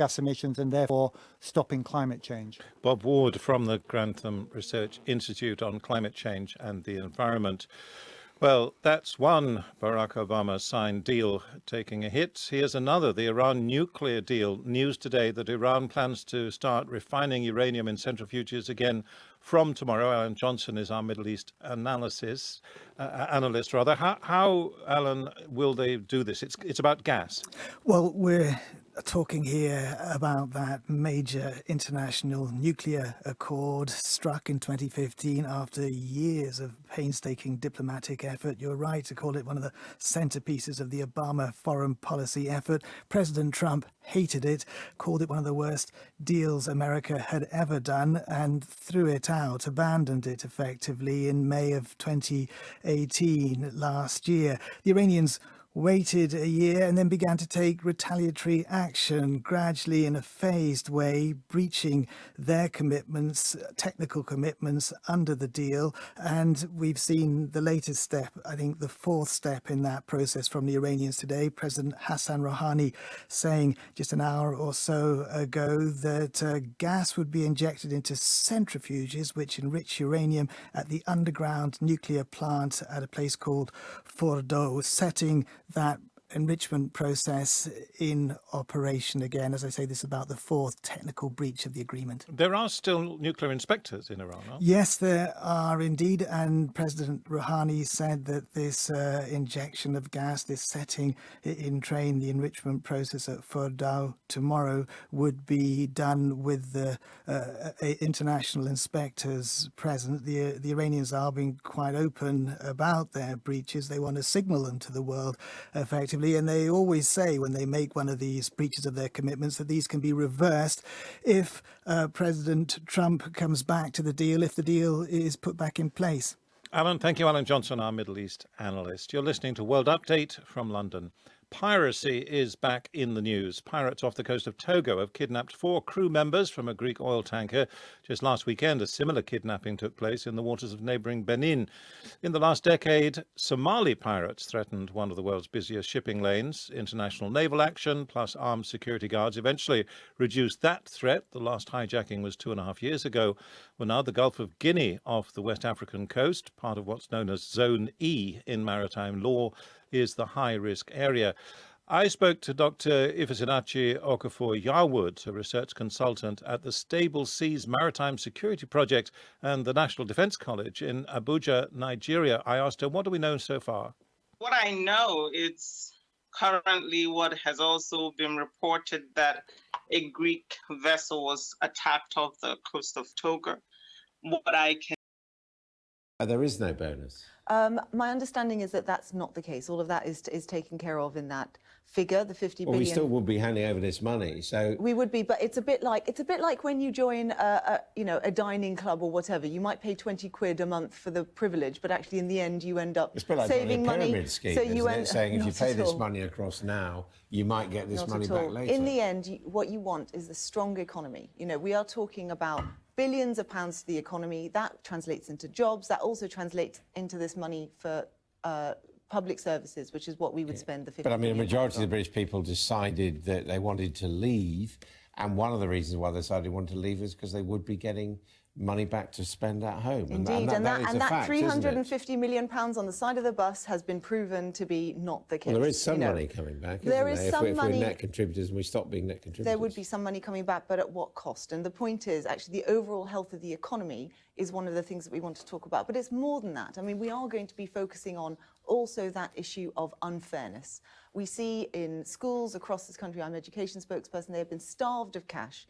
gas emissions and therefore stopping climate change. Bob Ward from the Grantham Research Institute on Climate Change and the Environment. Well, that's one Barack Obama signed deal taking a hit. Here's another, the Iran nuclear deal. News today that Iran plans to start refining uranium in centrifuges again from tomorrow. Alan Johnson is our Middle East analyst. How, Alan, will they do this? It's about gas. Well, we're talking here about that major international nuclear accord struck in 2015 after years of painstaking diplomatic effort. You're right to call it one of the centerpieces of the Obama foreign policy effort. President Trump hated it, called it one of the worst deals America had ever done, and threw it out, abandoned it effectively in May of 2018 last year. The Iranians waited a year and then began to take retaliatory action, gradually in a phased way, breaching their commitments, technical commitments under the deal. And we've seen the latest step, I think the fourth step in that process from the Iranians today. President Hassan Rouhani saying just an hour or so ago that gas would be injected into centrifuges which enrich uranium at the underground nuclear plant at a place called Fordow, setting that enrichment process in operation again. As I say, this is about the fourth technical breach of the agreement. There are still nuclear inspectors in Iran, aren't there? Yes, there are indeed. And President Rouhani said that this injection of gas, this setting in train, the enrichment process at Fordow tomorrow would be done with the international inspectors present. The Iranians are being quite open about their breaches. They want to signal them to the world effectively. And they always say when they make one of these breaches of their commitments that these can be reversed if President Trump comes back to the deal, if the deal is put back in place. Alan, thank you. Alan Johnson, our Middle East analyst. You're listening to World Update from London. Piracy is back in the news. Pirates off the coast of Togo have kidnapped 4 crew members from a Greek oil tanker. Just last weekend, a similar kidnapping took place in the waters of neighbouring Benin. In the last decade, Somali pirates threatened one of the world's busiest shipping lanes. International naval action plus armed security guards eventually reduced that threat. The last hijacking was 2.5 years ago. Well, now the Gulf of Guinea off the West African coast, part of what's known as Zone E in maritime law, is the high-risk area. I spoke to Dr. Ifesinachi Okafor-Yarwood, a research consultant at the Stable Seas Maritime Security Project and the National Defence College in Abuja, Nigeria. I asked her, what do we know so far? What I know is currently what has also been reported that a Greek vessel was attacked off the coast of Togo. What I can There is no bonus. My understanding is that that's not the case. All of that is taken care of in that figure, the 50 billion. Well, we still would be handing over this money, so we would be, but it's a bit like when you join a dining club or whatever. You might pay 20 quid a month for the privilege, but actually in the end you end up it's a bit like saving a pyramid money. Scheme, so you end saying if you pay this money across now, you might get this money back later. In the end, what you want is a strong economy. You know, we are talking about billions of pounds to the economy. That translates into jobs. That also translates into this money for public services, which is what we would spend the 50 But I mean, a billion majority of on. the British people decided that they wanted to leave, and one of the reasons why they decided they wanted to leave is because they would be getting money back to spend at home. Indeed, and that 350 million pounds on the side of the bus has been proven to be not the case. Well, there is some money coming back, isn't there? If we're net contributors and we stop being net contributors. There would be some money coming back, but at what cost? And the point is, actually, the overall health of the economy is one of the things that we want to talk about. But it's more than that. I mean, we are going to be focusing on also that issue of unfairness. We see in schools across this country, I'm an education spokesperson, they have been starved of cash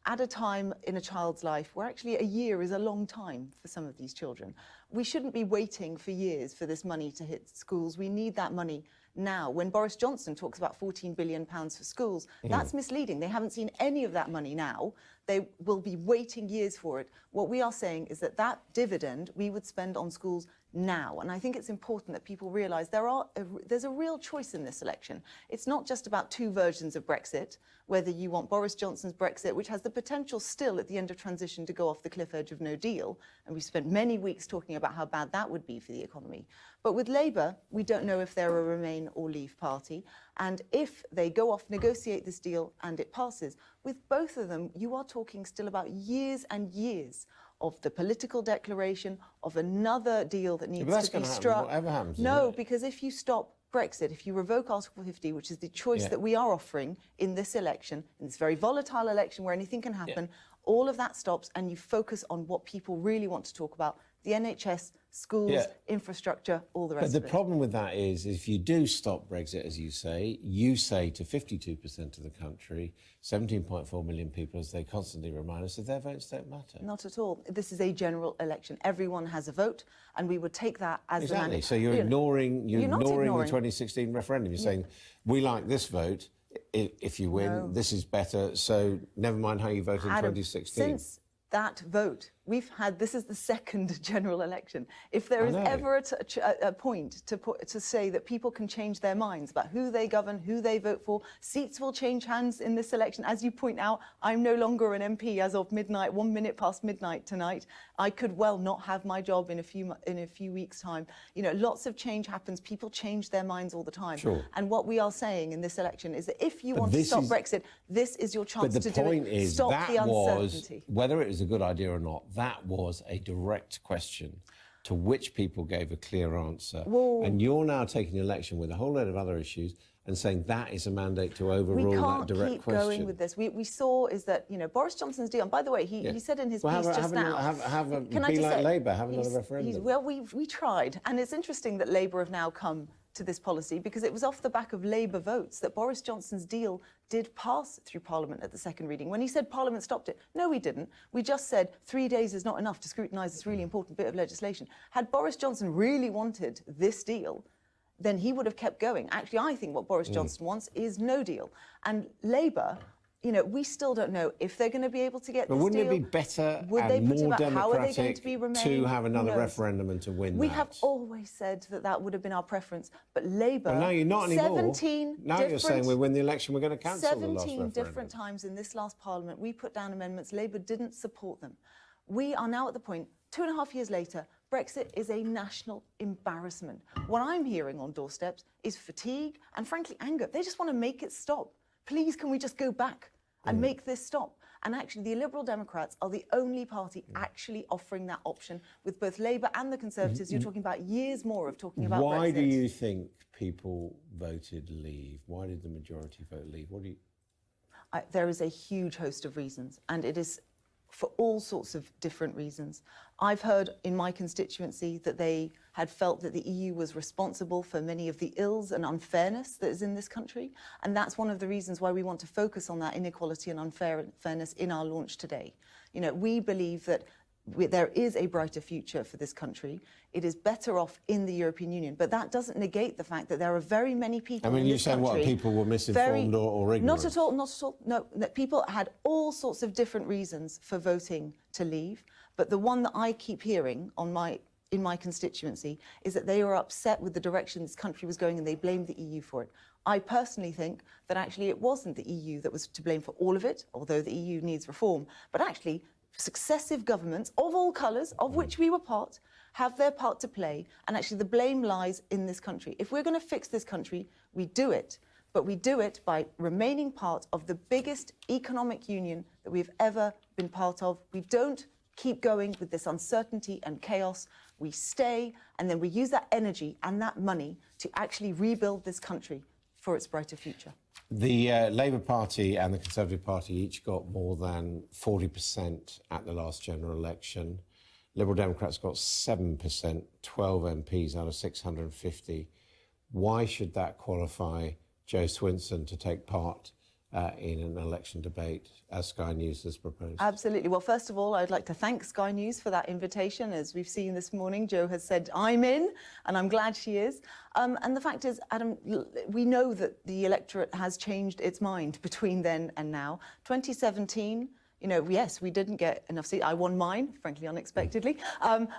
at a time in a child's life where actually a year is a long time for some of these children. We shouldn't be waiting for years for this money to hit schools. We need that money now. When Boris Johnson talks about £14 billion for schools, that's misleading. They haven't seen any of that money now. They will be waiting years for it. What we are saying is that that dividend we would spend on schools now. And I think it's important that people realise there's a real choice in this election. It's not just about two versions of Brexit, whether you want Boris Johnson's Brexit, which has the potential still at the end of transition to go off the cliff edge of no deal. And we spent many weeks talking about how bad that would be for the economy. But with Labour, we don't know if they're a Remain or Leave party. And if they go off, negotiate this deal and it passes, with both of them, you are talking still about years and years of the political declaration of another deal that needs to be struck. Whatever happens, no, because if you stop Brexit, if you revoke Article 50, which is the choice that we are offering in this election, in this very volatile election where anything can happen, all of that stops and you focus on what people really want to talk about, the NHS, schools, infrastructure, all the rest of it. But the problem with that is, if you do stop Brexit, as you say to 52% of the country, 17.4 million people, as they constantly remind us, that their votes don't matter. Not at all. This is a general election. Everyone has a vote, and we would take that as the mandate. So you're ignoring the ignoring 2016 referendum. You're saying, we like this vote. If you win, this is better. So never mind how you voted in 2016. Since that vote, this is the second general election. If there is ever a point to say that people can change their minds about who they govern, who they vote for, seats will change hands in this election. As you point out, I'm no longer an MP as of midnight, 1 minute past midnight tonight. I could well not have my job in a few weeks' time. You know, lots of change happens. People change their minds all the time. Sure. And what we are saying in this election is that if you want to stop Brexit, this is your chance to do it. But the point is, stop the uncertainty. Whether it was a good idea or not, that was a direct question to which people gave a clear answer. Well, and you're now taking the election with a whole load of other issues and saying that is a mandate to overrule that direct question. We can't keep going with this. We saw is that, you know, Boris Johnson's deal, and by the way, he said in his piece just now... Be like Labour, have another referendum. Well, we tried, and it's interesting that Labour have now come to this policy because it was off the back of Labour votes that Boris Johnson's deal did pass through Parliament at the second reading. When he said Parliament stopped it, no, we didn't. We just said 3 days is not enough to scrutinise this really important bit of legislation. Had Boris Johnson really wanted this deal, then he would have kept going. Actually, I think what Boris Johnson wants is no deal. And Labour, you know, we still don't know if they're going to be able to get this deal. But wouldn't it be better and more democratic to have another referendum and to win We have always said that would have been our preference, but Labour... Well, now you're not anymore. Now you're saying we win the election, we're going to cancel the last referendum. 17 different times in this last Parliament, we put down amendments. Labour didn't support them. We are now at the point, 2.5 years later, Brexit is a national embarrassment. What I'm hearing on doorsteps is fatigue and, frankly, anger. They just want to make it stop. Please, can we just go back and make this stop? And actually, the Liberal Democrats are the only party actually offering that option. With both Labour and the Conservatives, you're talking about years more of talking about Brexit. Why do you think people voted Leave? Why did the majority vote Leave? What do you... There is a huge host of reasons, and it is for all sorts of different reasons. I've heard in my constituency that they had felt that the EU was responsible for many of the ills and unfairness that is in this country. And that's one of the reasons why we want to focus on that inequality and unfairness in our launch today. You know, we believe that there is a brighter future for this country. It is better off in the European Union, but that doesn't negate the fact that there are very many people in this country... I mean, you're saying what, people were misinformed or ignorant? Not at all, not at all. No, that people had all sorts of different reasons for voting to leave, but the one that I keep hearing in my constituency is that they were upset with the direction this country was going and they blamed the EU for it. I personally think that actually it wasn't the EU that was to blame for all of it, although the EU needs reform, but actually successive governments of all colours, of which we were part, have their part to play, and actually the blame lies in this country. If we're going to fix this country, we do it, but we do it by remaining part of the biggest economic union that we've ever been part of. We don't keep going with this uncertainty and chaos. We stay, and then we use that energy and that money to actually rebuild this country for its brighter future. The Labour Party and the Conservative Party each got more than 40% at the last general election. Liberal Democrats got 7%, 12 MPs out of 650. Why should that qualify Joe Swinson to take part in an election debate, as Sky News has proposed? Absolutely. Well, first of all, I'd like to thank Sky News for that invitation. As we've seen this morning, Jo has said, I'm in, and I'm glad she is. And the fact is, Adam, we know that the electorate has changed its mind between then and now. 2017, You know, yes, we didn't get enough seats. I won mine, frankly, unexpectedly.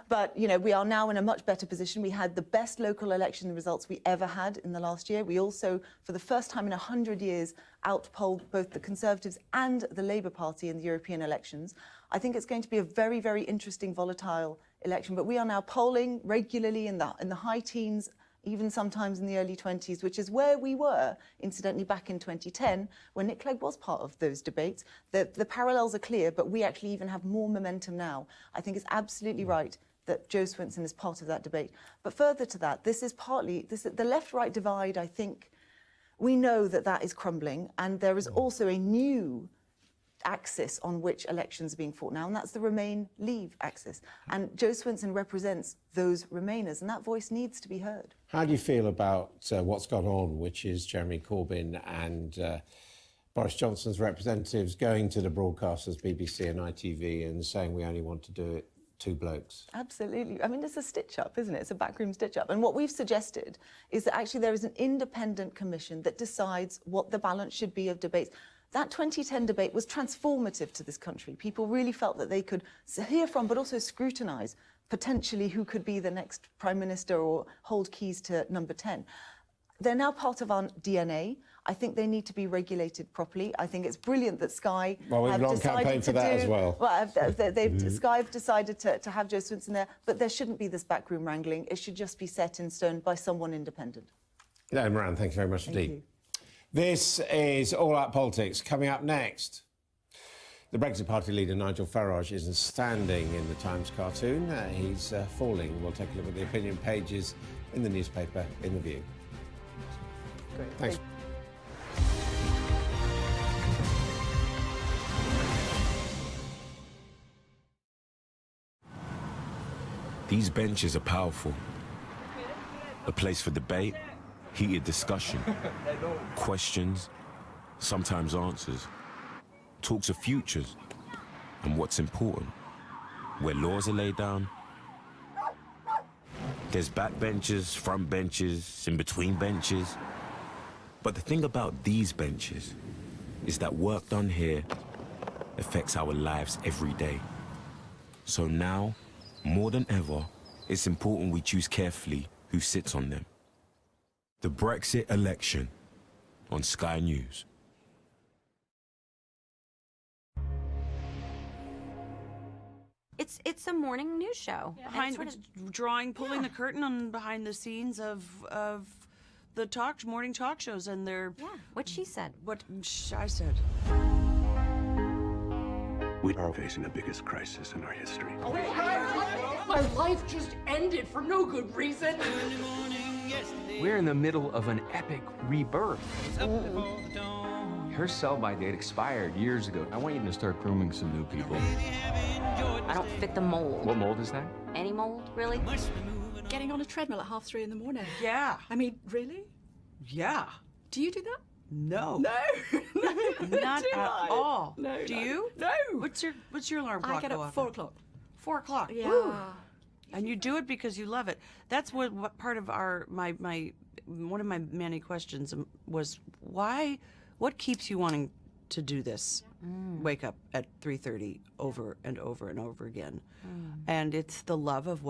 But, you know, we are now in a much better position. We had the best local election results we ever had in the last year. We also, for the first time in 100 years, outpolled both the Conservatives and the Labour Party in the European elections. I think it's going to be a very, very interesting, volatile election. But we are now polling regularly in the high teens, even sometimes in the early 20s, which is where we were, incidentally, back in 2010, when Nick Clegg was part of those debates. The parallels are clear, but we actually even have more momentum now. I think it's absolutely right that Jo Swinson is part of that debate. But further to that, this is partly, the left-right divide, I think, we know that that is crumbling, and there is also a new axis on which elections are being fought now, and that's the Remain-Leave axis. And Jo Swinson represents those Remainers, and that voice needs to be heard. How do you feel about what's gone on, which is Jeremy Corbyn and Boris Johnson's representatives going to the broadcasters, BBC and ITV, and saying we only want to do it two blokes? Absolutely. I mean, it's a stitch-up, isn't it? It's a backroom stitch-up. And what we've suggested is that actually there is an independent commission that decides what the balance should be of debates. That 2010 debate was transformative to this country. People really felt that they could hear from, but also scrutinise potentially who could be the next Prime Minister or hold keys to number 10. They're now part of our DNA. I think they need to be regulated properly. I think it's brilliant that Sky have decided to do... as well. Sky have decided to have Jo Swinson there, but there shouldn't be this backroom wrangling. It should just be set in stone by someone independent. Yeah, Moran, thank you very much indeed. This is All Out Politics. Coming up next, the Brexit Party leader Nigel Farage isn't standing in the Times cartoon. He's falling. We'll take a look at the opinion pages in the newspaper in The View. Great. Thanks. These benches are powerful. A place for debate, heated discussion, questions, sometimes answers, talks of futures and what's important, where laws are laid down. There's back benches, front benches, in between benches. But the thing about these benches is that work done here affects our lives every day. So now, more than ever, it's important we choose carefully who sits on them. The Brexit election on Sky News. It's a morning news show. Behind, pulling the curtain on behind the scenes of the morning talk shows, and they're what she said. What I said. We are facing the biggest crisis in our history. My life just ended for no good reason. We're in the middle of an epic rebirth. Her sell-by date expired years ago. I want you to start grooming some new people. I don't fit the mold. What mold is that? Any mold, really? Getting on a treadmill at 3:30 in the morning. Yeah. I mean, really? Yeah. Do you do that? No. No. Not at all. No. Do you? No. What's your alarm clock? I get up at 4 o'clock. 4 o'clock. Yeah. Woo. And you do it because you love it. That's what part of my one of my many questions was why. What keeps you wanting to do this? Wake up at 3:30 over and over and over again, and it's the love of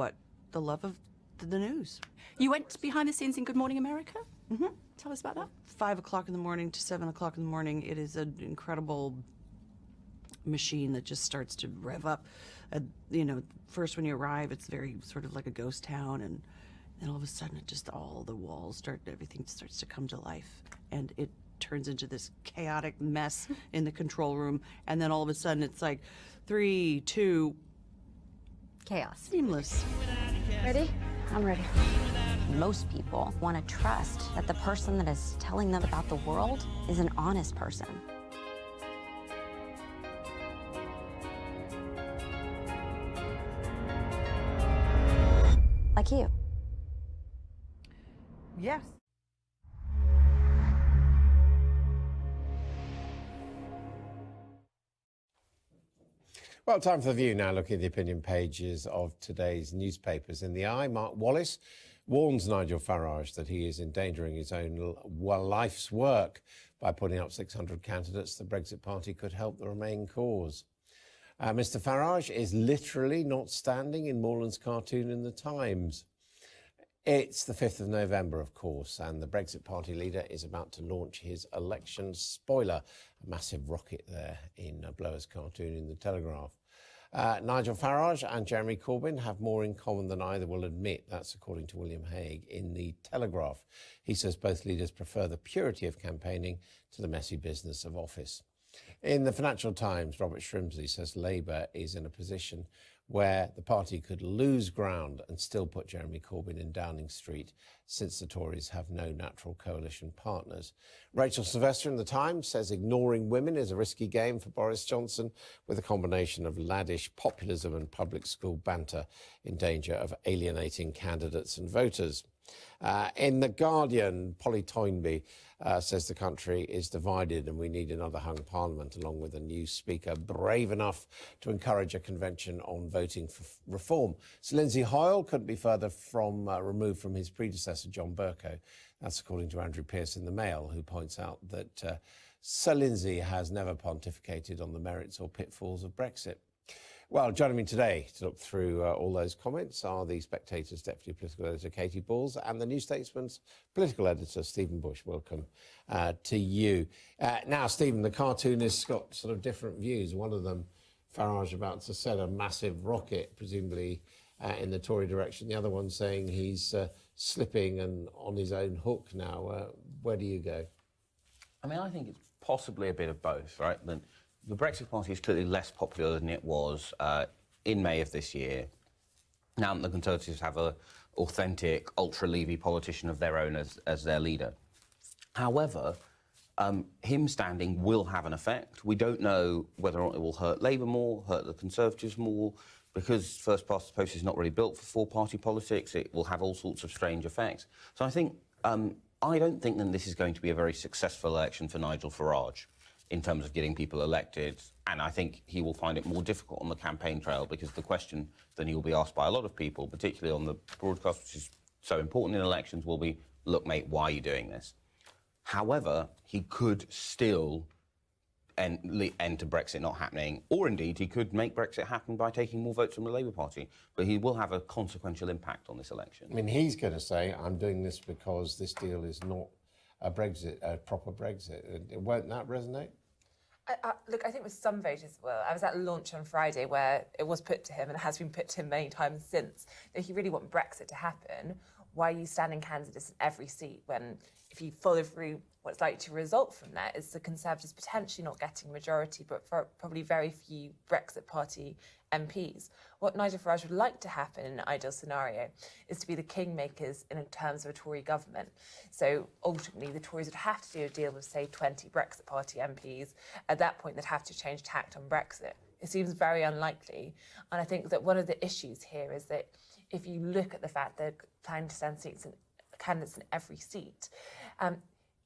the news. You went behind the scenes in Good Morning America? Mm-hmm. Tell us about that. 5 o'clock in the morning to 7 o'clock in the morning. It is an incredible machine that just starts to rev up. First when you arrive, it's very sort of like a ghost town, and then all of a sudden, all the walls everything starts to come to life, and it turns into this chaotic mess in the control room, and then all of a sudden it's like 3, 2, chaos. Seamless. Ready? I'm ready. Most people want to trust that the person that is telling them about the world is an honest person. Like you. Yes. Well, time for The View now, looking at the opinion pages of today's newspapers. In the Eye, Mark Wallace warns Nigel Farage that he is endangering his own life's work by putting up 600 candidates. The Brexit Party could help the Remain cause. Mr Farage is literally not standing in Morland's cartoon in the Times. It's the 5th of November, of course, and the Brexit Party leader is about to launch his election spoiler, a massive rocket there in Blower's cartoon in the Telegraph. Nigel Farage and Jeremy Corbyn have more in common than either will admit. That's according to William Hague in the Telegraph. He says both leaders prefer the purity of campaigning to the messy business of office. In the Financial Times, Robert Shrimsley says Labour is in a position where the party could lose ground and still put Jeremy Corbyn in Downing Street, since the Tories have no natural coalition partners. Rachel Sylvester in the Times says ignoring women is a risky game for Boris Johnson, with a combination of laddish populism and public school banter in danger of alienating candidates and voters. In The Guardian, Polly Toynbee says the country is divided and we need another hung parliament, along with a new speaker brave enough to encourage a convention on voting for reform. Sir Lindsay Hoyle couldn't be further from removed from his predecessor, John Bercow. That's according to Andrew Pearce in the Mail, who points out that Sir Lindsay has never pontificated on the merits or pitfalls of Brexit. Well, joining me today to look through all those comments are the Spectator's Deputy Political Editor, Katie Balls, and the New Statesman's Political Editor, Stephen Bush. Welcome to you. Now, Stephen, the cartoonist's got sort of different views. One of them, Farage about to set a massive rocket, presumably in the Tory direction. The other one saying he's slipping and on his own hook now. Where do you go? I mean, I think it's possibly a bit of both, right? The Brexit Party is clearly less popular than it was in May of this year. Now the Conservatives have an authentic, ultra-Levy politician of their own as their leader. However, him standing will have an effect. We don't know whether or not it will hurt Labour more, hurt the Conservatives more, because first past the post is not really built for four-party politics. It will have all sorts of strange effects. So I think, I don't think that this is going to be a very successful election for Nigel Farage in terms of getting people elected, and I think he will find it more difficult on the campaign trail, because the question that he will be asked by a lot of people, particularly on the broadcast, which is so important in elections, will be, look, mate, why are you doing this? However, he could still end to Brexit not happening, or indeed he could make Brexit happen by taking more votes from the Labour Party, but he will have a consequential impact on this election. I mean, he's going to say, I'm doing this because this deal is not a proper Brexit. Won't that resonate? Look, I think with some voters, well, I was at launch on Friday where it was put to him, and it has been put to him many times since, that if you really want Brexit to happen, why are you standing candidates in every seat when, if you follow through, what's likely to result from that is the Conservatives potentially not getting a majority, but for probably very few Brexit Party MPs. What Nigel Farage would like to happen in an ideal scenario is to be the kingmakers in terms of a Tory government. So ultimately, the Tories would have to do a deal with, say, 20 Brexit Party MPs. At that point, they'd have to change tact on Brexit. It seems very unlikely. And I think that one of the issues here is that if you look at the fact that they're planning to send candidates in every seat,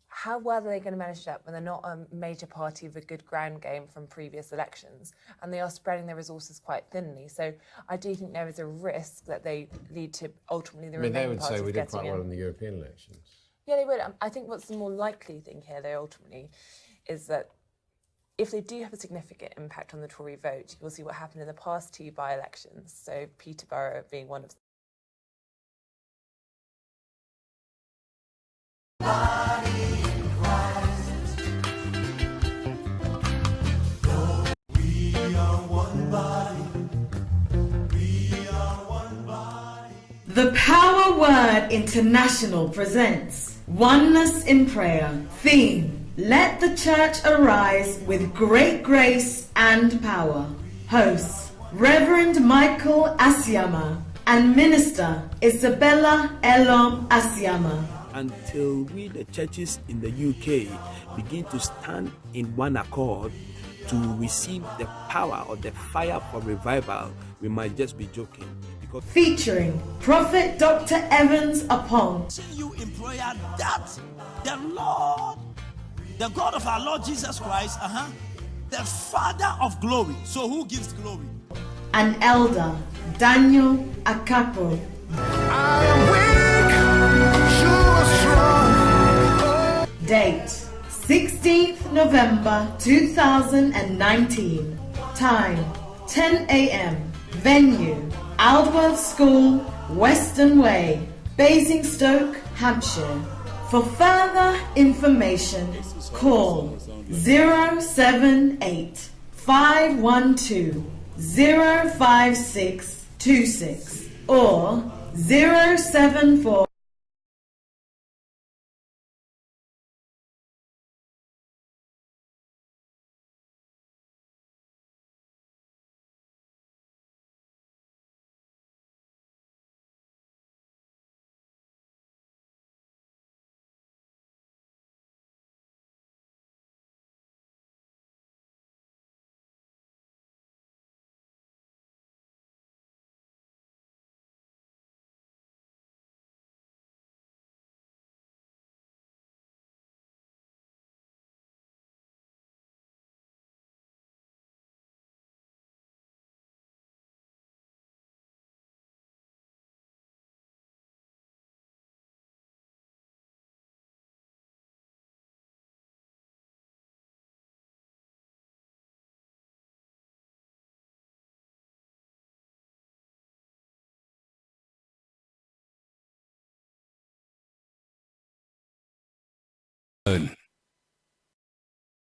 how well are they going to manage that when they're not a major party with a good ground game from previous elections, and they are spreading their resources quite thinly? So I do think there is a risk that they lead to ultimately the remaining parties getting in. They would say we did quite well in the European elections. Yeah, they would. I think what's the more likely thing here, though, ultimately, is that if they do have a significant impact on the Tory vote, you'll see what happened in the past two by-elections, so Peterborough being one of them. The Power Word International presents Oneness in Prayer. Theme: Let the Church Arise with Great Grace and Power. Hosts: Reverend Michael Asiama and Minister Isabella Elom Asiama. Until we, the churches in the UK, begin to stand in one accord to receive the power or the fire for revival, we might just be joking. Featuring Prophet Dr. Evans Apong. You in prayer that the Lord, the God of our Lord Jesus Christ, the Father of glory. So who gives glory? And Elder Daniel Akapo. I am weak, you are strong. Date 16th November 2019. Time 10 a.m. Venue, Aldworth School, Western Way, Basingstoke, Hampshire. For further information, call 078 512 05626 or 074.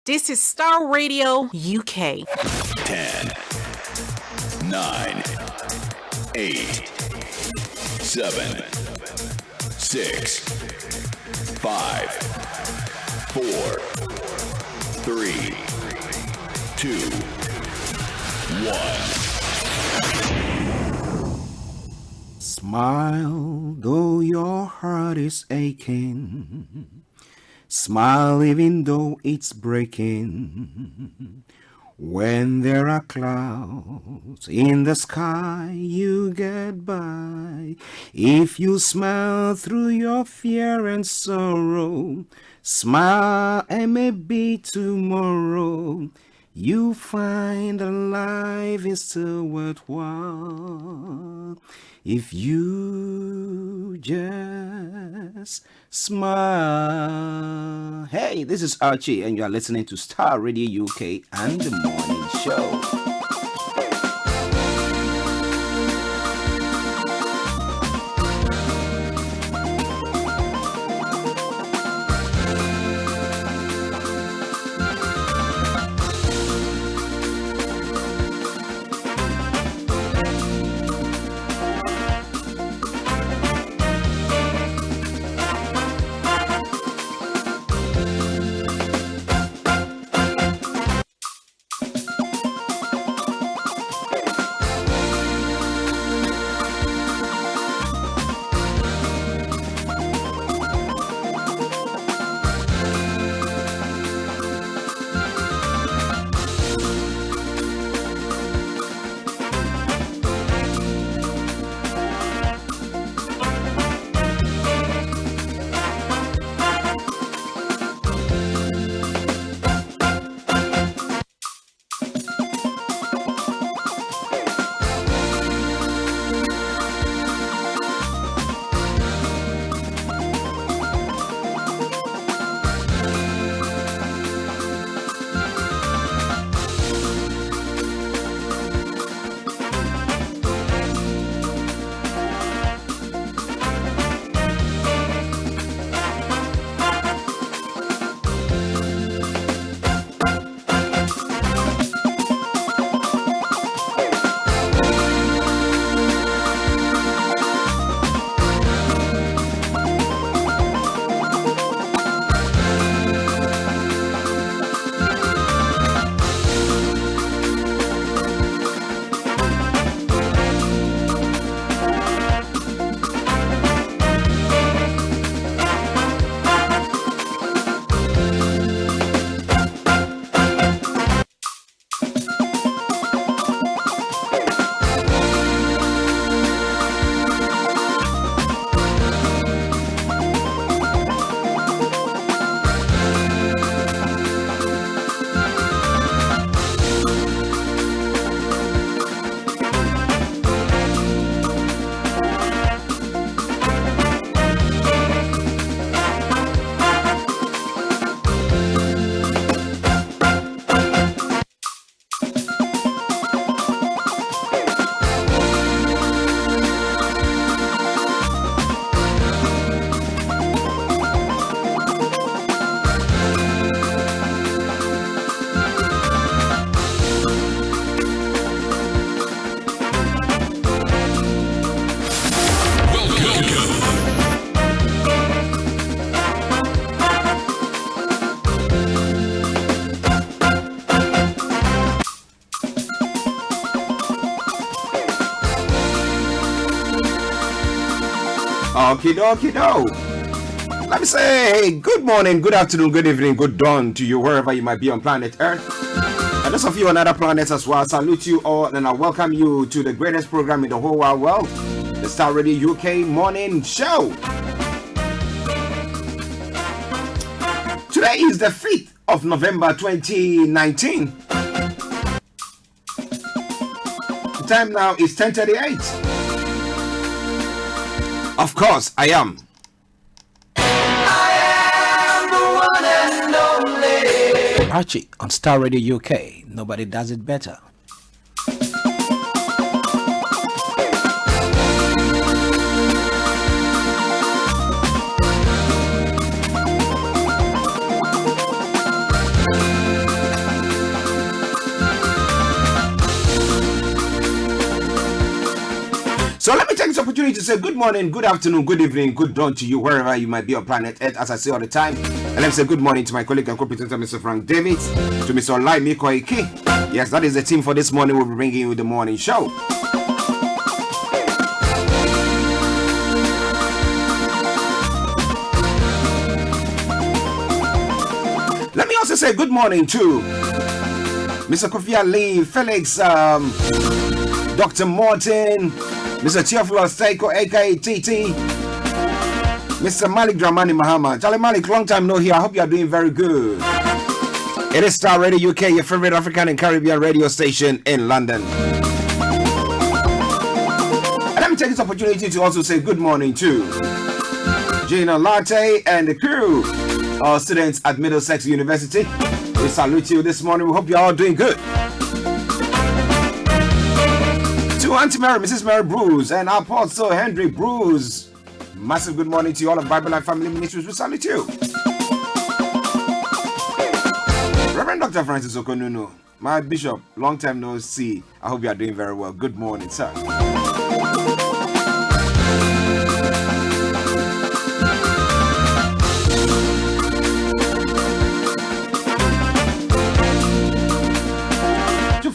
This is Starr Radio UK. 10, 9, 8, 7, 6, 5, 4, 3, 2, 1. Smile, though your heart is aching. Smile even though it's breaking. When there are clouds in the sky, you get by. If you smile through your fear and sorrow, smile and maybe tomorrow you find that life is still worthwhile. If you just smile. Hey, this is Archie, and you are listening to Starr Radio UK and the Morning Show. Okie dokie do. Let me say good morning, good afternoon, good evening, good dawn to you wherever you might be on planet Earth. And those of you on other planets as well, I salute you all and I welcome you to the greatest program in the whole wide world, the Starr Radio UK Morning Show. Today is the 5th of November 2019. The time now is 10:38. Of course, I am. Archie on Starr Radio UK. Nobody does it better. So let me take this opportunity to say good morning, good afternoon, good evening, good dawn to you wherever you might be on planet Earth, as I say all the time. And let me say good morning to my colleague and co-presenter, Mr. Frank David, to Mr. OLAYOMI KOIKI. Yes, that is the team for this morning. We'll be bringing you the morning show. Let me also say good morning to Mr. Kofi Ali, Felix, Dr. Morton, Mr. Cheerful Osteiko, aka TT, Mr. Malik Dramani Mahama. Charlie Malik, long time no here. I hope you are doing very good. It is Starr Radio UK, your favorite African and Caribbean radio station in London. And let me take this opportunity to also say good morning to Gina Latte and the crew, our students at Middlesex University. We salute you this morning. We hope you are all doing good. To Auntie Mary, Mrs. Mary Bruce, and Apostle Henry Bruce. Massive good morning to you all of Bible and Family Ministries. We salute you. Reverend Dr. Francis Okonunu, my bishop, long time no see. I hope you are doing very well. Good morning, sir.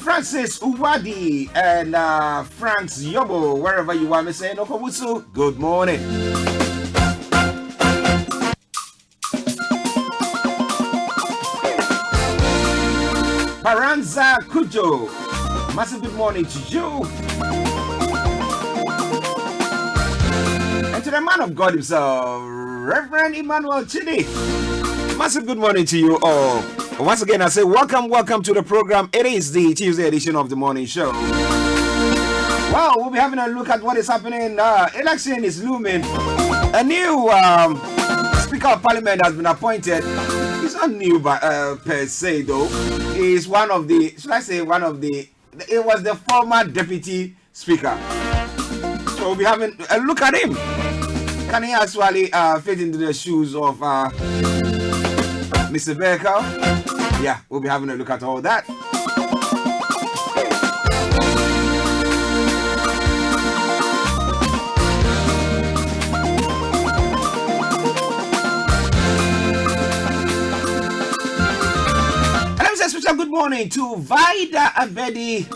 Francis Uwadi and Franks Yobo, wherever you are, Mr. Enokobusu, good morning. Paranza Kujo, massive good morning to you. And to the man of God himself, Reverend Emmanuel Chidi, massive good morning to you all. Once again, I say welcome to the program. It is the Tuesday edition of the morning show. Well, we'll be having a look at what is happening. Election is looming. A new Speaker of Parliament has been appointed. He's not new per se, though. He's one of the, should I say, it was the former Deputy Speaker. So we'll be having a look at him. Can he actually fit into the shoes of Mr. Baker? Yeah, we'll be having a look at all that. And let me say a special good morning to Vida Abedi,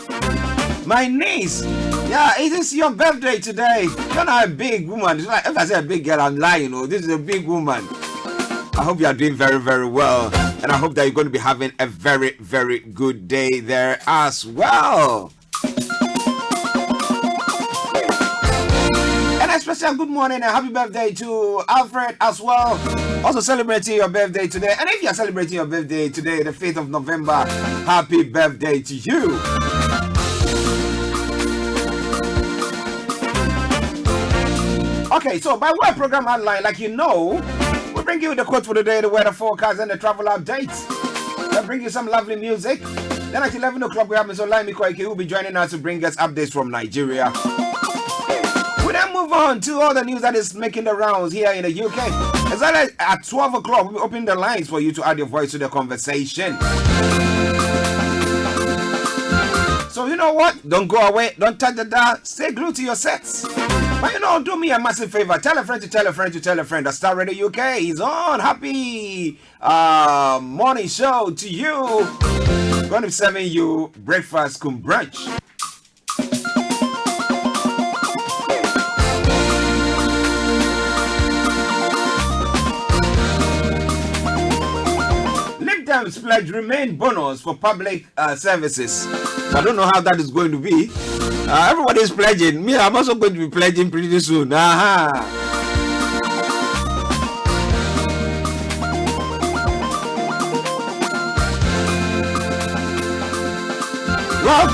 my niece. Yeah, it is your birthday today. You're not a big woman. It's like, if I say a big girl, I'm lying. This is a big woman. I hope you are doing very, very well. And I hope that you're going to be having a very, very good day there as well. And a special good morning and happy birthday to Alfred as well. Also celebrating your birthday today. And if you're celebrating your birthday today, the 5th of November, happy birthday to you. Okay, so by way of program outline, like you know, we'll bring you the quote for the day, the weather forecast, and the travel updates. We'll bring you some lovely music. Then at 11 o'clock, we have Mr. OLAYOMI KOIKI, who will be joining us to bring us updates from Nigeria. We then move on to all the news that is making the rounds here in the UK. As well as at 12 o'clock, we'll be opening the lines for you to add your voice to the conversation. So you know what? Don't go away. Don't touch the dial. Stay glued to your sets. But you know, do me a massive favor. Tell a friend to tell a friend to tell a friend that Starr Radio UK is on. Happy morning show to you. Going to be serving you breakfast cum brunch. Times pledge remain bonus for public services. I don't know how that is going to be. Everybody is pledging. Me, I'm also going to be pledging pretty soon. Aha. Well,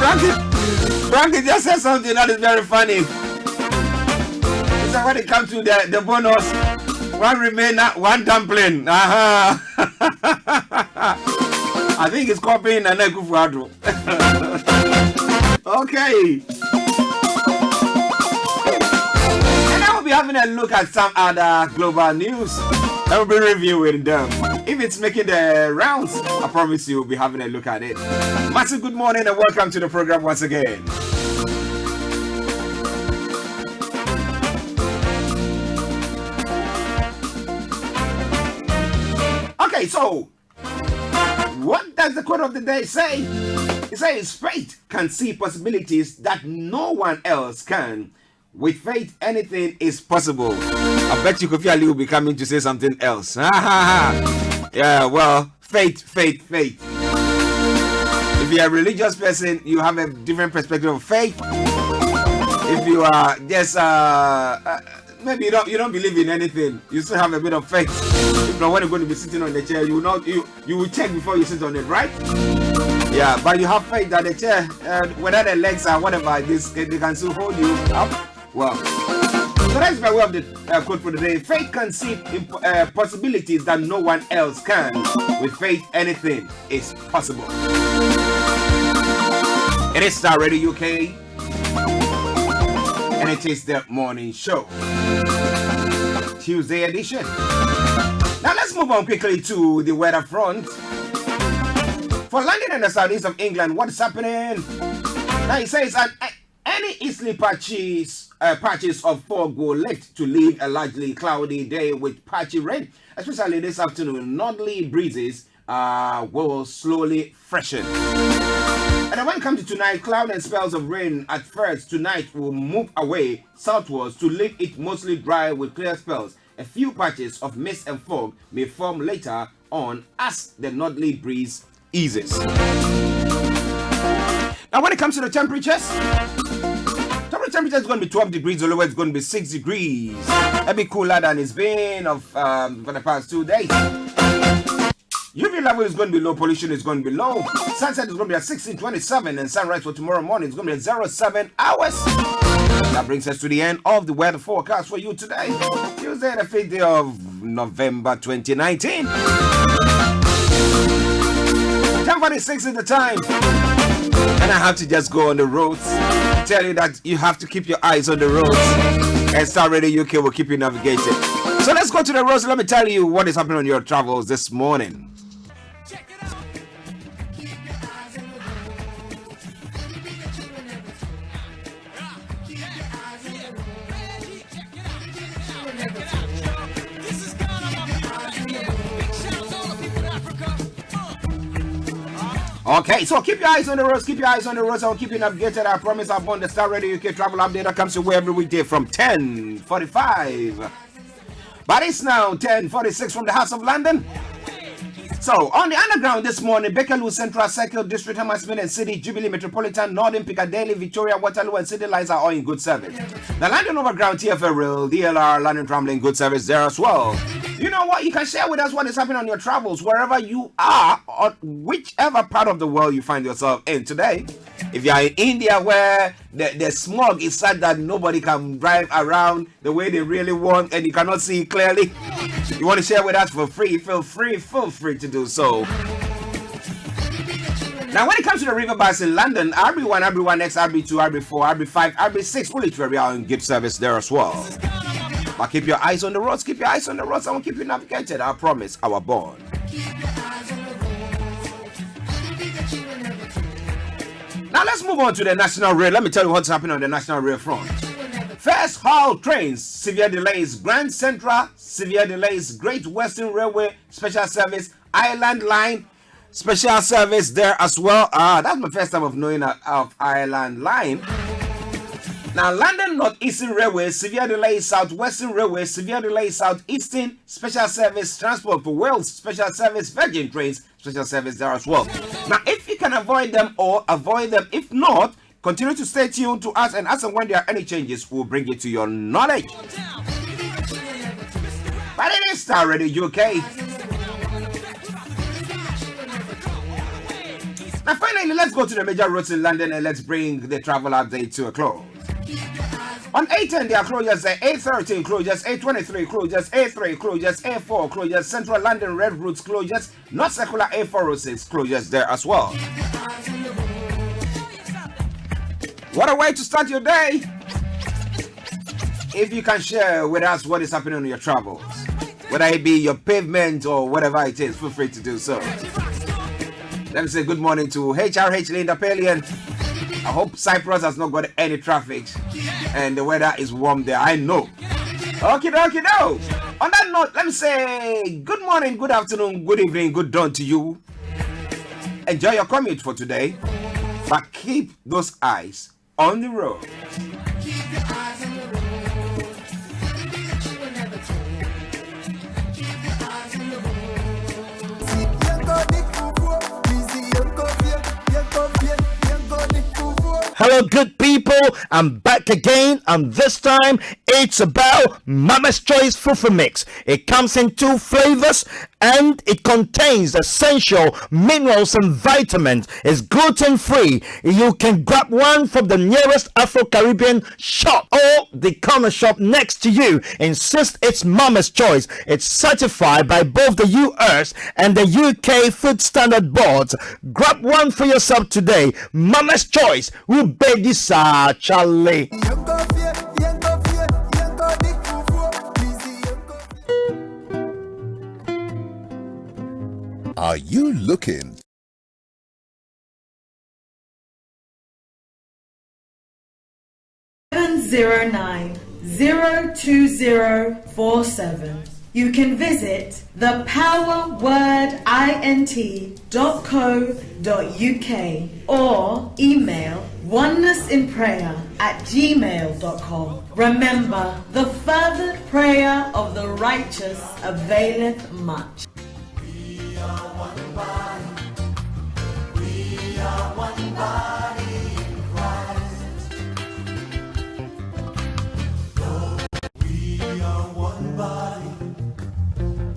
Frankie just said something that is very funny. He said when it comes to the bonus, one remain, one dumpling. Aha. I think it's copying an Ekufuado. Okay. And I will be having a look at some other global news. I will be reviewing them. If it's making the rounds, I promise you will be having a look at it. Massive good morning and welcome to the program once again. Okay, so what does the quote of the day say? It says faith can see possibilities that no one else can. With faith, anything is possible. I bet you Kofi Ali will be coming to say something else. Yeah, well, faith. If you're a religious person, you have a different perspective of faith. If you are just maybe you don't believe in anything, you still have a bit of faith. If not, when you're going to be sitting on the chair, you will check before you sit on it, right? Yeah, but you have faith that the chair, whether the legs are whatever, they can still hold you up. Well, so that's my way of the quote for the day. Faith can see possibilities that no one else can. With faith, anything is possible. It is Starr Radio UK, and it is the morning show, Tuesday edition. Now let's move on quickly to the weather front. For London and the southeast of England, what's happening? Now it says any easterly patches of fog will lift to leave a largely cloudy day with patchy rain, especially this afternoon. Northerly breezes will slowly freshen. And then when it comes to tonight, cloud and spells of rain at first tonight will move away southwards to leave it mostly dry with clear spells. A few patches of mist and fog may form later on as the northerly breeze eases. Now when it comes to the temperatures, temperature is going to be 12 degrees, the lowest is going to be 6 degrees. A bit cooler than it's been for the past 2 days. UV level is going to be low, pollution is going to be low. Sunset is going to be at 16:27, and sunrise for tomorrow morning is going to be at 07 hours. That brings us to the end of the weather forecast for you today, Tuesday, the 5th day of November 2019. 10:46 is the time. And I have to just go on the roads. Tell you that you have to keep your eyes on the roads. And Starr Radio UK will keep you navigated. So let's go to the roads. Let me tell you what is happening on your travels this morning. Okay, so keep your eyes on the roads, keep your eyes on the roads. I'll keep you navigated. I promise I'll on the Starr Radio UK travel update that comes your way every weekday from 10:45. But it's now 10:46 from the House of London. So, on the underground this morning, Bakerloo Central Circle, District, Hammersmith and City, Jubilee Metropolitan, Northern, Piccadilly, Victoria, Waterloo and City lines are all in good service. The London Overground, TFL Rail, DLR, London Tramway in good service there as well. You know what? You can share with us what is happening on your travels wherever you are, or whichever part of the world you find yourself in today. If you are in India where the smog is such that nobody can drive around the way they really want and you cannot see clearly, you want to share with us for free, feel free to do so. Now when it comes to the river bus in London, RB1, RB1X, RB2, RB4, RB5, RB6 will literally are in good service there as well. But keep your eyes on the roads, keep your eyes on the roads, I will keep you navigated, I promise, our bond. Now let's move on to the National Rail. Let me tell you what's happening on the National Rail front. First haul trains, severe delays. Grand Central, severe delays. Great Western Railway, special service. Island Line, special service there as well. That's my first time of knowing of Island Line. Now, London North Eastern Railway, severe delays. Southwestern Railway, severe delays. Southeastern, special service. Transport for Wales, special service. Virgin Trains, special service there as well. Now, if you can avoid them or avoid them, if not, continue to stay tuned to us, and as and when there are any changes, we'll bring it to your knowledge. But it is Starr Radio UK. Now, finally, let's go to the major roads in London and let's bring the travel update to a close. On A10, there are closures at A13, closures, A23, closures, A3, closures, A4, closures, Central London Red Routes closures, North Circular A406 closures there as well. What a way to start your day! If you can share with us what is happening on your travels, whether it be your pavement or whatever it is, feel free to do so. Let me say good morning to HRH Linda Pelian. I hope Cyprus has not got any traffic and the weather is warm there. I know. Okay, no. On that note, let me say good morning, good afternoon, good evening, good dawn to you. Enjoy your commute for today, but keep those eyes on the road. Hello, good people. I'm back again, and this time it's about Mama's Choice Fufu Mix. It comes in 2 flavors and it contains essential minerals and vitamins. It's gluten-free. You can grab one from the nearest Afro-Caribbean shop or the corner shop next to you. Insist it's Mama's Choice. It's certified by both the US and the UK Food Standard Boards. Grab one for yourself today. Mama's Choice. Baby Sa Charlie. Are you looking? (709-02047). You can visit thepowerwordint.co.uk or email oneness-in-prayer@gmail.com. Remember, the fervent prayer of the righteous availeth much. We are one body. We are one body in Christ. Lord, we are one body.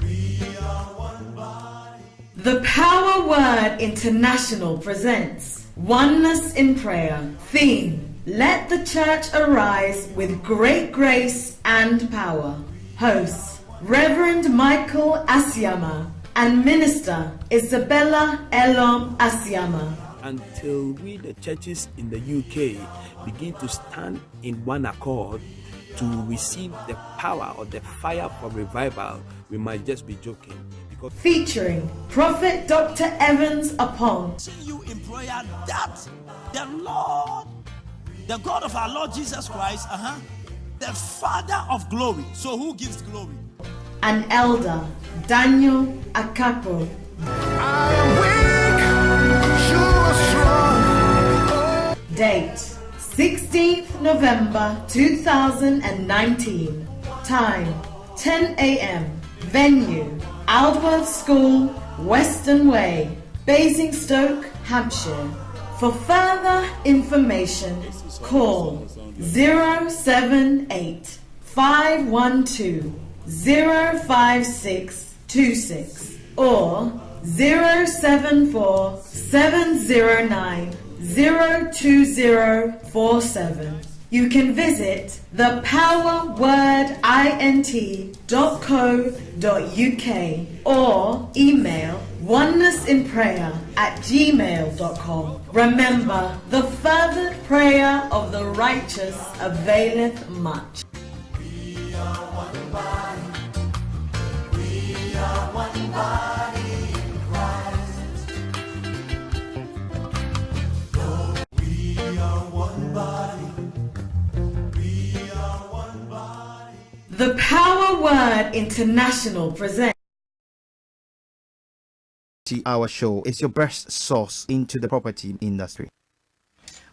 We are one body. The Power Word International presents Oneness in Prayer. Theme: Let the Church Arise with Great Grace and Power. Hosts: Reverend Michael Asiama and Minister Isabella Elom Asiama. Until we, the churches in the UK, begin to stand in one accord to receive the power or the fire for revival, we might just be joking. Featuring Prophet Dr. Evans Upon. You in prayer that the Lord, the God of our Lord Jesus Christ, the Father of glory. So who gives glory? An elder, Daniel Akapo. I am weak, you are strong. Date: 16th November 2019. Time: 10 a.m. Venue: Aldworth School, Western Way, Basingstoke, Hampshire. For further information, call 078 512 05626 or 074 709 02047. You can visit thepowerwordint.co.uk or email oneness-in-prayer@gmail.com. Remember, the fervent prayer of the righteous availeth much. We are one body. We are one body in Christ. Lord, we are one body. The Power Word International presents Our show is your best source into the property industry.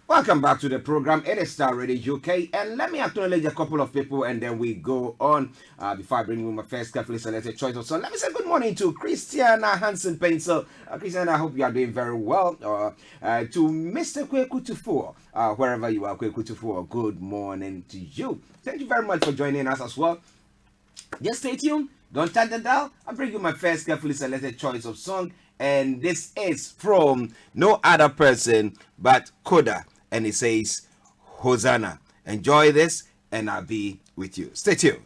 Welcome back to the program. It is Starr Radio UK, and let me acknowledge a couple of people, and then we go on. Before I bring you my first carefully selected choice of song, let me say good morning to Christiana Hansen Pencil. Christiana, I hope you are doing very well. To Mr. Kwekutufu, wherever you are, Kwekutufu, good morning to you. Thank you very much for joining us as well. Just stay tuned. Don't turn the dial. I'll bring you my first carefully selected choice of song, and this is from no other person but Koda. And it says, Hosanna. Enjoy this, and I'll be with you. Stay tuned.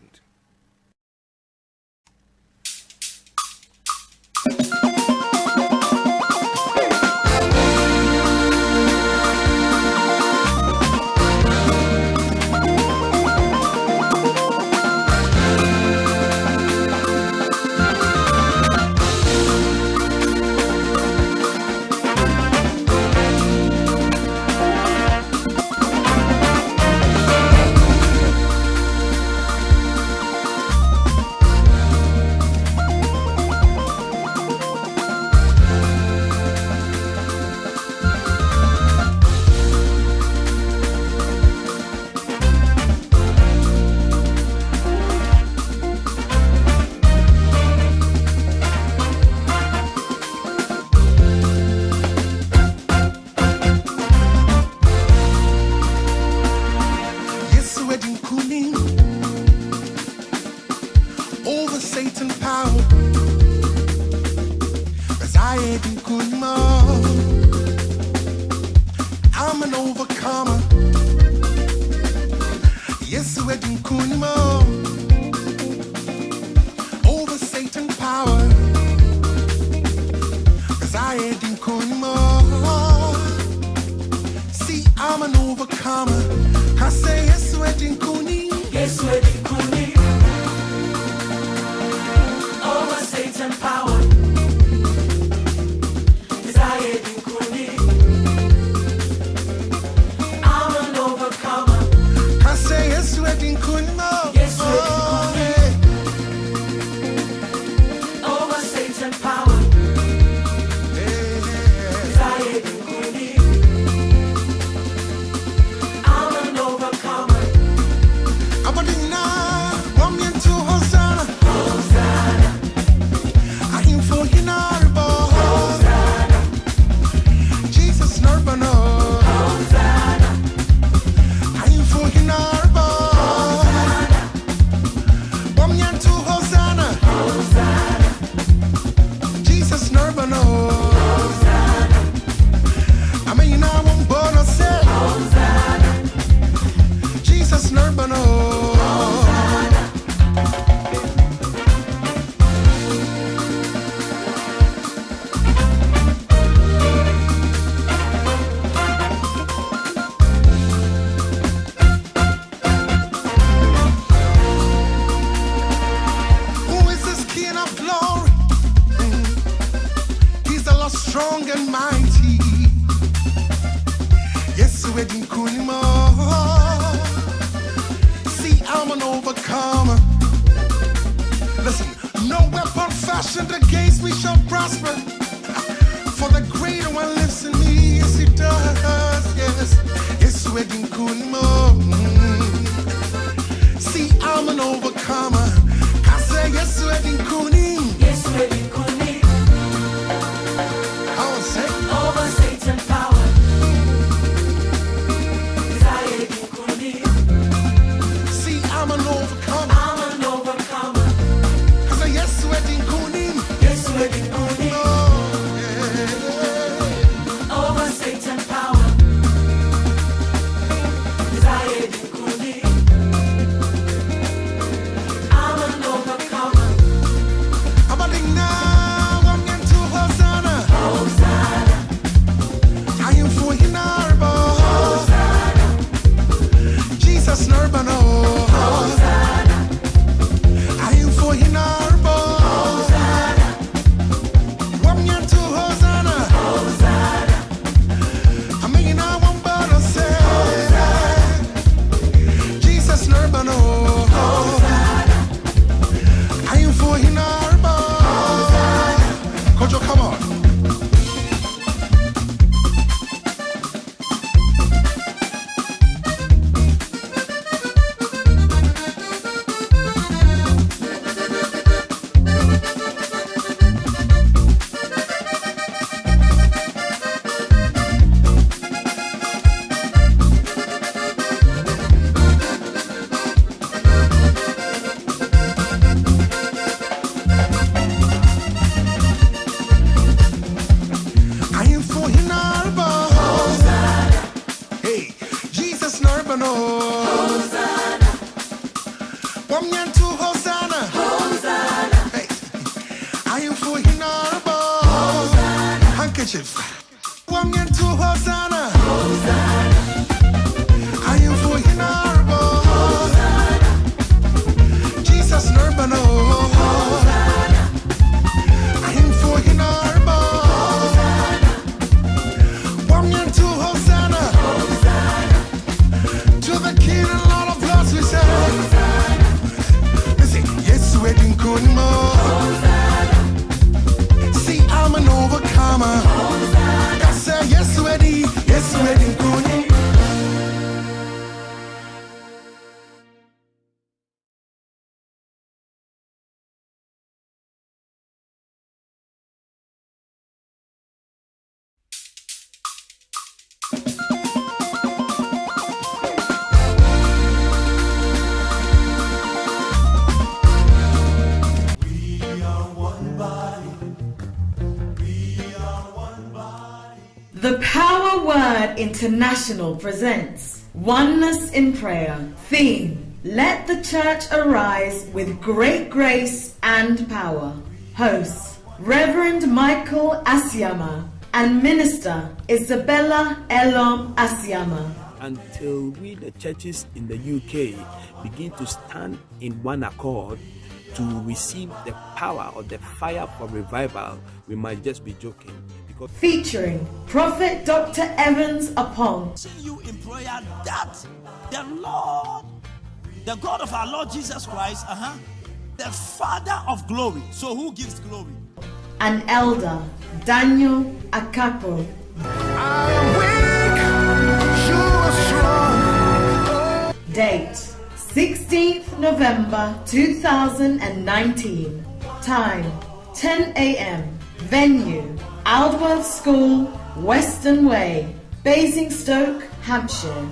no. Hosanna. Wamyan to Hosanna. Hosanna. Hey. I am for Hinarabo. Hosanna. Handkerchiefs. Wamyan to Hosanna. Hosanna. I am for Hinarabo. Hosanna. Jesus Nurbano. Hosanna. I am for Hinarabo. Hosanna. Wamyan to Hosanna. Hosanna. To the King and Lord of Lords we say. Hosanna. Listen, yes, wedding kunmo. Hosanna. See, I'm an overcomer. Hosanna. I say, yes, wedding kunmo. The Power Word International presents Oneness in Prayer. Theme: Let the Church Arise with Great Grace and Power. Hosts: Reverend Michael Asiama and Minister Isabella Elom Asiama. Until we, the churches in the UK, begin to stand in one accord to receive the power or the fire for revival, we might just be joking. Featuring Prophet Dr. Evans Apong. You in prayer that the Lord, the God of our Lord Jesus Christ, the Father of glory. So who gives glory? And Elder Daniel Akapo. Date: 16th November 2019. Time: 10 a.m. Venue: Aldworth School, Western Way, Basingstoke, Hampshire.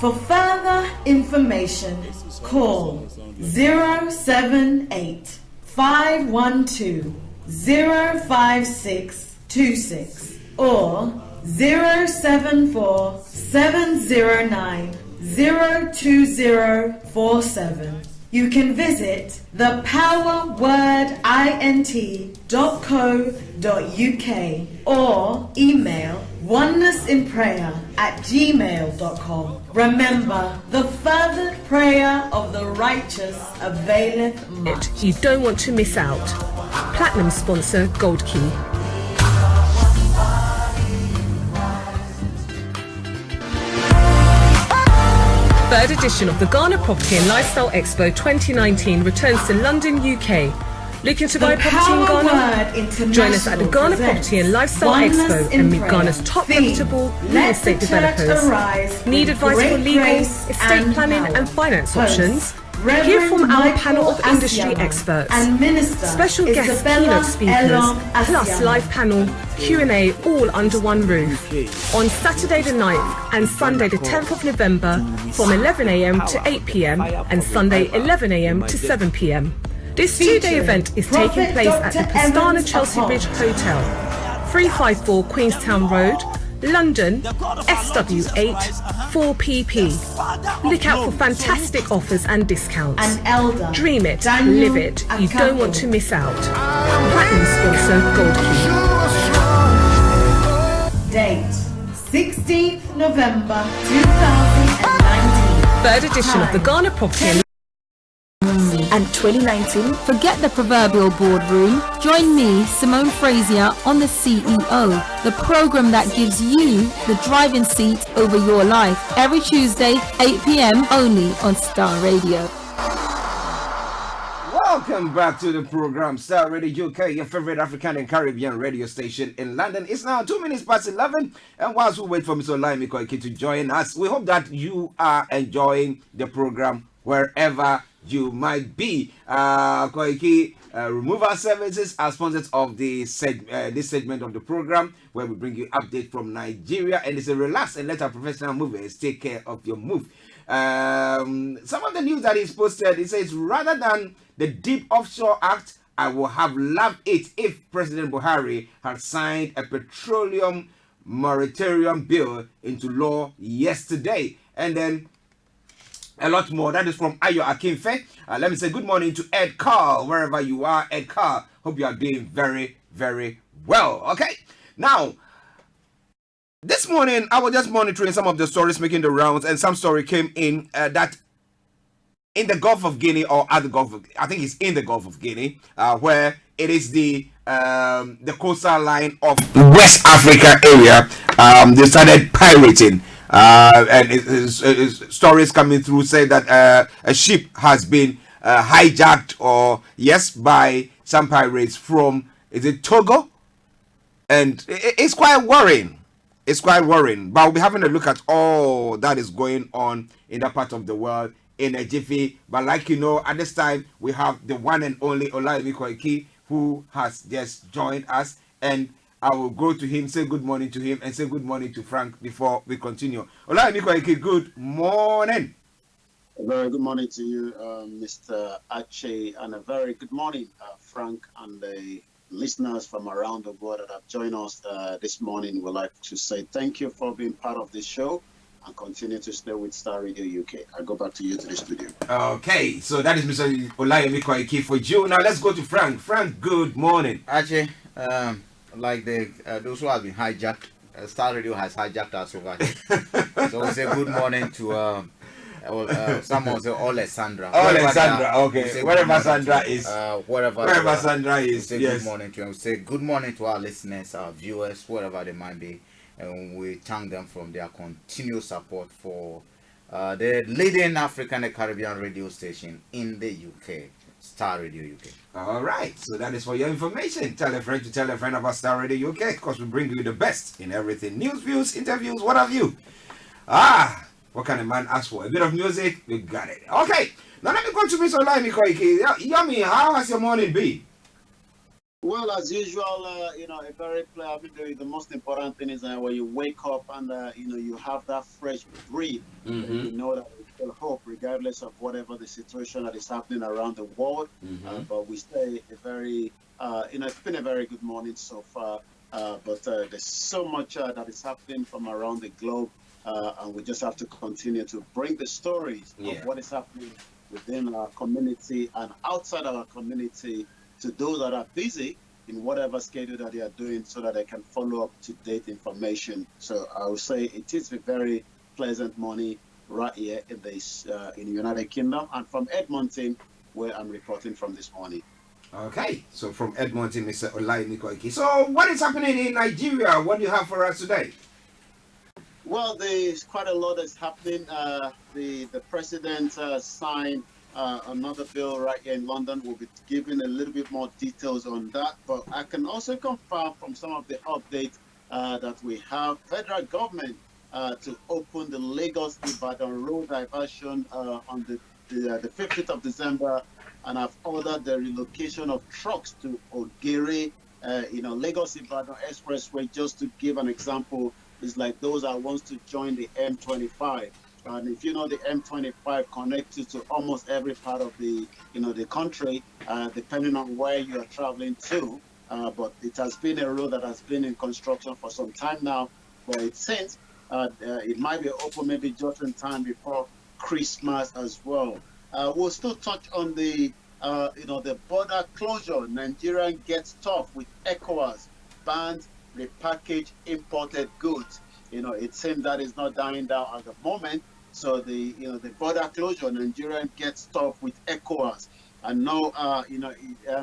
For further information, call 078 512 05626 or 074 709 02047. You can visit thepowerwordint.co.uk or email oneness-in-prayer@gmail.com. Remember, the fervent prayer of the righteous availeth much. You don't want to miss out. Platinum sponsor Gold Key. Third edition of the Ghana Property and Lifestyle Expo 2019 returns to London, UK. Looking to buy property in Ghana? Join us at the Ghana Property and Lifestyle Expo and meet Ghana's top reputable real estate developers. Need advice for legal, estate planning and finance options? Hear from our panel of industry experts, special guest keynote speakers, plus live panel, Q&A all under one roof. On Saturday the 9th and Sunday the 10th of November from 11 a.m. to 8 p.m. and Sunday 11 a.m. to 7 p.m. This two-day event is taking place at the Pastana Chelsea Bridge Hotel, 354 Queenstown Road, London, SW8 4PP. Look out for fantastic offers and discounts. Dream it, live it. You don't want to miss out. Platinum sponsor Gold Key. Date: 16th November 2019. Third edition of the Ghana Property and 2019, forget the proverbial boardroom. Join me, Simone Frazier, on the CEO, the program that gives you the driving seat over your life. Every Tuesday, 8 p.m. only on Starr Radio. Welcome back to the program, Starr Radio UK, your favorite African and Caribbean radio station in London. It's now 2 minutes past 11, and whilst we wait for Mr. OLAYOMI KOIKI to join us, we hope that you are enjoying the program wherever you might be. KOIKI Removal Services are sponsors of this segment of the program, where we bring you updates from Nigeria, and it's a relax and let our professional movers take care of your move. Some of the news that is posted, it says, rather than the Deep Offshore Act, I would have loved it if President Buhari had signed a petroleum moratorium bill into law yesterday. And then a lot more. That is from Ayo Akinfe. Let me say good morning to Ed Carl, wherever you are. Ed Carl, hope you are doing very, very well. Okay, now this morning I was just monitoring some of the stories making the rounds, and some story came in that in the Gulf of Guinea, or at the Gulf of, I think it's in the Gulf of Guinea, where it is the coastal line of West Africa area. They started pirating, and stories coming through say that a ship has been hijacked, or yes, by some pirates from, is it Togo? And it's quite worrying. It's quite worrying. But we'll be having a look at all that is going on in that part of the world in a jiffy. But like you know, at this time we have the one and only OLAYOMI KOIKI, who has just joined us, and I will go to him, say good morning to him, and say good morning to Frank before we continue. OLAYOMI KOIKI, good morning. A very good morning to you, Mr. ARCHIE, and a very good morning, Frank, and the listeners from around the world that have joined us this morning. We'd like to say thank you for being part of this show, and continue to stay with Starr Radio UK. I go back to you to the studio. Okay, so that is Mr. OLAYOMI KOIKI for you. Now let's go to Frank. Frank, good morning. Actually, like those who have been hijacked, Starr Radio has hijacked us over here. So we say good morning to someone say Alessandra. Alessandra, okay. Wherever Sandra is. Wherever Sandra is. We say yes. good morning to them. We say good morning to our listeners, our viewers, wherever they might be. And we thank them from their continued support for the leading African and Caribbean radio station in the UK, Starr Radio UK. All right, so that is for your information. Tell a friend to tell a friend about Starr Radio UK, because we bring you the best in everything. News, views, interviews, what have you. What can a man ask for? A bit of music? We got it. Okay, now let me go to Mr. OLAYOMI KOIKI. Yummy, how has your morning been? Well, as usual, a very the most important thing is when you wake up and you have that fresh breath, you know that we still hope, regardless of whatever the situation that is happening around the world. But we stay a very, it's been a very good morning so far. But there's so much that is happening from around the globe, and we just have to continue to bring the stories of what is happening within our community and outside our community to those that are busy in whatever schedule that they are doing, so that they can follow up to date information. So I would say it is a very pleasant morning right here in the United Kingdom, and from Edmonton, where I'm reporting from this morning. Okay, so from Edmonton, Mr. OLAYOMI KOIKI. So what is happening in Nigeria? What do you have for us today? Well, there's quite a lot that's happening. The president signed another bill right here in London. We'll be giving a little bit more details on that. But I can also confirm from some of the updates that we have federal government to open the Lagos-Ibadan road diversion on the 15th of December. And I've ordered the relocation of trucks to Ogere, Lagos-Ibadan Expressway, just to give an example. Is like those that wants to join the M25. And if you know, the M25 connects you to almost every part of the country, depending on where you are traveling to. But it has been a road that has been in construction for some time now. But it seems it might be open maybe just in time before Christmas as well. We'll still touch on the border closure. Nigeria gets tough with ECOWAS bans repackaged imported goods. It seems that is not dying down at the moment. So the border closure, Nigeria gets tough with ECOWAS. And now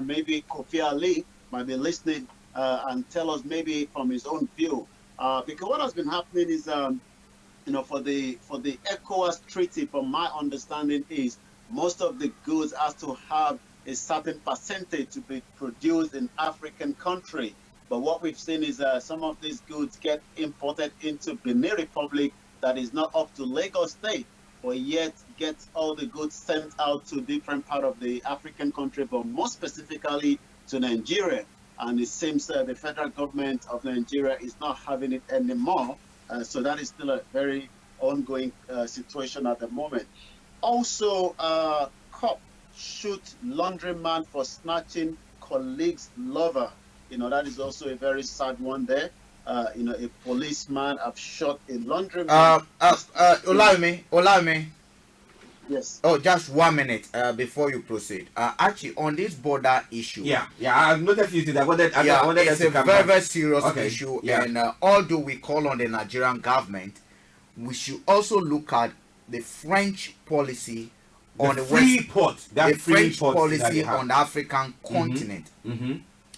maybe Kofi Ali might be listening and tell us maybe from his own view. Because what has been happening is for the ECOWAS treaty, from my understanding, is most of the goods has to have a certain percentage to be produced in African country. But what we've seen is some of these goods get imported into Benin Republic that is not up to Lagos State, but yet gets all the goods sent out to different part of the African country, but more specifically to Nigeria. And it seems the federal government of Nigeria is not having it anymore. So that is still a very ongoing situation at the moment. Also, cop shoot laundryman for snatching colleague's lover. That is also a very sad one there. A policeman have shot a laundryman. OLAYOMI. Yes. Oh, just 1 minute before you proceed. Actually, on this border issue. Yeah, I've noted a few things. It's a very, very serious Okay. issue. Yeah. And although we call on the Nigerian government, we should also look at the French policy on the free port. The French policy on the African continent.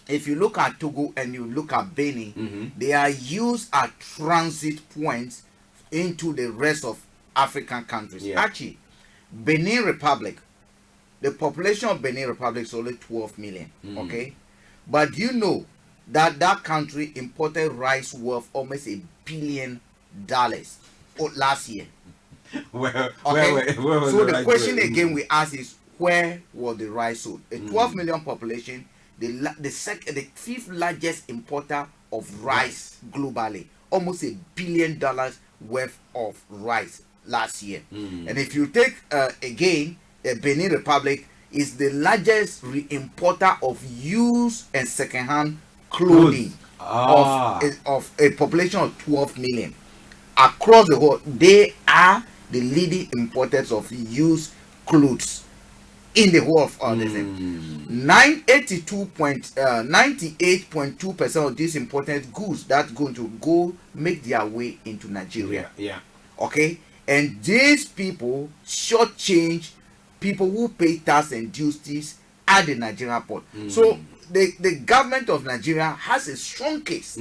If you look at Togo and you look at Benin, they are used as transit points into the rest of African countries. Actually, Benin Republic, the population of Benin Republic is only 12 million. Okay, but you know that that country imported rice worth almost $1 billion last year. Where So the question again we ask is, where was the rice sold? A 12 million population, the fifth largest importer of rice globally, almost $1 billion worth of rice last year. And if you take again, the Benin Republic is the largest importer of used and second-hand clothing of a population of 12 million across the world. They are the leading importers of used clothes in the whole of all this. 98.2% of these imported goods that's going to go make their way into Nigeria. Okay, and these people shortchange people who pay tax and duties at the Nigerian port. So the government of Nigeria has a strong case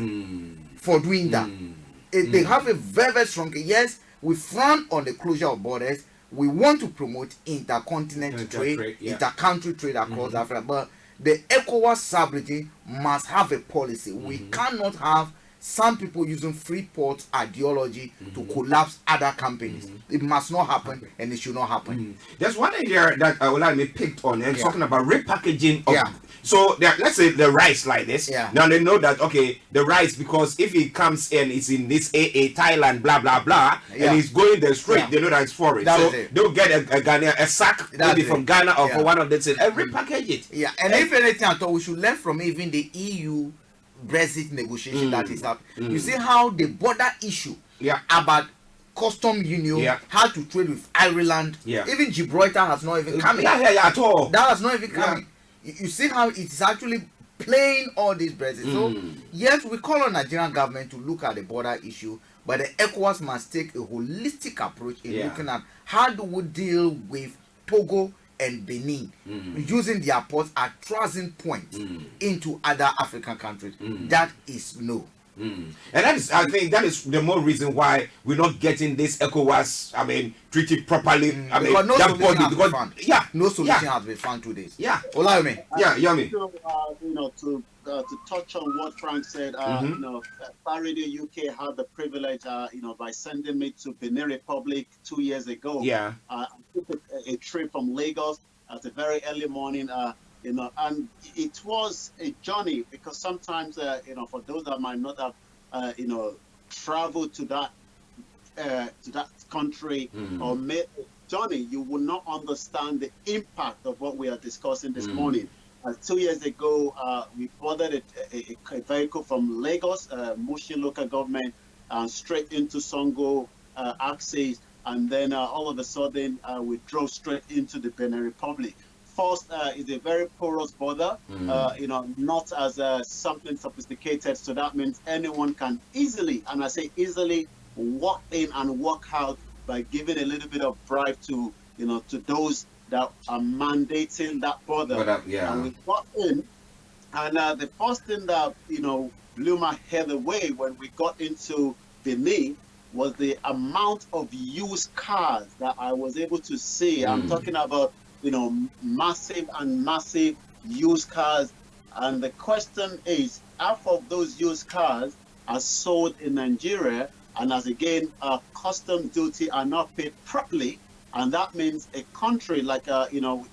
for doing that. They have a very, very strong case. Yes, we frown on the closure of borders. We want to promote intercontinental trade, intercountry trade across Africa, but the ECOWAS sub-region must have a policy. We cannot have some people using free port ideology to collapse other companies. It must not happen, and it should not happen. There's one idea that OLAYOMI picked on and talking about repackaging of so let's say the rice like this. Now they know that the rice, because if it comes in, it's in this Thailand, blah blah blah, and it's going there straight, they know that it's foreign. So they'll get a sack maybe from Ghana or from one of them and repackage it. And if anything at all, we should learn from even the EU Brexit negotiation that is happening. You see how the border issue about custom union, how to trade with Ireland, even Gibraltar has not even come at all. That has not even come. You see how it is actually playing all these Brexit. So yes, we call on Nigerian government to look at the border issue, but the ECOWAS must take a holistic approach in looking at how do we deal with Togo and Benin using their ports as transit points into other African countries. That is no. And that is, I think that is the more reason why we're not getting this ECOWAS, treated properly. Because no solution has been found. No solution has been found to this. OLAYOMI. Yomi. To touch on what Frank said, Starr Radio UK had the privilege, by sending me to Benin Republic 2 years ago. I took a trip from Lagos at a very early morning. And it was a journey, because sometimes, for those that might not have, traveled to that country or made a journey, you will not understand the impact of what we are discussing this morning. 2 years ago, we boarded a vehicle from Lagos, Mushin local government, straight into Songo, ARCHIE, and then all of a sudden we drove straight into the Benin Republic. First, is a very porous border, not as something sophisticated. So that means anyone can easily, and I say easily, walk in and walk out by giving a little bit of bribe to, to those that are mandating that border. And we got in, and the first thing that, blew my head away when we got into Benin was the amount of used cars that I was able to see. I'm talking about massive and massive used cars. And the question is, half of those used cars are sold in Nigeria, and as again, customs duty are not paid properly. And that means a country like,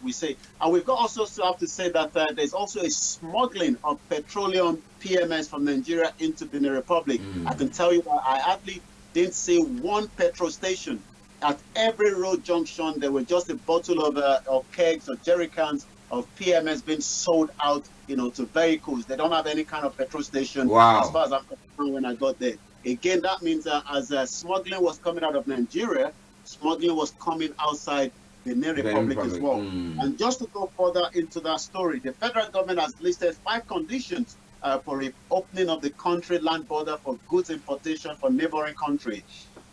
we say, and we've got also to have to say that there's also a smuggling of petroleum PMS from Nigeria into Benin Republic. I can tell you that I hardly didn't see one petrol station. At every road junction, there were just a bottle of kegs or jerry cans of PMS being sold out, to vehicles. They don't have any kind of petrol station as far as I'm concerned when I got there. Again, that means as smuggling was coming out of Nigeria, smuggling was coming outside Benin Republic as well. And just to go further into that story, the federal government has listed 5 conditions for reopening of the country land border for goods importation for neighboring countries.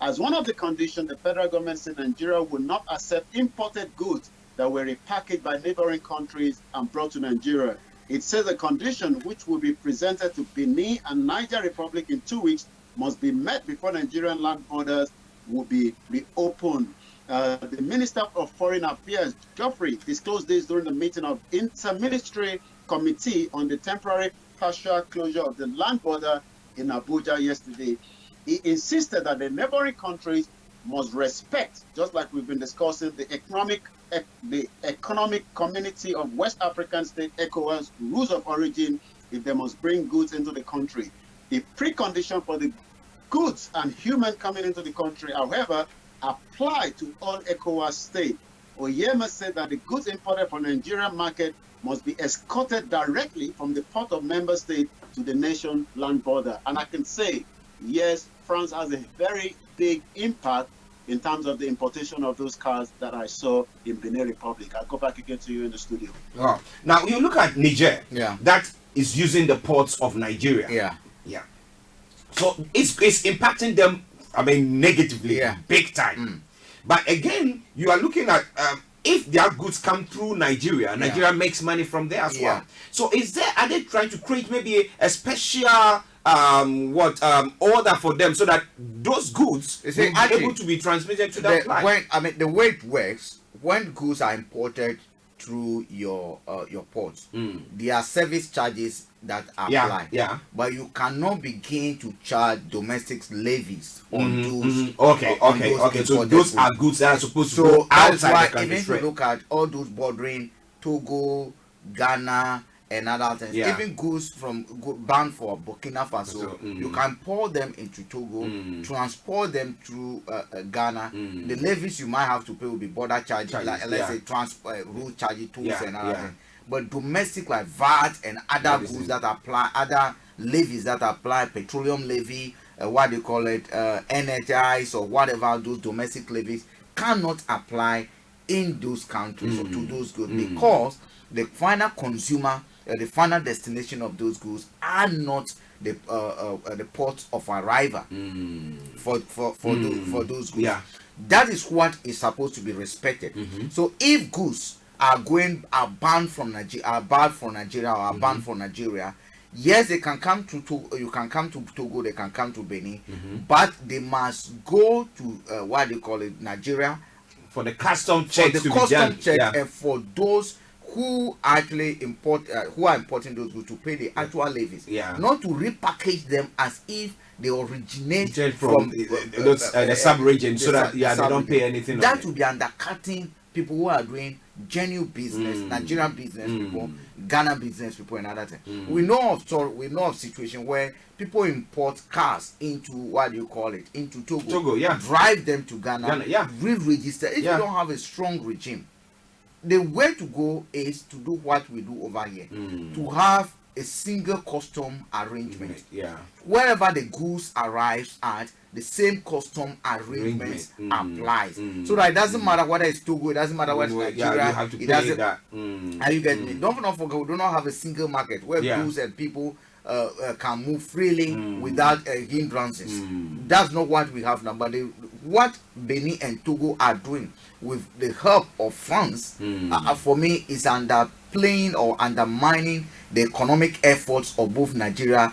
As one of the conditions, the federal government said Nigeria will not accept imported goods that were repackaged by neighboring countries and brought to Nigeria. It says a condition which will be presented to Benin and Niger Republic in 2 weeks must be met before Nigerian land borders will be reopened. The Minister of Foreign Affairs, Geoffrey, disclosed this during the meeting of Inter-Ministry Committee on the temporary partial closure of the land border in Abuja yesterday. He insisted that the neighboring countries must respect, just like we've been discussing, the economic community of West African state ECOWAS rules of origin if they must bring goods into the country. The precondition for the goods and human coming into the country, however, apply to all ECOWAS states. Oyema said that the goods imported from the Nigerian market must be escorted directly from the port of member state to the nation land border. And I can say, yes, France has a very big impact in terms of the importation of those cars that I saw in Benin Republic. I'll go back again to you in the studio. Oh. Now, you look at Niger, that is using the ports of Nigeria. So it's impacting them, I mean, negatively, big time. But again, you are looking at if their goods come through Nigeria, Nigeria makes money from there as well. So are they trying to create maybe a special order for them so that those goods will be able to be transmitted to that place? The way it works, when goods are imported through your ports, there are service charges that apply. But you cannot begin to charge domestic levies on those. So those are goods that are supposed to go outside the country. Even if you look at all those bordering Togo, Ghana, and other things, even goods bound for Burkina Faso, you can pour them into Togo, transport them through Ghana. The levies you might have to pay will be border charges, like let's say road charges, tolls, and other things. But domestic, like VAT and other goods that apply, other levies that apply, petroleum levy, what they call it, NHIs or whatever, those domestic levies cannot apply in those countries or to those goods because the final consumer, the final destination of those goods are not the ports of arrival for those goods. That is what is supposed to be respected. So if goods are banned from Nigeria, or are banned from Nigeria, yes, they can come to Togo, you can come to Togo, they can come to Benin, but they must go to what they call it, Nigeria, for the custom check to be done. And for those who actually who are importing those goods to pay the actual levies, not to repackage them as if they originate from the sub-region, so that they don't pay anything. That would be undercutting people who are doing genuine business, Nigerian business people, Ghana business people, and other things. We know of situation where people import cars into into Togo, drive them to Ghana, re-register. If you don't have a strong regime, the way to go is to do what we do over here, to have a single custom arrangement. Wherever the goods arrives at, the same custom arrangement applies. So that it doesn't matter whether it's Togo, it doesn't matter whether it's Nigeria. You have to pay that. Are you getting me? Don't forget, we do not have a single market where goods and people can move freely without hindrances. That's not what we have now. But what Benin and Togo are doing with the help of France, for me, is underplaying or undermining the economic efforts of both Nigeria,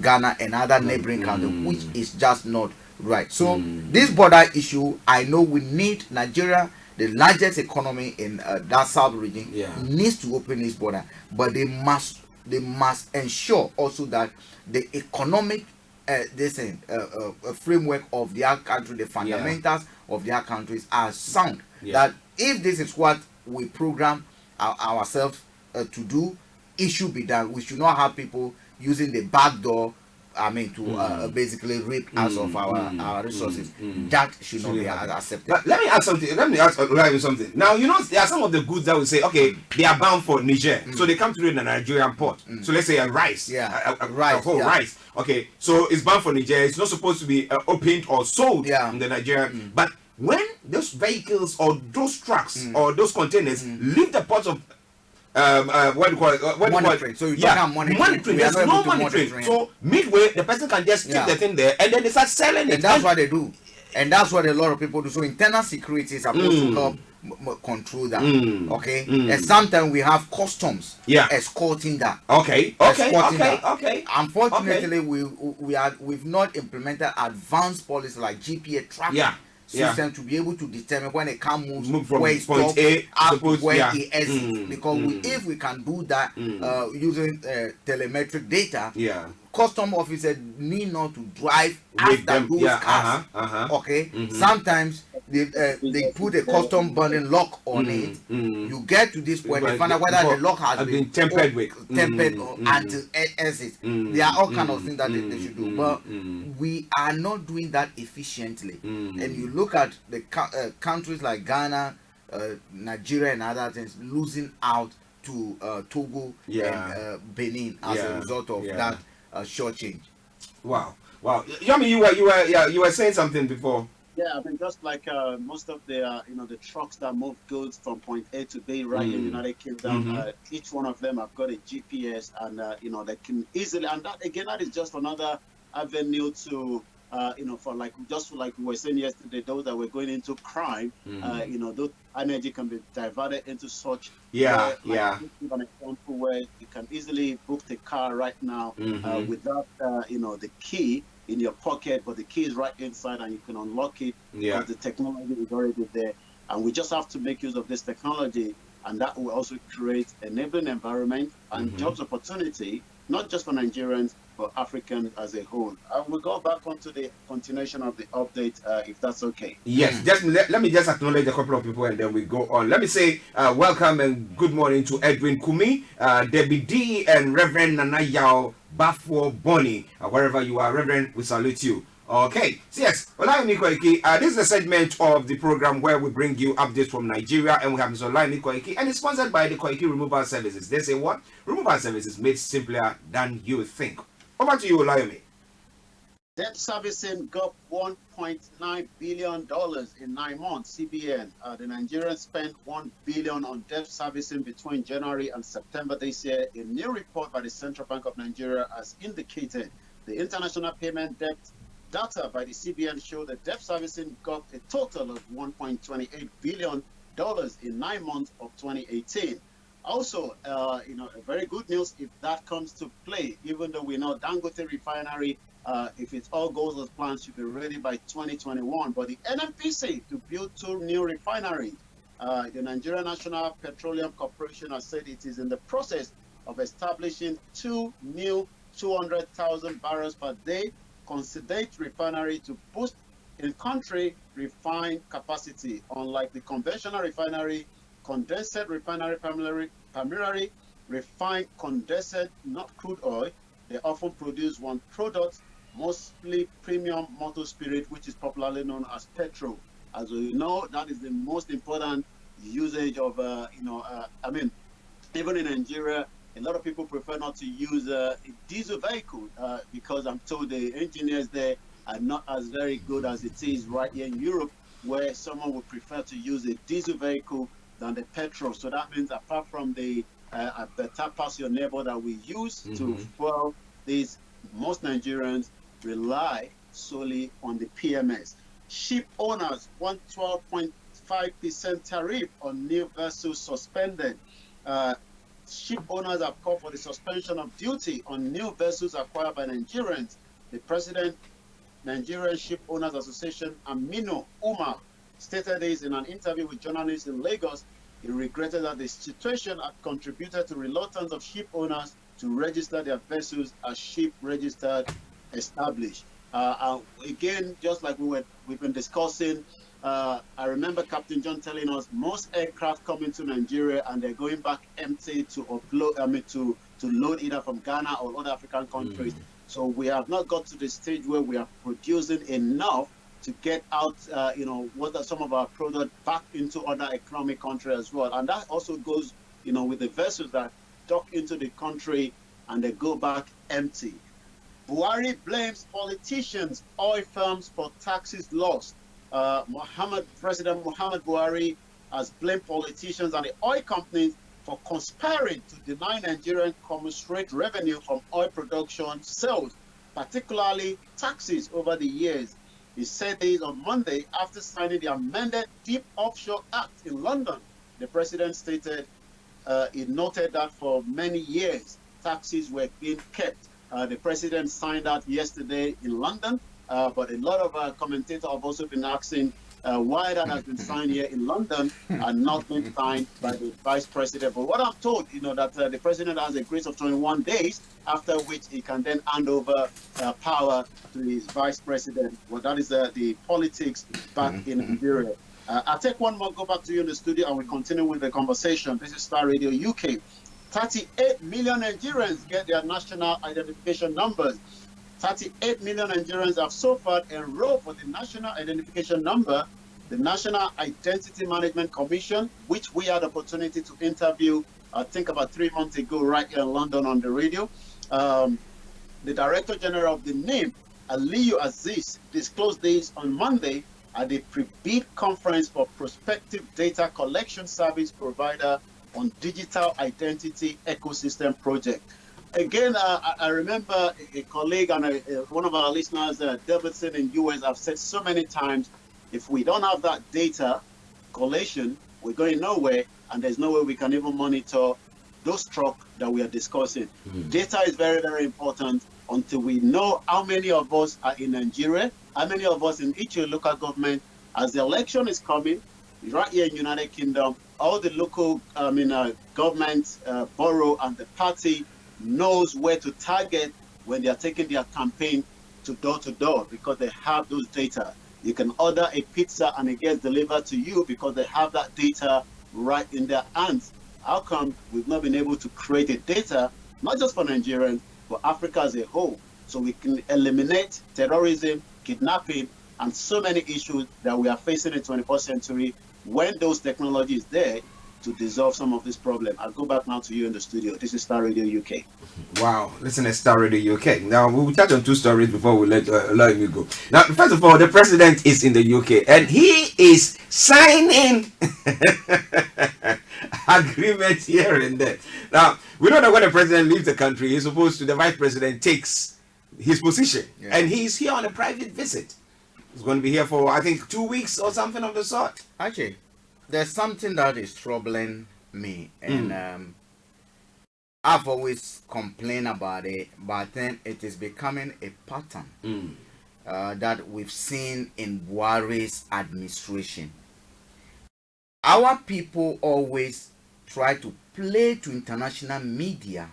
Ghana, and other neighboring countries, which is just not right. So this border issue, I know we need Nigeria, the largest economy in that south region, needs to open this border, but they must ensure also that the economic framework of their country, the fundamentals of their countries are sound. That if this is what we program ourselves to do, it should be done. We should not have people using the back door, to basically rape us of our resources. That should not be accepted. But let me ask something. Let me ask something. Now, there are some of the goods that will say, okay, they are bound for Niger, so they come through the Nigerian port. So let's say a rice, rice. Okay, so it's bound for Niger. It's not supposed to be opened or sold in the Nigerian. But when those those vehicles or those trucks or those containers leave the ports of what do you call it? Monitoring. So you're talking monitoring. There's no monitoring. So midway, the person can just stick the thing there and then they start selling it. And that's what they do. And that's what a lot of people do. So internal security is supposed to help control that. Okay. And sometimes we have customs escorting that. Okay. Unfortunately, we've not implemented advanced policies like GPS tracking system to be able to determine when it can move from where it's point A up to where it exits. Because if we can do that using telemetric data, custom officers need not to drive after those cars. Okay. Sometimes they put a custom burning lock on it. You get to this point, they find out whether the lock has been tempered until it exits. There are all kind of things that they should do, but we are not doing that efficiently. And you look at the countries like Ghana, Nigeria, and other things losing out to Togo and Benin as a result of that short change. Wow. Yomi, you were saying something before. Yeah, I mean, just like most of the the trucks that move goods from point A to B right in the United Kingdom, each one of them have got a GPS, and they can easily, and that again, that is just another avenue to for like we were saying yesterday, those that were going into crime, those energy can be diverted into such. Give an example where you can easily book the car right now without the key in your pocket, but the key is right inside and you can unlock it because the technology is already there. And we just have to make use of this technology, and that will also create enabling environment and jobs opportunity, not just for Nigerians, but Africans as a whole. And we'll go back onto the continuation of the update, if that's okay. Yes, just let me just acknowledge a couple of people and then we go on. Let me say welcome and good morning to Edwin Kumi, Debbie D, and Reverend Nana Yao Bafo Bonnie, wherever you are. Reverend, we salute you. Okay, so yes, OLAYOMI KOIKI, this is a segment of the program where we bring you updates from Nigeria, and we have Mr. OLAYOMI KOIKI, and it's sponsored by the KOIKI Removal Services. They say what? Removal Services made simpler than you think. Over to you, OLAYOMI. Debt servicing got $1.9 billion in 9 months. CBN, the Nigerians spent $1 billion on debt servicing between January and September this year. A new report by the Central Bank of Nigeria has indicated the international payment debt data by the CBN show that debt servicing got a total of $1.28 billion in 9 months of 2018. Also, a very good news if that comes to play, even though we know Dangote refinery, if it all goes as planned, should be ready by 2021. But the NNPC to build 2 new refineries. The Nigerian National Petroleum Corporation has said it is in the process of establishing 2 new 200,000 barrels per day condensate refinery to boost in-country refined capacity. Unlike the conventional refinery, condensate refinery primarily refined condensate, not crude oil. They often produce one product, mostly premium motor spirit, which is popularly known as petrol. As we know, that is the most important usage of, even in Nigeria, a lot of people prefer not to use a diesel vehicle because I'm told the engineers there are not as very good as it is right here in Europe, where someone would prefer to use a diesel vehicle than the petrol. So that means apart from the better pass your neighbor that we use to fuel these, most Nigerians rely solely on the PMS. Ship owners want 12.5% tariff on new vessels suspended. Ship owners have called for the suspension of duty on new vessels acquired by Nigerians. The president, Nigerian Ship Owners Association, Aminu Umar, stated this in an interview with journalists in Lagos. He regretted that the situation had contributed to reluctance of ship owners to register their vessels as ship registered established. Again, just like we've been discussing, I remember Captain John telling us most aircraft come into Nigeria and they're going back empty to upload, to load either from Ghana or other African countries. So we have not got to the stage where we are producing enough to get out, what are some of our products back into other economic countries as well. And that also goes, with the vessels that dock into the country and they go back empty. Buhari blames politicians, oil firms for taxes lost. President Muhammad Buhari has blamed politicians and the oil companies for conspiring to deny Nigerian commensurate revenue from oil production sales, particularly taxes over the years. He said this on Monday after signing the amended Deep Offshore Act in London. The president stated he noted that for many years taxes were being kept. The president signed that yesterday in London, but a lot of commentators have also been asking why that has been signed here in London and not been signed by the vice president. But what I'm told, that the president has a grace of 21 days, after which he can then hand over power to his vice president. Well, that is the politics back in Nigeria. I'll take one more, go back to you in the studio, and we continue with the conversation. This is Star Radio UK. 38 million Nigerians get their national identification numbers. 38 million Nigerians have so far enrolled for the national identification number. The National Identity Management Commission, which we had the opportunity to interview, I think about 3 months ago, right here in London on the radio. The Director General of the NIM, Aliyu Aziz, disclosed this on Monday at the pre-bid conference for prospective data collection service provider on digital identity ecosystem project. Again, I remember a colleague and one of our listeners, Davidson in US, have said so many times, if we don't have that data collation, we're going nowhere, and there's no way we can even monitor those trucks that we are discussing. Data is very, very important until we know how many of us are in Nigeria, how many of us in each local government. As the election is coming, right here in United Kingdom, all the local government, borough, and the party knows where to target when they are taking their campaign to door, because they have those data. You can order a pizza and it gets delivered to you because they have that data right in their hands. How come we've not been able to create a data, not just for Nigerians, but Africa as a whole, so we can eliminate terrorism, kidnapping, and so many issues that we are facing in the 21st century when those technologies there to dissolve some of this problem. I'll go back now to you in the studio. This is Star Radio UK. Wow, listen to Star Radio UK. Now, we'll touch on 2 stories before we let you go. Now, first of all, the president is in the UK and he is signing agreements here and there. Now, we know that when the president leaves the country, the vice president takes his position. Yeah. And he's here on a private visit. He's going to be here for, I think, 2 weeks or something of the sort. Actually, there's something that is troubling me, and I've always complained about it, but then it is becoming a pattern that we've seen in Buhari's administration. Our people always try to play to international media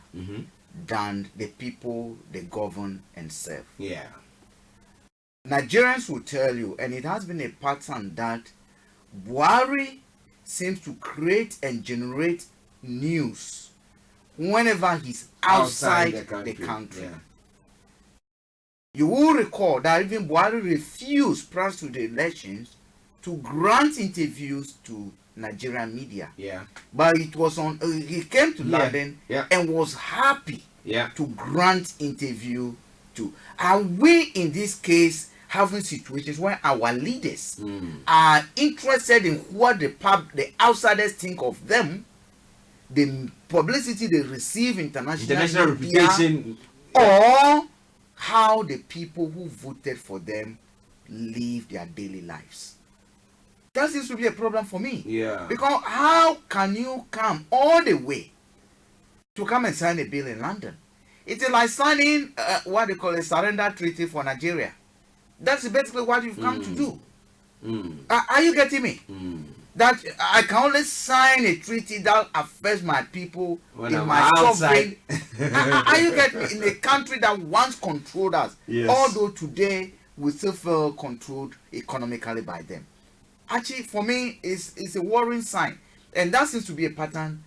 than the people they govern and serve. Yeah. Nigerians will tell you, and it has been a pattern, that Buhari seems to create and generate news whenever he's outside the country. Yeah. You will recall that even Buhari refused prior to the elections to grant interviews to Nigerian media. Yeah. But it was on. He came to London and was happy to grant interview to. Are we in this case having situations where our leaders are interested in what the outsiders think of them, the publicity they receive international reputation, or how the people who voted for them live their daily lives? That seems to be a problem for me. Yeah. Because how can you come all the way to come and sign a bill in London? It is like signing what they call a surrender treaty for Nigeria. That's basically what you've come to do. Are you getting me? That I can only sign a treaty that affects my people when in my sovereign. Are you getting me? In a country that once controlled us, although today we still feel controlled economically by them. Actually, for me, it's a worrying sign, and that seems to be a pattern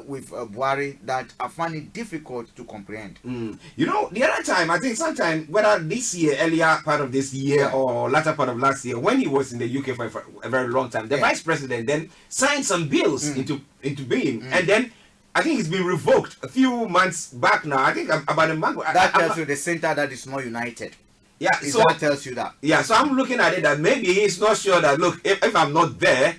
with Buhari that I find it difficult to comprehend. You know, the other time, I think sometime, whether this year, earlier part of this year or latter part of last year, when he was in the UK for a very long time, the vice president then signed some bills into being, and then I think it's been revoked a few months back now. I think about a month. That tells you the center that is not united. Yeah, If so that tells you that. Yeah, so I'm looking at it that maybe he's not sure that, look, if I'm not there,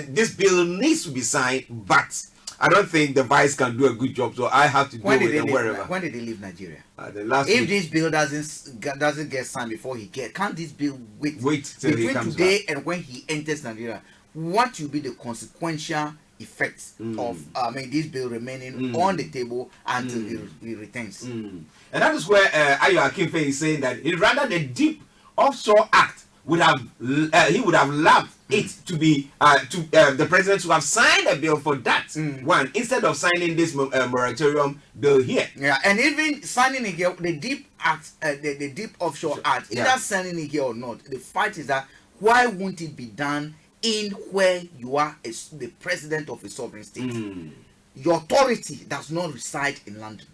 this bill needs to be signed, but I don't think the vice can do a good job, so I have to do it wherever. When did they leave Nigeria? The last if week. This bill doesn't get signed before he gets, can't this bill wait till between he comes today back. and when he enters Nigeria? What will be the consequential effects of this bill remaining on the table until he returns? And that is where Ayo Akinfe is saying that rather the Deep Offshore Act would have he would have loved it to be the president to have signed a bill for that one instead of signing this moratorium bill here. Yeah, and even signing it here, the Deep Act, the Deep Offshore Act, either signing it here or not, the fight is that why won't it be done in where you are the president of a sovereign state? Your authority does not reside in London.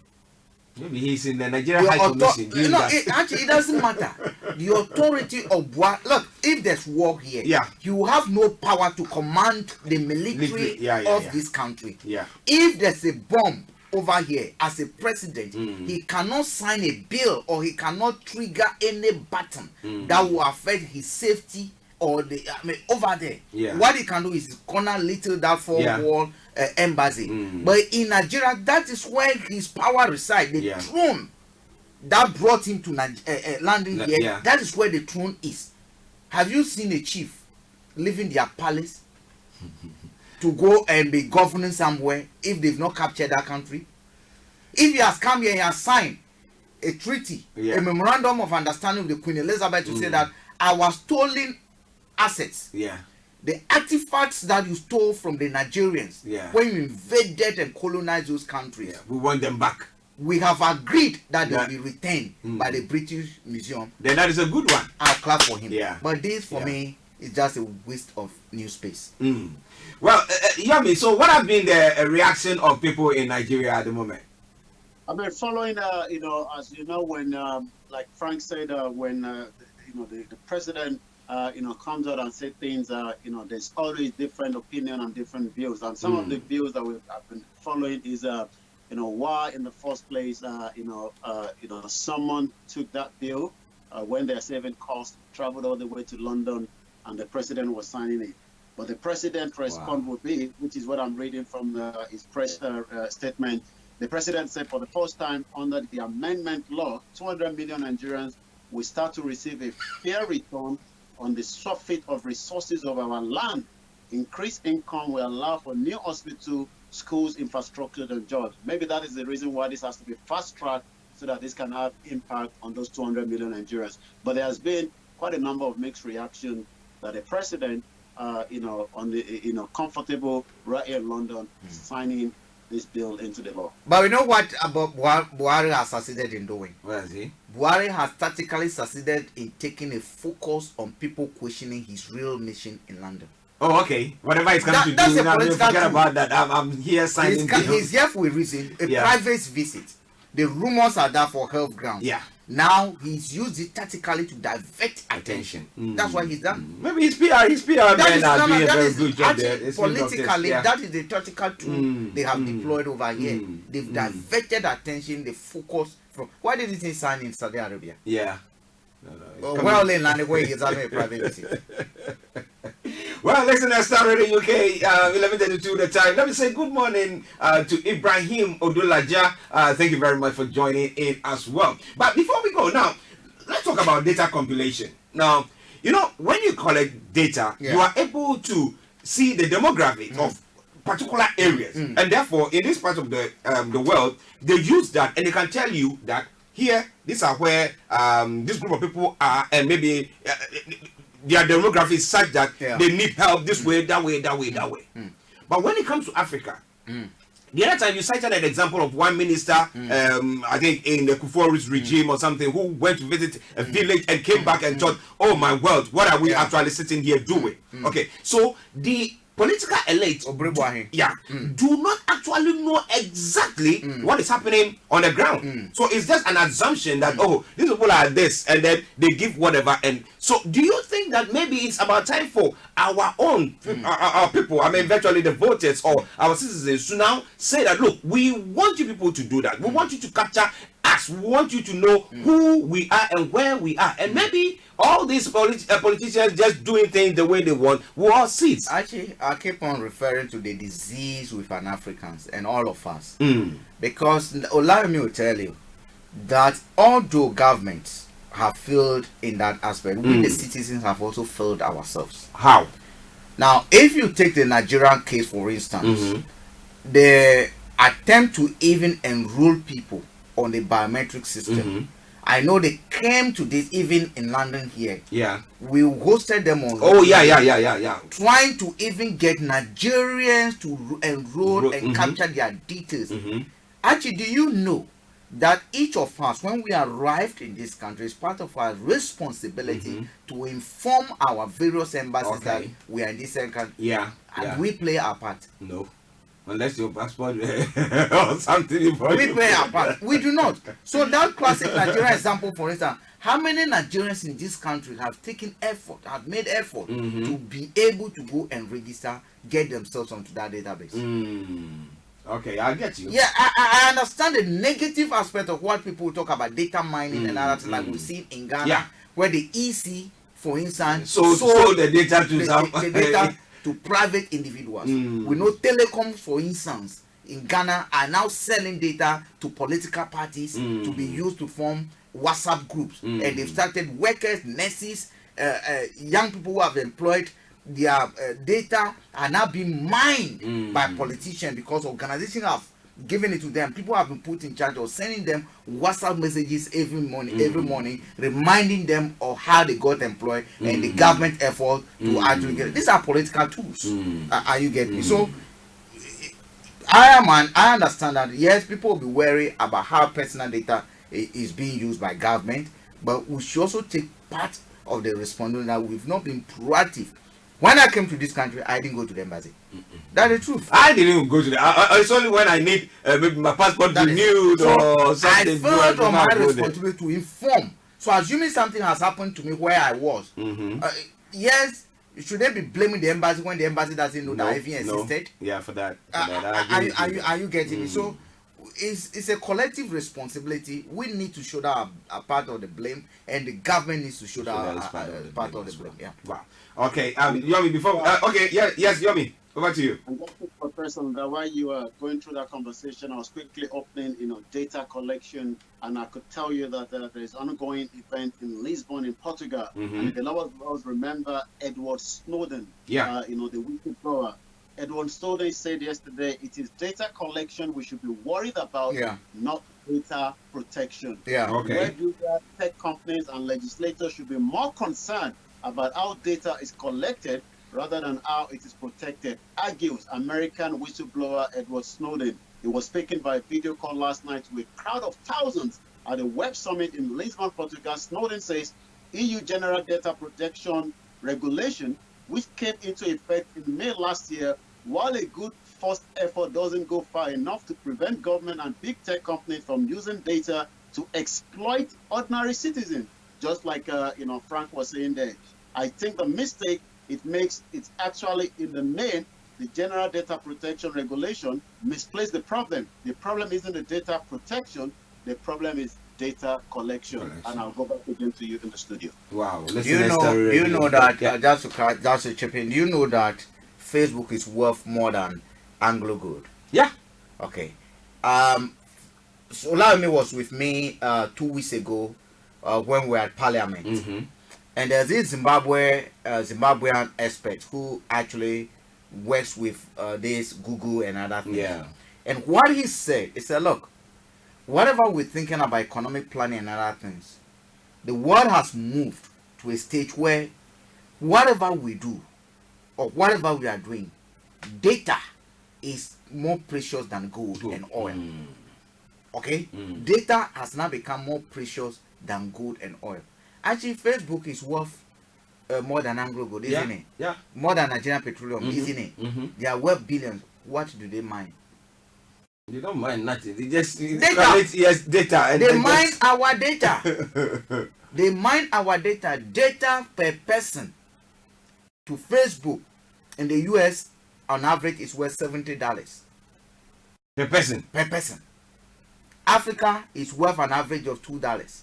Maybe he's in the Nigerian High Commission. It doesn't matter. The authority of war. Look, if there's war here, you have no power to command the military of this country. If there's a bomb over here, as a president, he cannot sign a bill or he cannot trigger any button that will affect his safety or over there. What he can do is corner little that four-wall embassy. But in Nigeria, that is where his power resides. The throne that brought him to London here, that is where the throne is. Have you seen a chief leaving their palace to go and be governing somewhere if they've not captured that country? If he has come here, he has signed a treaty, a memorandum of understanding with the Queen Elizabeth to say that our stolen assets, the artifacts that you stole from the Nigerians when you invaded and colonized those countries, we want them back. We have agreed that they will be retained by the British Museum. Then that is a good one. I'll clap for him. But this for me is just a waste of new space. Well, Yomi, so what has been the reaction of people in Nigeria at the moment? I mean, following, as you know, when, like Frank said, when, the president, comes out and say things, there's always different opinion and different views. And some of the views that we've been following is, why in the first place, someone took that bill when they're saving costs, traveled all the way to London, and the president was signing it. But the president's response would be, which is what I'm reading from his press statement, the president said for the first time under the amendment law, 200 million Nigerians will start to receive a fair return on the surfeit of resources of our land. Increased income will allow for new hospital, schools, infrastructure, and jobs. Maybe that is the reason why this has to be fast-tracked so that this can have impact on those 200 million Nigerians. But there has been quite a number of mixed reactions that the president, on the, comfortable right here in London, signing this bill into the law. But we know what about Buhari has succeeded in doing. Where is he? Buhari has tactically succeeded in taking a focus on people questioning his real mission in London. Oh, okay. Whatever he's coming to do, now forget about that. I'm here signing. He's here for a reason, a private visit. The rumors are there for health grounds. Now he's used it tactically to divert attention. That's what he's done. Maybe his PR men are doing a very good job there. Politically, that is the tactical tool they have deployed over here. They've diverted attention, the focus from. Why did he sign in Saudi Arabia? Well, in Laneway, he's having a private visit. Well, listen, I started in UK, 11:32 the time. Let me say good morning to Ibrahim Odulaja. Thank you very much for joining in as well. But before we go, now, let's talk about data compilation. Now, when you collect data, you are able to see the demographics of particular areas. And therefore, in this part of the world, they use that and they can tell you that here, these are where this group of people are, and maybe their demography is such that they need help this way, that way. But when it comes to Africa, the other time you cited an example of one minister, I think in the Kufuor's regime or something, who went to visit a village and came back and thought, oh my world, what are we actually sitting here doing? Okay, so the political elite do not actually know exactly what is happening on the ground. So it's just an assumption that, oh, these people are this, and then they give whatever. And so do you think that maybe it's about time for our own, our people, I mean, virtually the voters or our citizens to now say that, look, we want you people to do that. We want you to capture us. We want you to know who we are and where we are. And maybe all these politicians just doing things the way they want. We all see it. Actually, I keep on referring to the disease with Pan Africans and all of us. Because Olayomi will tell you that although governments have failed in that aspect, we the citizens have also failed ourselves. How? Now, if you take the Nigerian case, for instance, the attempt to even enroll people on the biometric system, I know they came to this even in London here. Yeah. We hosted them on. Oh, yeah. Trying to even get Nigerians to enroll and capture their details. Actually, do you know that each of us, when we arrived in this country, is part of our responsibility to inform our various embassies that we are in this country? Yeah. And we play our part. No. Unless your passport or something. We play our part. We do not. So that classic Nigerian example, for instance, how many Nigerians in this country have taken effort, have made effort to be able to go and register, get themselves onto that database? Okay, I get you. Yeah, I understand the negative aspect of what people talk about data mining and other things, like we see in Ghana, where the EC, for instance, sold the data to the data to private individuals. We know telecoms, for instance, in Ghana are now selling data to political parties to be used to form WhatsApp groups, and they've started workers, nurses, young people who have employed. Their data are now being mined by politicians because organizations have given it to them. People have been put in charge of sending them WhatsApp messages every morning, reminding them of how they got employed and the government effort to actually get it. These are political tools. Are you getting me? So I understand that yes, people will be wary about how personal data is being used by government, but we should also take part of the responsibility that we've not been proactive. When I came to this country, I didn't go to the embassy. That's the truth. I didn't even go to the. It's only when I need maybe my passport renewed or something. I felt on my responsibility to inform. So assuming something has happened to me where I was, yes, should they be blaming the embassy when the embassy doesn't know that I even existed? Yeah, for that. Are you getting me? So it's a collective responsibility. We need to show that a part of the blame, and the government needs to show that part of the blame. Yeah. Wow. Okay, Yomi, before yes, Yomi, over to you. And just for person that while you were going through that conversation, I was quickly opening, data collection, and I could tell you that there is an ongoing event in Lisbon, in Portugal, and if a lot of us remember Edward Snowden, the whistleblower. Edward Snowden said yesterday, it is data collection we should be worried about, not data protection. Where tech companies and legislators should be more concerned about how data is collected rather than how it is protected, argues American whistleblower Edward Snowden. He was speaking by video call last night to a crowd of thousands at a web summit in Lisbon, Portugal. Snowden says EU General Data Protection Regulation, which came into effect in May last year, while a good first effort doesn't go far enough to prevent government and big tech companies from using data to exploit ordinary citizens, just like Frank was saying there. I think the mistake it makes, it's actually in the main, the General Data Protection Regulation misplaced the problem. The problem isn't the data protection, the problem is data collection. And I'll go back again to you in the studio. Wow. You know that, just to chip in, you know that Facebook is worth more than Anglo Gold? Yeah. Okay. So Olayomi was with me 2 weeks ago when we were at Parliament. And there's this Zimbabwean expert who actually works with this Google and other things. And what he said, look, whatever we're thinking about economic planning and other things, the world has moved to a stage where whatever we do or whatever we are doing, data is more precious than gold and oil. Okay? Data has now become more precious than gold and oil. Actually, Facebook is worth more than Anglo Gold, isn't it? Yeah. More than Nigerian Petroleum, isn't it? They are worth billions. What do they mine? They don't mine nothing. They just data. Yes, data. And they mine our data. They mine our data. Data per person to Facebook in the US on average is worth $70 per person. Per person. Africa is worth an average of $2.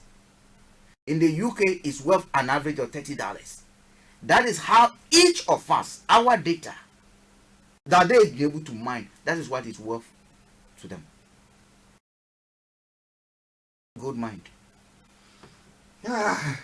In the UK, it's worth an average of $30. That is how each of us, our data, that they be able to mine, that is what it's worth to them. Good mind. I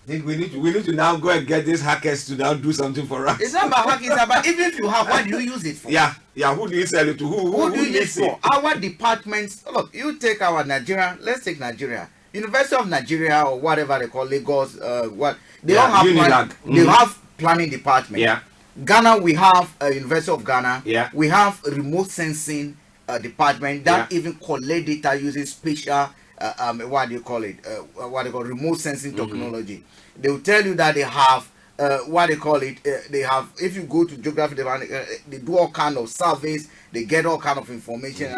think we need to now go and get these hackers to now do something for us. It's not about hacking, it's about even if you have, what do you use it for? Yeah. Who do you sell it to? Who do you use it for? Our departments. Look, you take our Nigeria. Let's take Nigeria. University of Nigeria or whatever they call Lagos. What they all have. They have planning department. Yeah. Ghana, we have University of Ghana. Yeah. We have remote sensing department that even collect data using spatial. What do you call it? What they call remote sensing technology. They will tell you that they have what they call it. They have. If you go to geography, they do all kind of surveys. They get all kind of information.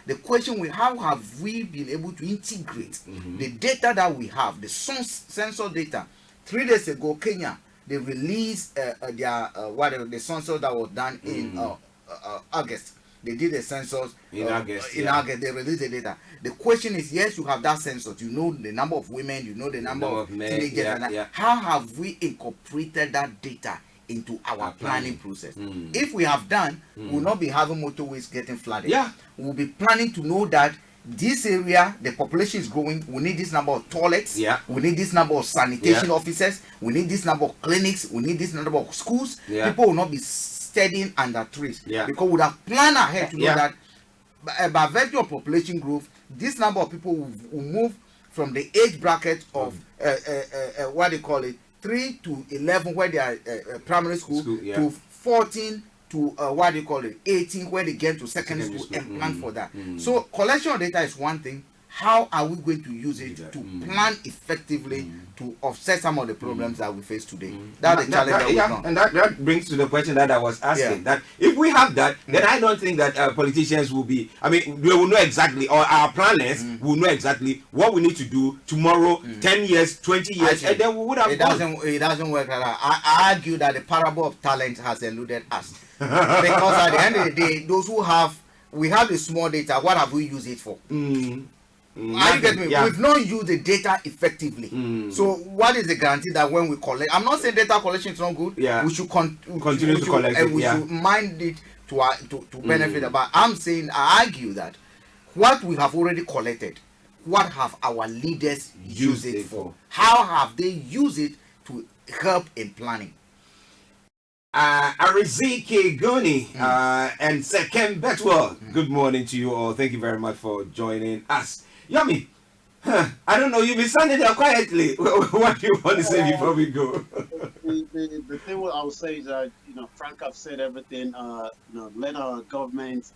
The question we how have we been able to integrate the data that we have, the sensor data? 3 days ago, Kenya they released their the sensor that was done in August. They did the census in August. August, they released the data. The question is, yes, you have that census. You know the number of women. You know the number of teenagers. How have we incorporated that data into our planning process? If we have done, we'll not be having motorways getting flooded. Yeah, we'll be planning to know that this area, the population is growing. We need this number of toilets. Yeah, we need this number of sanitation officers. We need this number of clinics. We need this number of schools. Yeah. People will not be studying under trees because we would have planned ahead to know that by virtue of population growth, this number of people will move from the age bracket of what they call it 3 to 11 where they are primary school to 14 to what they call it 18 where they get to secondary school and plan for that. So collection of data is one thing. How are we going to use it to plan effectively to offset some of the problems that we face today? That's the challenge. And that brings to the question that I was asking. That if we have that, then I don't think that politicians will be. I mean, they will know exactly, or our planners will know exactly what we need to do tomorrow, 10 years, 20 years, actually, and then we would have. It doesn't work like that. I argue that the parable of talent has eluded us because at the end of the day, those who have, we have the small data. What have we used it for? Are you getting me? We've not used the data effectively. So what is the guarantee that when we collect? I'm not saying data collection is not good. Yeah. We should continue to collect it. We should mind it to benefit. But I'm saying, I argue that what we have already collected, what have our leaders used it for? How have they used it to help in planning? Ariziki Guni and Sekem Betwell. Good morning to you all. Thank you very much for joining us. Yomi, I don't know, you've been standing there quietly. What do you want to say before we go? The thing what I would say is that, Frank have said everything. Let our government,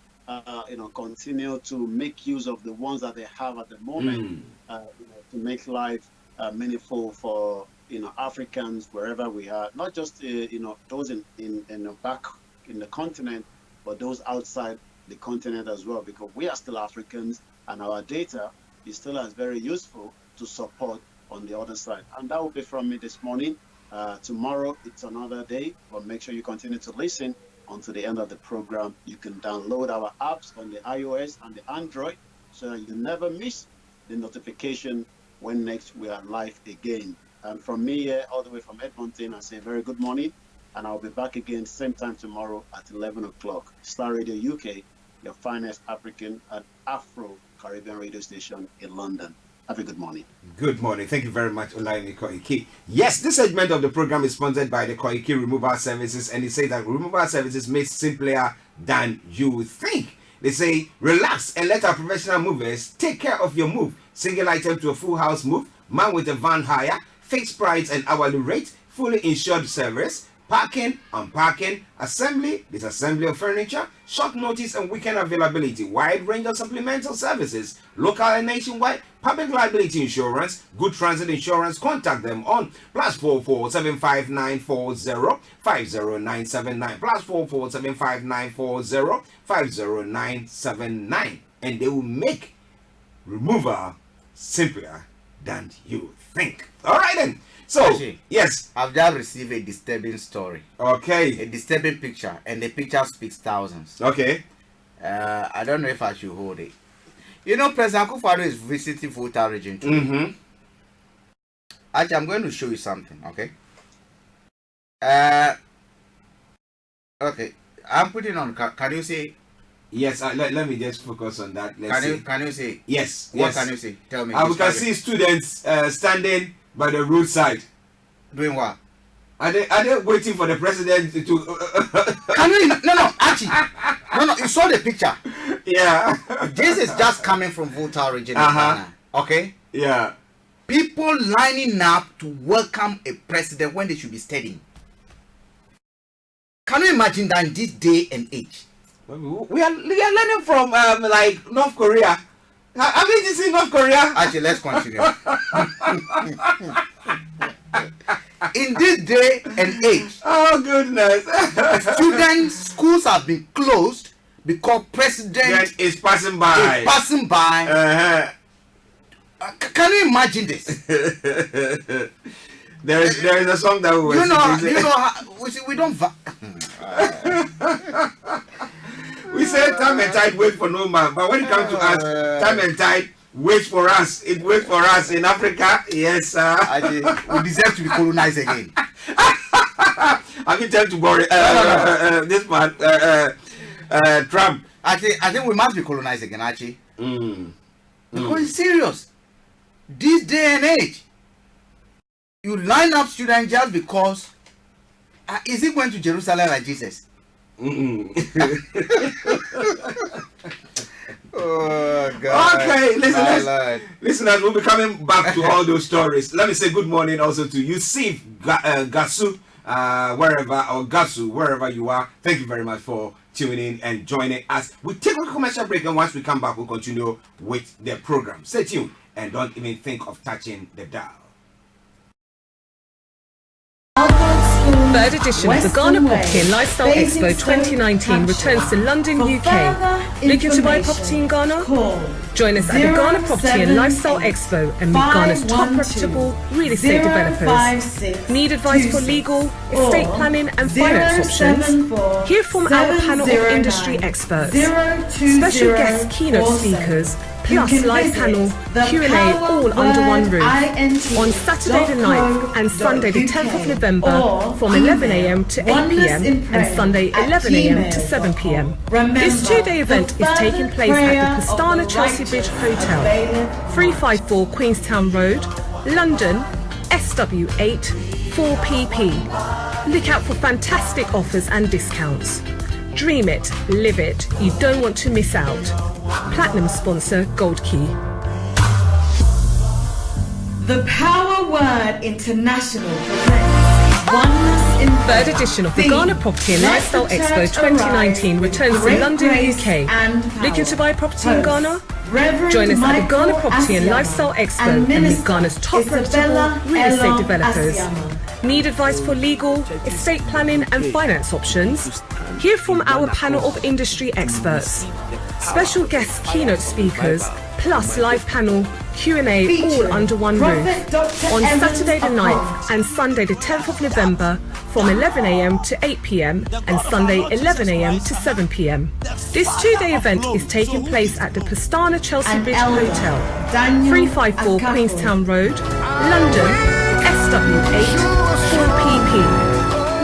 continue to make use of the ones that they have at the moment, to make life meaningful for, Africans wherever we are. Not just, those in the back in the continent, but those outside the continent as well, because we are still Africans and our data is still as very useful to support on the other side. And that will be from me this morning. Tomorrow it's another day, but make sure you continue to listen until the end of the program. You can download our apps on the iOS and the Android so that you never miss the notification when next we are live again. And from me here, all the way from Edmonton, I say very good morning, and I'll be back again same time tomorrow at 11 o'clock. Star Radio UK, your finest African and Afro-Caribbean radio station in London. Have a good morning. Good morning. Thank you very much, OLAYOMI KOIKI. Yes, this segment of the program is sponsored by the KOIKI Removal Services, and they say that removal services made simpler than you would think. They say, relax and let our professional movers take care of your move. Single item to a full house move, man with a van hire, fixed price and hourly rate, fully insured service, parking, unparking, assembly, disassembly of furniture, short notice and weekend availability, wide range of supplemental services, local and nationwide, public liability insurance, good transit insurance. Contact them on +44 75940 50979, +44 75940 50979, and they will make removal simpler than you think. All right then. So, Actually, yes, I've just received a disturbing story. Okay. A disturbing picture, and the picture speaks thousands. Okay. I don't know if I should hold it. You know, President Akufo-Addo is visiting Volta region too. Mm-hmm. Actually, I'm going to show you something, okay? Okay. I'm putting on, can you say? Yes, let me just focus on that. Can you say? Yes. What can you say? Tell me. We can see students standing by the roadside. Doing what? Are they waiting for the president to? Can you? No, Archie. No. You saw the picture. Yeah. This is just coming from Volta region. Ghana, okay. Yeah. People lining up to welcome a president when they should be studying. Can you imagine that in this day and age? We are learning from like North Korea. Have you seen North Korea? Actually, let's continue. In this day and age, oh goodness, schools have been closed because president is passing by. Can you imagine this? There is a song that we were we don't. We say time and tide wait for no man, but when it comes to us, time and tide wait for us. It waits for us in Africa. Yes, sir. We deserve to be colonized again. I can tell to Boris, this man, Trump. I think we must be colonized again, Archie. Because it's serious. This day and age, you line up students just because. Is he going to Jerusalem like Jesus? Oh God. Okay, listeners, we'll be coming back to all those stories. Let me say good morning also to Yusuf Gasu, wherever you are. Thank you very much for tuning in and joining us. We'll take a commercial break, and once we come back, we'll continue with the program. Stay tuned and don't even think of touching the dial. Third edition of the Ghana Property and Lifestyle Expo 2019 returns to London, UK. Looking to buy property in Ghana? Join us at the Ghana Property and Lifestyle Expo and meet Ghana's top reputable real estate developers. Need advice for legal, estate planning and finance options? Hear from our panel of industry experts, special guest keynote speakers, plus live panel, Q&A all under one roof on Saturday the 9th and Sunday the 10th of November from 11 a.m. to 8 p.m. and Sunday 11 a.m. to 7 p.m. This two-day event is taking place at the Pastana Chelsea Bridge Hotel, 354 Queenstown Road, London, SW8 4PP. Look out for fantastic offers and discounts. Dream it, live it, you don't want to miss out. Platinum sponsor Gold Key. The Power Word International presents Oneness in Third edition of the Ghana Property and Lifestyle Expo 2019 returns to London, UK. Looking to buy property in Ghana? Join us at the Ghana Property and Lifestyle Expo and meet Ghana's top reputable real estate developers. Need advice for legal, estate planning and finance options? Hear from our panel of industry experts, special guest keynote speakers, plus live panel, Q&A all under one roof on Saturday the 9th and Sunday the 10th of November from 11 a.m. to 8 p.m. and Sunday 11 a.m. to 7 p.m. This two-day event is taking place at the Pastana Chelsea Bridge Hotel, 354 Queenstown Road, London, SW8 4PP.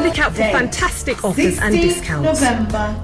Look out for fantastic offers and discounts.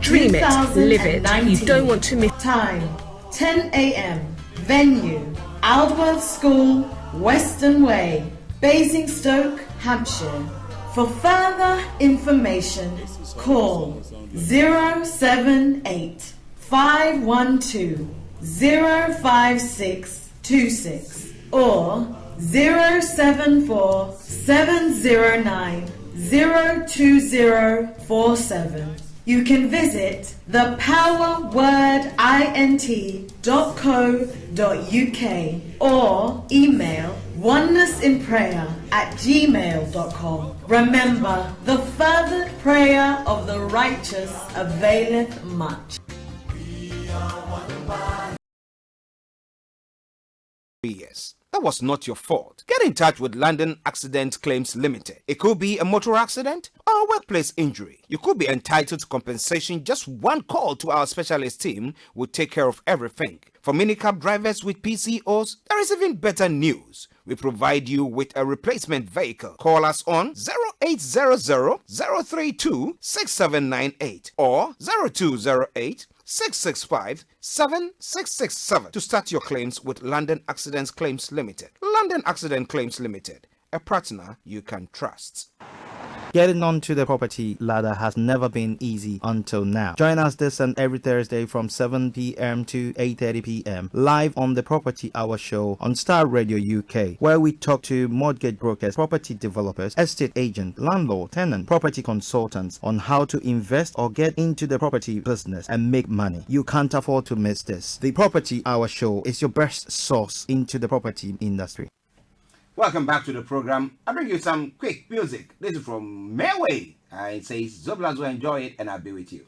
Dream it, live it, you don't want to miss. Time 10 a.m. Venue Aldworth School, Western Way, Basingstoke, Hampshire. For further information, call 078 512 05626 or 074 709 02047. You can visit thepowerwordint.co.uk or email oneness-in-prayer@gmail.com. Remember, the fervent prayer of the righteous availeth much. Yes. that was not your fault. Get in touch with London Accident Claims Limited. It could be a motor accident or a workplace injury. You could be entitled to compensation. Just one call to our specialist team will take care of everything. For minicab drivers with PCOs, there is even better news. We provide you with a replacement vehicle. Call us on 0800-032-6798 or 0208-665-7667 to start your claims with London Accident Claims Limited. London Accident Claims Limited, a partner you can trust. Getting onto the property ladder has never been easy until now. Join us this and every Thursday from 7 p.m. to 8:30 p.m. live on the Property Hour Show on Starr Radio UK, where we talk to mortgage brokers, property developers, estate agents, landlord, tenant, property consultants on how to invest or get into the property business and make money. You can't afford to miss this. The Property Hour Show is your best source into the property industry. Welcome back to the program. I bring you some quick music. This is from Mayway. It says, Zoblas will enjoy it and I'll be with you.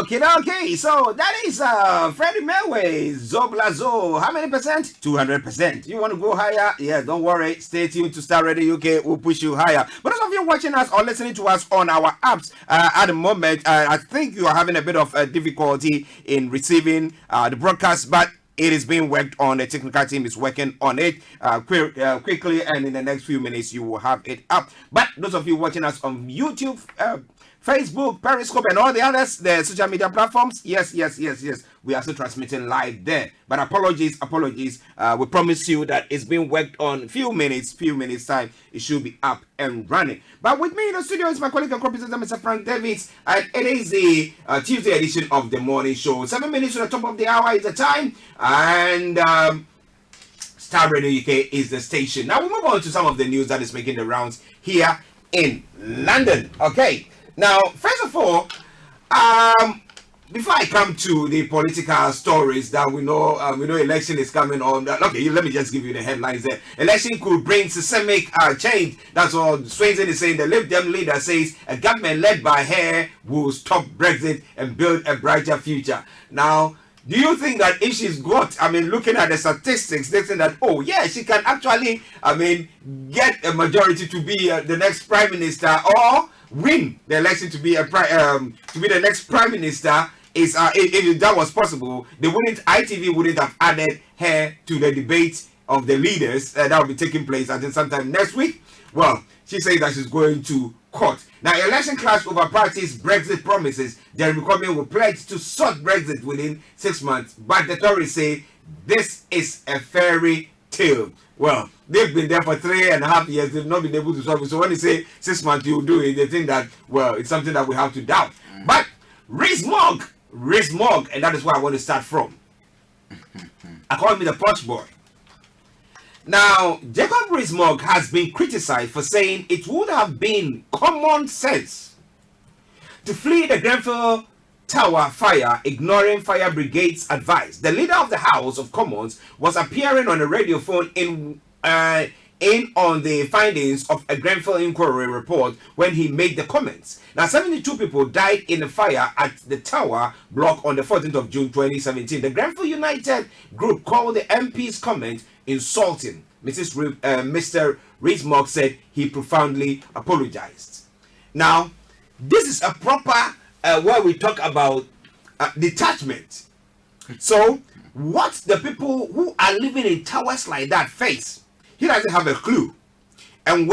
Okay. So that is Freddie Merway, Zoblazo. How many percent? 200%. You want to go higher? Yeah, don't worry. Stay tuned to Star Radio UK. We'll push you higher. But those of you watching us or listening to us on our apps at the moment, I think you are having a bit of difficulty in receiving the broadcast, but it is being worked on. The technical team is working on it quickly, and in the next few minutes you will have it up. But those of you watching us on YouTube, Facebook, Periscope, and all the others, the social media platforms, yes, we are still transmitting live there. But apologies. We promise you that it's being worked on. Few minutes time, it should be up and running. But with me in the studio is my colleague and co-presenter, Mr. Frank Davids, and it is the Tuesday edition of the morning show. 7 minutes to the top of the hour is the time, and Star Radio UK is the station. Now we move on to some of the news that is making the rounds here in London. Okay. Now, first of all, before I come to the political stories that we know election is coming on. Okay, let me just give you the headlines there. Election could bring systemic change. That's what Swainson is saying. The Lib Dem leader says a government led by her will stop Brexit and build a brighter future. Now, do you think that if she's got, looking at the statistics, they say that, oh yeah, she can actually, get a majority to be the next prime minister, or win the election to be the next prime minister? Is if that was possible, ITV wouldn't have added her to the debate of the leaders that will be taking place, I think, sometime next week. Well, she says that she's going to court. Now, election clash over parties' Brexit promises. Jeremy Corbyn will pledge to sort Brexit within 6 months, but the Tories say this is a fairy tale. Well, they've been there for 3.5 years. They've not been able to solve it. So when they say 6 months, you'll do it, they think that, well, it's something that we have to doubt. But Rees-Mogg, and that is where I want to start from. I call him the Posh Boy. Now, Jacob Rees-Mogg has been criticized for saying it would have been common sense to flee the Grenfell Tower fire, ignoring fire brigade's advice. The leader of the House of Commons was appearing on a radio phone in on the findings of a Grenfell inquiry report when he made the comments. Now, 72 people died in a fire at the Tower block on the 14th of June 2017. The Grenfell United group called the MP's comment insulting. Mr. Rees-Mogg said he profoundly apologized. Now, this is a proper where we talk about detachment. So, what the people who are living in towers like that face, he doesn't have a clue. And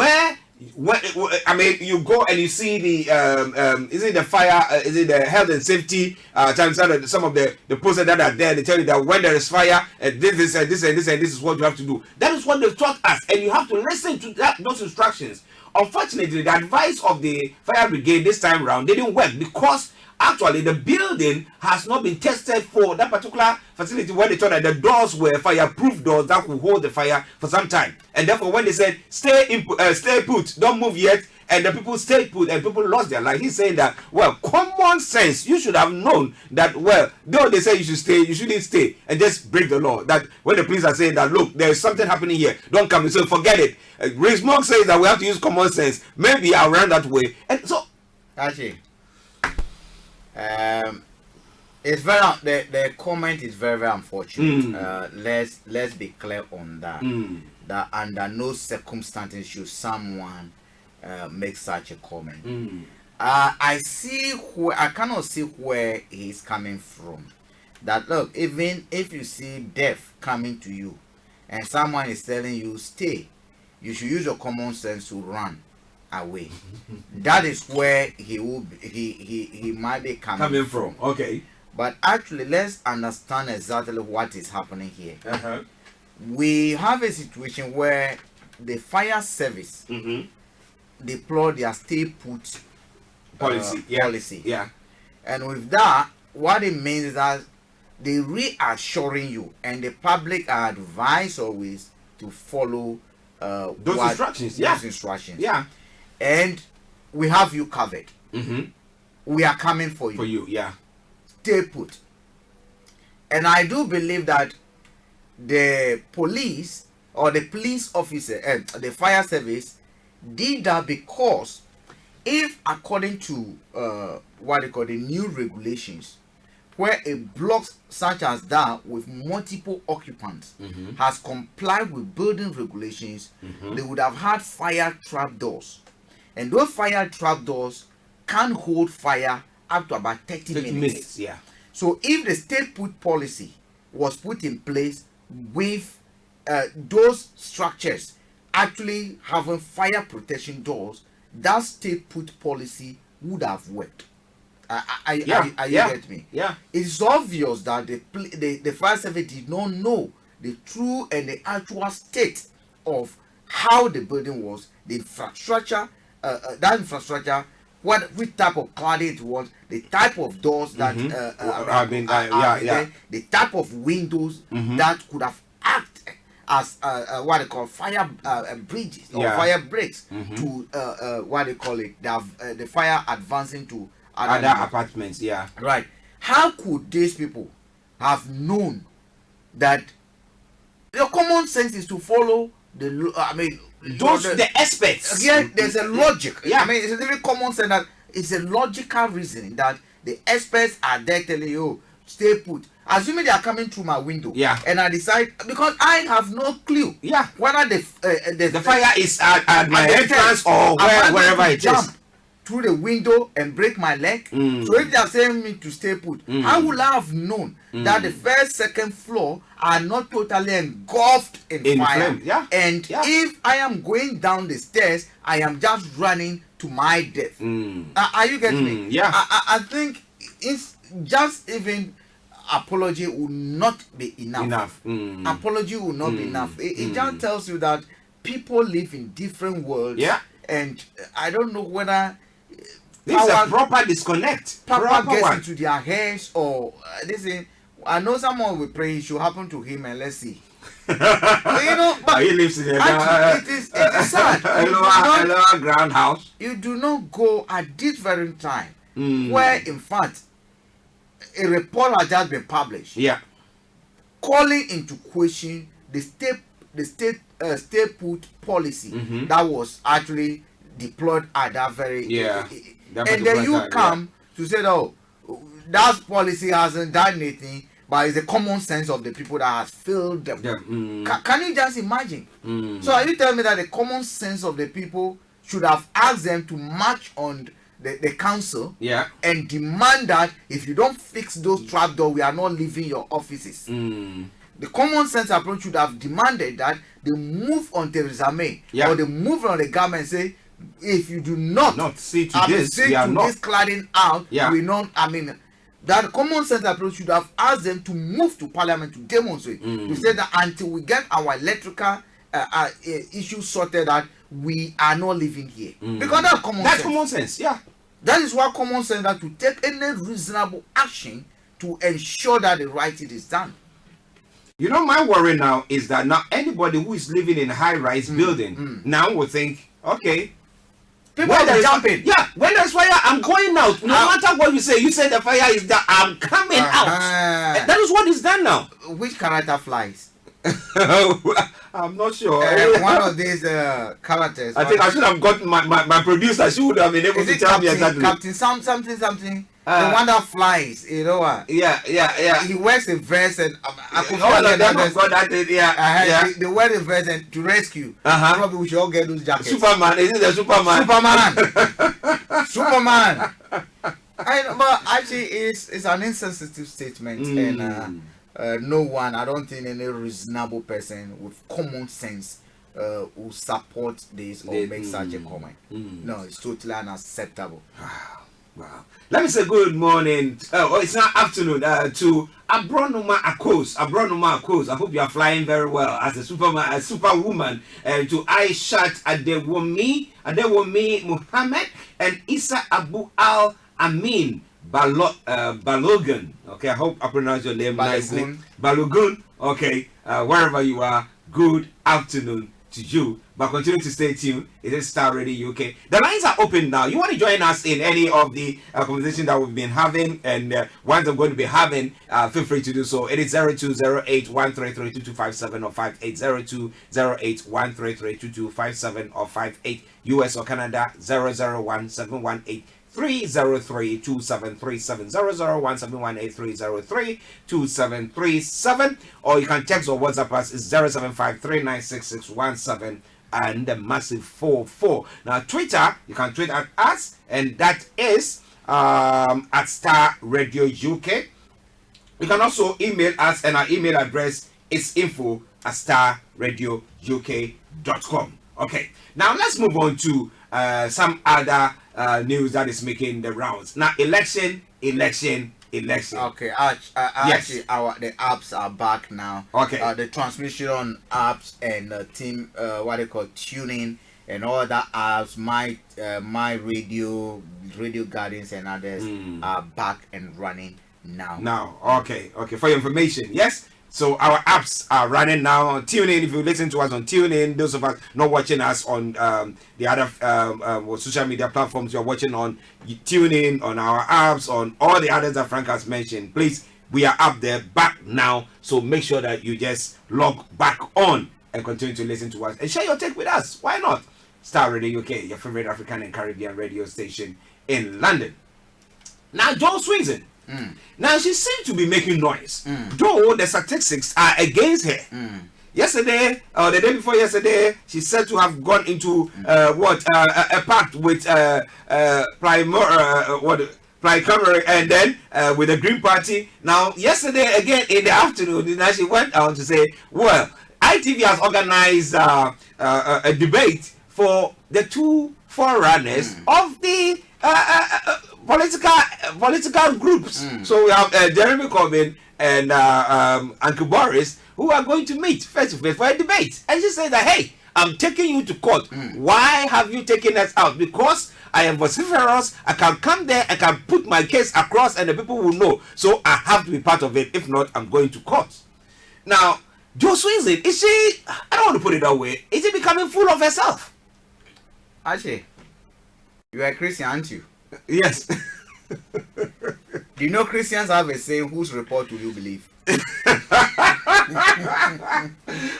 you go and you see the is it the fire, is it the health and safety some of the posters that are there, they tell you that when there is fire, this is what you have to do. That is what they've taught us, and you have to listen to those instructions. Unfortunately, the advice of the fire brigade this time around didn't work, because actually the building has not been tested for that particular facility, where they thought that the doors were fireproof doors that could hold the fire for some time. And therefore, when they said stay put, don't move yet, and the people stayed put and people lost their life, he's saying that, well, common sense, you should have known that, well, though they say you should stay, you shouldn't stay and just break the law. That when the police are saying that, look, there is something happening here, don't come, so forget it. Rees-Mogg says that we have to use common sense. Maybe I'll run that way. And so actually, it's very the comment is very unfortunate. Let's be clear on that. That under no circumstances should someone make such a comment. I cannot see where he's coming from. That look, even if you see death coming to you and someone is telling you stay, you should use your common sense to run away. That is where he might be coming from. Okay. But actually, let's understand exactly what is happening here. We have a situation where the fire service deploy their stay put policy. Yeah. And with that, what it means is that they reassuring you, and the public are advised always to follow those instructions. Those instructions. Yeah. And we have you covered. We are coming for you. For you, yeah. Stay put. And I do believe that the police or the police officer and the fire service did that because if according to what they call the new regulations, where a block such as that with multiple occupants has complied with building regulations, they would have had fire trap doors, and those fire trap doors can hold fire up to about 30 minutes. Yeah. So if the stay put policy was put in place with those structures actually having fire protection doors, that stay put policy would have worked. You get me? Yeah. It's obvious that the fire service did not know the true and the actual state of how the building was, the infrastructure, that infrastructure, which type of cladding it was, the type of doors that the type of windows that could have acted as what they call fire bridges or fire breaks to what they call it, the fire advancing to other apartments. Yeah, right. How could these people have known that the common sense is to follow the the experts? Yeah, there's a logic. Yeah, I mean, it's a very common sense that it's a logical reasoning that the experts are there telling you stay put. Assuming they are coming through my window, and I decide, because I have no clue, whether the fire is at my entrance or wherever it is, through the window and break my leg. So if they are saying me to stay put, how would I have known that the first, second floor are not totally engulfed in fire? Flame. And if I am going down the stairs, I am just running to my death. Are you getting me? Yeah. I think it's just even apology will not be enough. Apology will not be enough. It just tells you that people live in different worlds. Yeah. And I don't know whether this is a proper disconnect. Proper gets into their heads, or this is. I know someone will pray it should happen to him, and let's see. But he lives in it is sad. A lower ground house. You do not go at this very time where, in fact, a report has just been published. Yeah. Calling into question the stay put policy that was actually deployed at that very and then you come to say, oh, that policy hasn't done anything, but it's the common sense of the people that has failed them. Can you just imagine? So are you telling me that the common sense of the people should have asked them to march on the council and demand that if you don't fix those trapdoors, we are not leaving your offices? The common sense approach should have demanded that they move on Theresa May or they move on the government and say, if you do not see to this cladding out, we not. I mean, that common sense approach should have asked them to move to parliament to demonstrate, to say that until we get our electrical issue sorted out, we are not living here. Because that's common sense. Common sense, yeah. That is what common sense that to take any reasonable action to ensure that the right thing is done. You know, my worry now is that now anybody who is living in a high-rise building now will think, okay, people are jumping. Yeah, when there's fire, I'm going out. No matter what you say the fire is there, I'm coming out. And that is what is done now. Which character flies? I'm not sure. One of these characters. I think I should have got my producer. She would have been able to tell me exactly. Captain something. The one that flies, you know what? Yeah. He wears a vest and they wear the vest and to rescue. Probably we should all get those jackets. Superman, is it the Superman? Superman. But actually, it's an insensitive statement, and no one, I don't think any reasonable person with common sense will support this or make such a comment. No, it's totally unacceptable. Wow. Let me say good morning. It's not afternoon to Abronuma Akos. I hope you are flying very well as a superwoman. To Aishat Adewomi Muhammad and Isa Abu Al Amin Balogun. Okay, I hope I pronounce your name nicely. Balogun. Okay, wherever you are, good afternoon to you, but continue to stay tuned. It is Starr Radio UK. The lines are open now. You want to join us in any of the conversation that we've been having and ones I'm going to be having, feel free to do so. It is 0208-133-2257 or 580208-133-2257 or 58 US or Canada 001-718 303-2737 001-718-303-2737, or you can text or WhatsApp us is 075-396-617 and the massive 44. Now Twitter, you can tweet at us, and that is at Starr Radio UK. You can also email us, and our email address is info@starradiouk.com. Okay, now let's move on to some other news that is making the rounds. Now, election. Okay, yes. actually, the apps are back now. Okay. The transmission apps and team, what they call tuning and all that apps, my radio gardens and others are back and running now. Okay. For your information, yes. So our apps are running now on TuneIn. If you listen to us on TuneIn, those of us not watching us on the other social media platforms, you're watching on TuneIn, on our apps, on all the others that Frank has mentioned. Please, we are up there back now. So make sure that you just log back on and continue to listen to us and share your take with us. Why not? Starr Radio UK, your favorite African and Caribbean radio station in London. Now, Joe Swinson. Now she seems to be making noise, though the statistics are against her. Yesterday, or the day before yesterday, she said to have gone into a pact with Primary and then with the Green Party. Now, yesterday again in the afternoon, now she went on to say, well, ITV has organized a debate for the two forerunners of the political groups. So we have Jeremy Corbyn and Uncle Boris, who are going to meet face to face for a debate. And she said that, hey, I'm taking you to court. Why have you taken us out? Because I am vociferous. I can come there, I can put my case across, and the people will know. So I have to be part of it. If not, I'm going to court. Now, Joe Swinson, is she, I don't want to put it that way, is she becoming full of herself? Actually, you are a Christian, aren't you? Yes. Do you know Christians have a saying, whose report will you believe?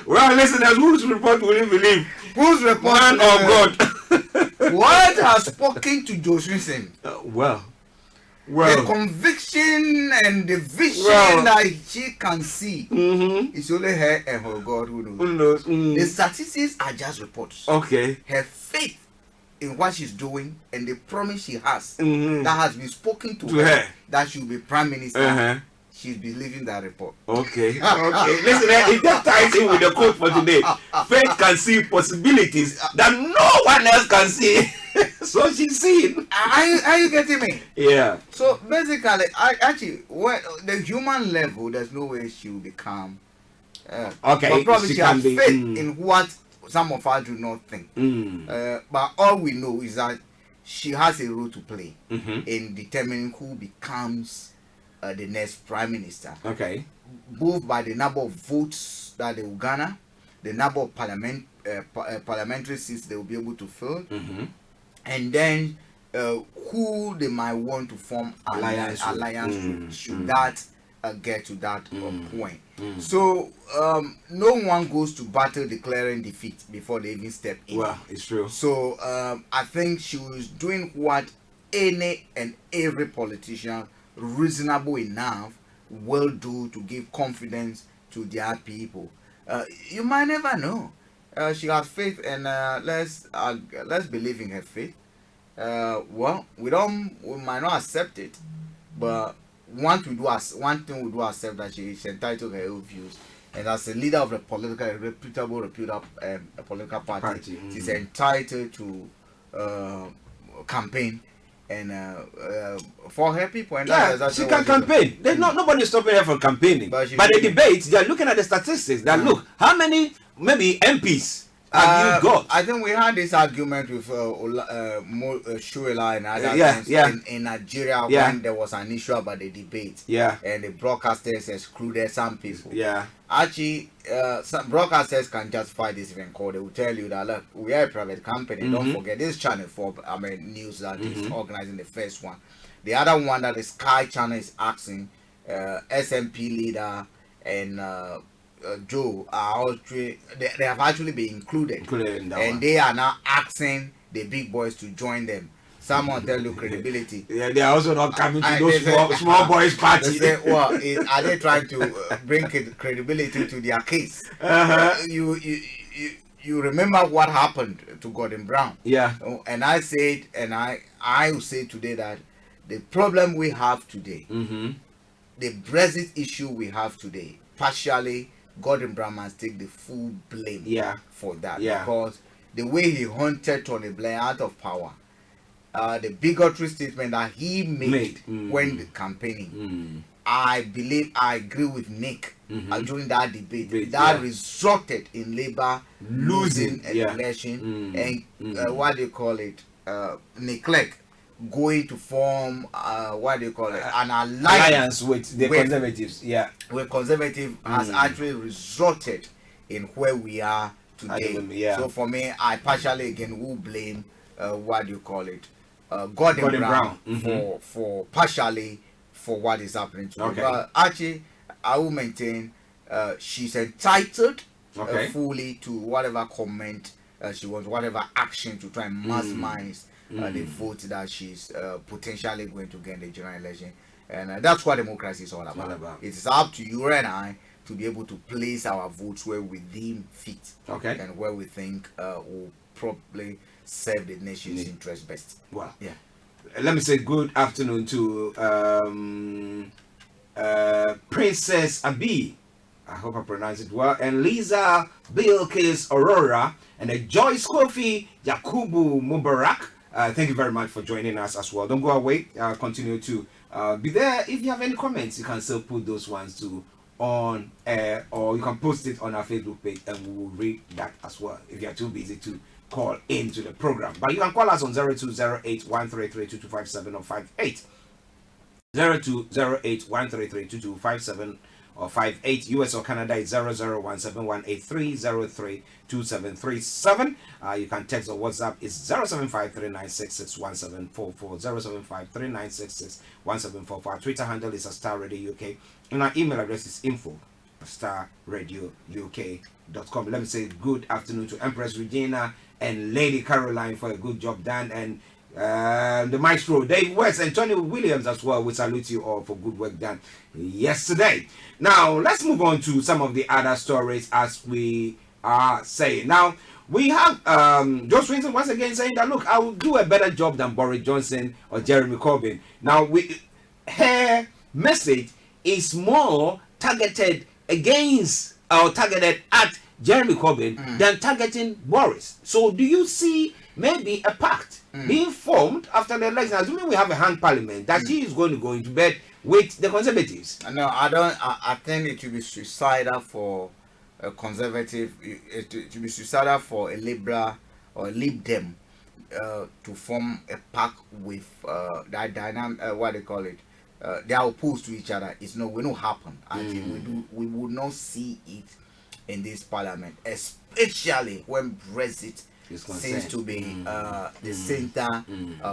Well, listeners, whose report will you believe? Whose report? Man or God? What has spoken to Joe Swinson? Well. The conviction and the vision that she can see is only her and her God who knows. The statistics are just reports. Okay. Her faith in what she's doing and the promise she has that has been spoken to her that she'll be prime minister. She's believing that report. Okay. Listen, it just ties in with the quote for today. Faith can see possibilities that no one else can see. So she's seeing. Are you getting me? Yeah. So basically, the human level, there's no way she will become. Okay. But probably she has be, faith in what some of us do not think. But all we know is that she has a role to play in determining who becomes the next prime minister. Okay. Both by the number of votes that they will garner, the number of parliamentary seats they will be able to fill, and then who they might want to form alliance with, should that get to that point. So no one goes to battle declaring defeat before they even step in. Well, it's true. So I think she was doing what any and every politician reasonable enough will do to give confidence to their people. You might never know. She has faith, and let's believe in her faith. Well, we might not accept it, but one thing we do accept that she is entitled to her own views, and as a leader of a reputable political party, she's entitled to campaign and for her people. And she can campaign. There's nobody stopping her from campaigning. But the debates, they are looking at the statistics. That look, how many maybe MPs have you got? I think we had this argument with Shuela and other things in Nigeria when there was an issue about the debate. Yeah. And the broadcasters excluded some people. Yeah. Actually, some broadcasters can justify this even call. They will tell you that, look, we are a private company. Don't forget this Channel 4 news that is organizing the first one. The other one that the Sky Channel is asking SMP leader and Joe are all three. They have actually been included in that one. They are now asking the big boys to join them. Someone tell you credibility. Yeah, they are also not coming to those small boys party. They say, well, are they trying to bring credibility to their case? You remember what happened to Gordon Brown? Yeah. And I said, and I will say today that the problem we have today, the Brexit issue we have today, partially Gordon Brown must take the full blame for that. Because the way he hunted Tony Blair out of power, the bigotry statement that he made when campaigning, I believe I agree with Nick during that debate that resulted in Labour losing an election and what do you call it, neglect going to form an alliance with the Conservatives. Where Conservative has actually resulted in where we are today. So for me, I partially again will blame Gordon Brown for partially for what is happening today. But actually, I will maintain she's entitled fully to whatever comment she wants, whatever action to try and maximize the vote that she's potentially going to get in the general election. And that's what democracy is all about. It's up to you and I to be able to place our votes where we deem fit and where we think will probably serve the nation's interest best. Well, let me say good afternoon to Princess Abi, I hope I pronounce it well, and Lisa Bilkis Aurora, and Joyce Kofi Yakubu Mubarak. Thank you very much for joining us as well. Don't go away. Continue to be there. If you have any comments, you can still put those ones to on air, or you can post it on our Facebook page and we will read that as well if you are too busy to call into the program. But you can call us on 0208-133-2257 or 58 0208-133-2257 or 58. US or Canada is 00171830327737. You can text or WhatsApp is 07539661744 07539661744. Our Twitter handle is Starr Radio UK and our email address is info@starradiouk.com. Let me say good afternoon to Empress Regina and Lady Caroline for a good job done, and the maestro Dave West and Tony Williams as well. We salute you all for good work done yesterday. Now let's move on to some of the other stories as we are saying. Now we have Joe Swinton once again saying that, look, I will do a better job than Boris Johnson or Jeremy Corbyn. Now her message is more targeted against or targeted at Jeremy Corbyn than targeting Boris. So do you see maybe a pact being formed after the election, assuming we have a hung parliament, that she is going to go into bed with the Conservatives? No, I don't. I think it will be suicidal for a Conservative. It will be suicidal for a Liberal or a Lib Dem to form a pact with that dynamic. What they call it? They are opposed to each other. It will not happen. We would not see it in this parliament, especially when Brexit seems to be the center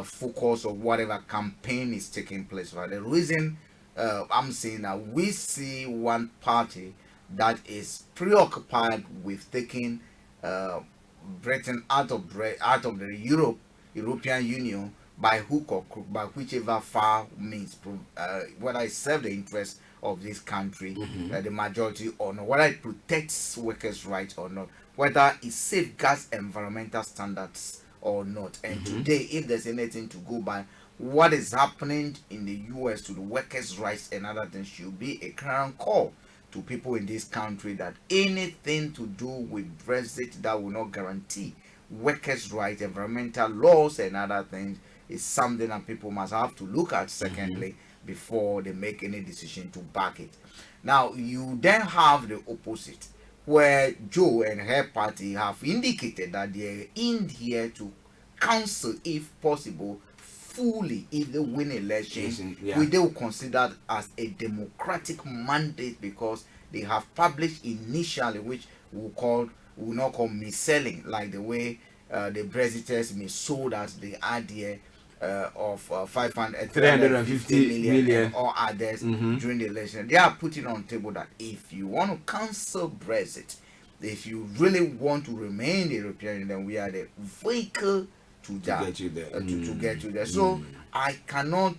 focus of whatever campaign is taking place. Right? The reason I'm saying that we see one party that is preoccupied with taking Britain out of the European Union by hook or crook, by whichever far means, whether it serves the interest of this country, the majority or not, whether it protects workers' rights or not, whether it safeguards environmental standards or not. And today, if there's anything to go by, what is happening in the US to the workers' rights and other things should be a clarion call to people in this country that anything to do with Brexit that will not guarantee workers' rights, environmental laws and other things is something that people must have to look at secondly before they make any decision to back it. Now you then have the opposite, where Joe and her party have indicated that they're in here to counsel, if possible, fully, if they win election, which they will consider as a democratic mandate, because they have published initially, which we'll not call mis-selling, like the way the Brexiters mis-sold us the idea of 350 million or others during the election. They are putting on the table that if you want to cancel Brexit, if you really want to remain the European Union, then we are the vehicle to get you there. To get you there. So I cannot,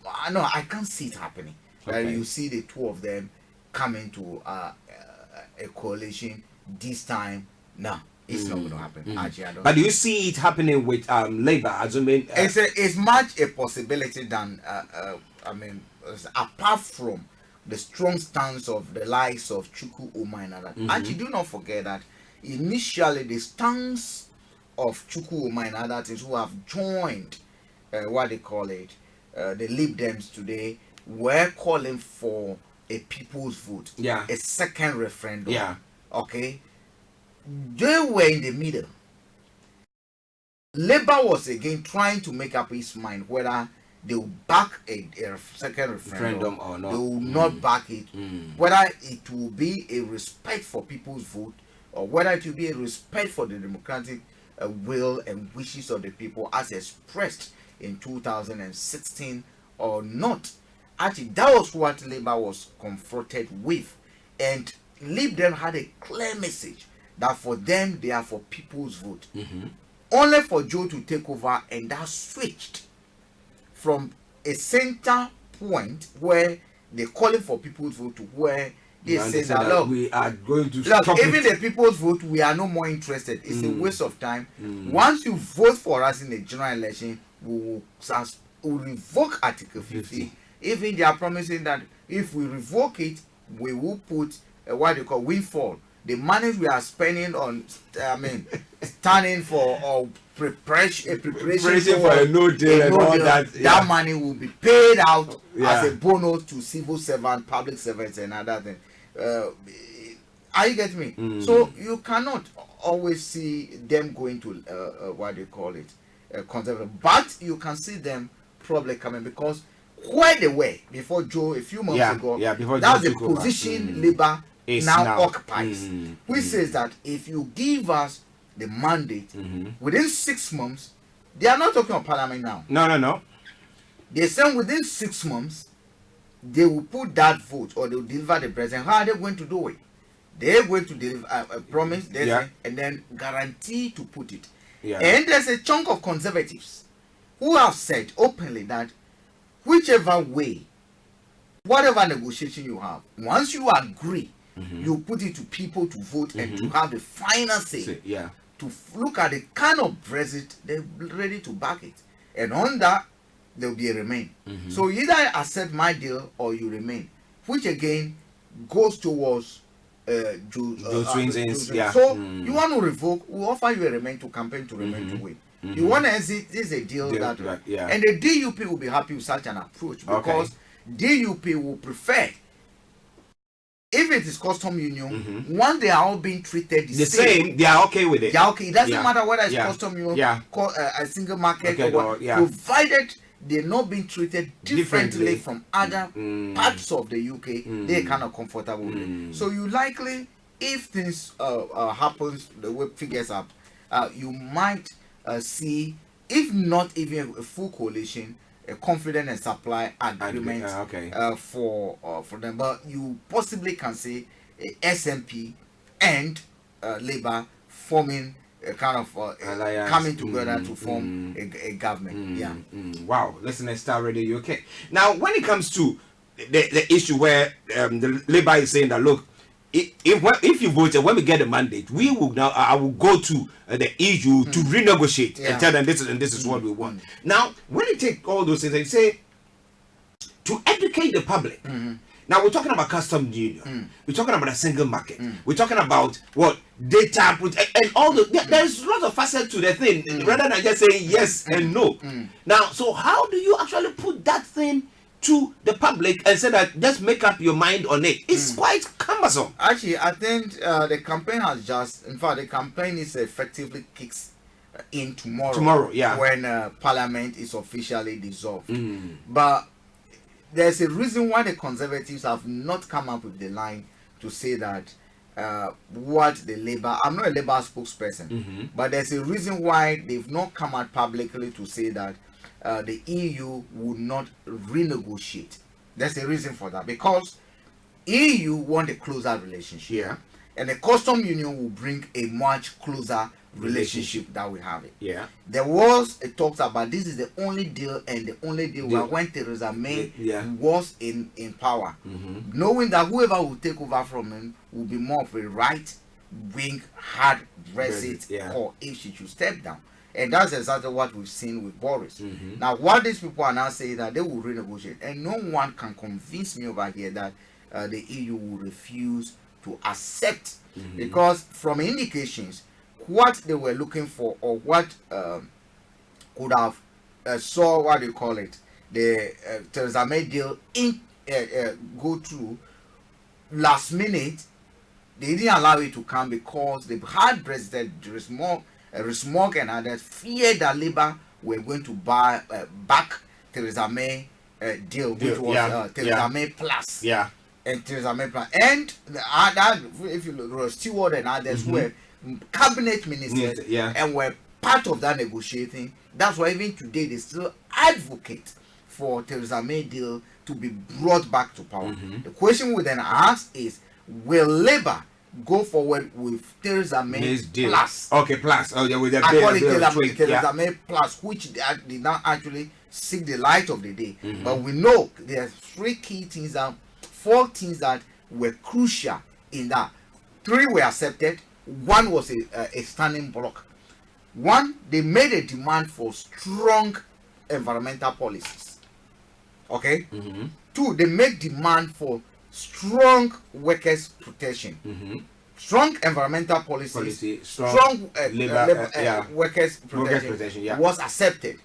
I can't see it happening. You see the two of them coming to a coalition this time. No, it's not going to happen. Actually, I don't. But do you see it happening with Labour? Assuming it's much a possibility than apart from the strong stance of the likes of Chuku Umahi and others. Actually, do not forget that initially the stance of Chuku Umahi and other things who have joined what they call it, the Lib Dems today, were calling for a people's vote, a second referendum. Okay, they were in the middle. Labour was again trying to make up his mind whether they will back a second referendum or not. They will not back it. Whether it will be a respect for people's vote, or whether it will be a respect for the democratic will and wishes of the people as expressed in 2016 or not. Actually, that was what Labour was confronted with, and Lib Dem had a clear message that for them they are for people's vote. Only for Joe to take over, and that switched from a center point where they're calling for people's vote to where they say that look, we are going to stop even the people's vote, we are no more interested. It's a waste of time. Once you vote for us in the general election, we will revoke Article 50. Even they are promising that if we revoke it, we will put what they call windfall. The money we are spending on, standing for or preparation for a no deal and all that, that money will be paid out as a bonus to civil servants, public servants, and other things. Are you getting me? So you cannot always see them going to what they call it, conservative, but you can see them probably coming, because where they were before Joe a few months ago, that's the position Labour now occupies, which says that if you give us the mandate within 6 months, they are not talking about parliament now. No. They say within 6 months they will put that vote, or they will deliver the president. How are they going to do it? They're going to deliver a promise, say, and then guarantee to put it. And there's a chunk of conservatives who have said openly that whichever way, whatever negotiation you have, once you agree, you put it to people to vote and to have the final say. To look at the kind of Brexit they're ready to back it, and on that there will be a remain. So either accept my deal or you remain, which again goes towards Joe Swinton's. So you want to revoke, we'll offer you a remain to campaign to remain to win. You want to exit, this is a deal that and the DUP will be happy with such an approach, because DUP will prefer, if it is custom union, once they are all being treated the same, they are okay with it. They are okay. It doesn't matter whether it's custom union, a single market, or provided they're not being treated differently from other parts of the UK, they're kind of comfortable with it. So you likely, if things happens the way figures up, you might see, if not even a full coalition, a confidence and supply agreement for them, but you possibly can see SNP and Labour forming a kind of alliance, coming together to form a government. Wow, listen to Starr Radio UK. Now, when it comes to the issue where the Labour is saying that, look, if you vote, when we get a mandate, we will now. I will go to the EU to renegotiate and tell them this is what we want. Now, when you take all those things and say to educate the public, now we're talking about custom union, we're talking about a single market, we're talking about what data and all the. There's lots of facets to the thing, rather than just saying yes and no. Now, so how do you actually put that thing to the public and say that just make up your mind on it. It's quite cumbersome. Actually, I think the campaign has just, in fact, the campaign is effectively kicks in tomorrow. Tomorrow, yeah. When Parliament is officially dissolved. But there's a reason why the Conservatives have not come up with the line to say that what the Labour, I'm not a Labour spokesperson, but there's a reason why they've not come out publicly to say that the EU would not renegotiate. There's a reason for that, because EU want a closer relationship, and the custom union will bring a much closer relationship that we have it. There was a talk about this is the only deal, and the only deal where when Theresa May was in power, knowing that whoever will take over from him will be more of a right-wing hard Brexit, or if she should step down. And that's exactly what we've seen with Boris. Now, what these people are now saying that they will renegotiate, and no one can convince me over here that the EU will refuse to accept, because from indications, what they were looking for, or what could have saw what do you call it, the Theresa May deal in go through last minute, they didn't allow it to come because the hard President Rees-Mogg and others feared that Labour were going to buy back Theresa May deal, which was Theresa May Plus. And Theresa May Plus. And the other, if you look, Stewart and others were cabinet ministers and were part of that negotiating. That's why even today they still advocate for Theresa May deal to be brought back to power. The question we then ask is, will Labour go forward with Theresa May Plus? Okay, plus. Oh, yeah, with the I call it Theresa May Plus, which did not actually see the light of the day. But we know there are four things that were crucial in that. 3 were accepted. 1 was a standing block. 1, they made a demand for strong environmental policies. Okay? 2, they made demand for strong workers' protection. Strong environmental policy, strong workers' protection was accepted.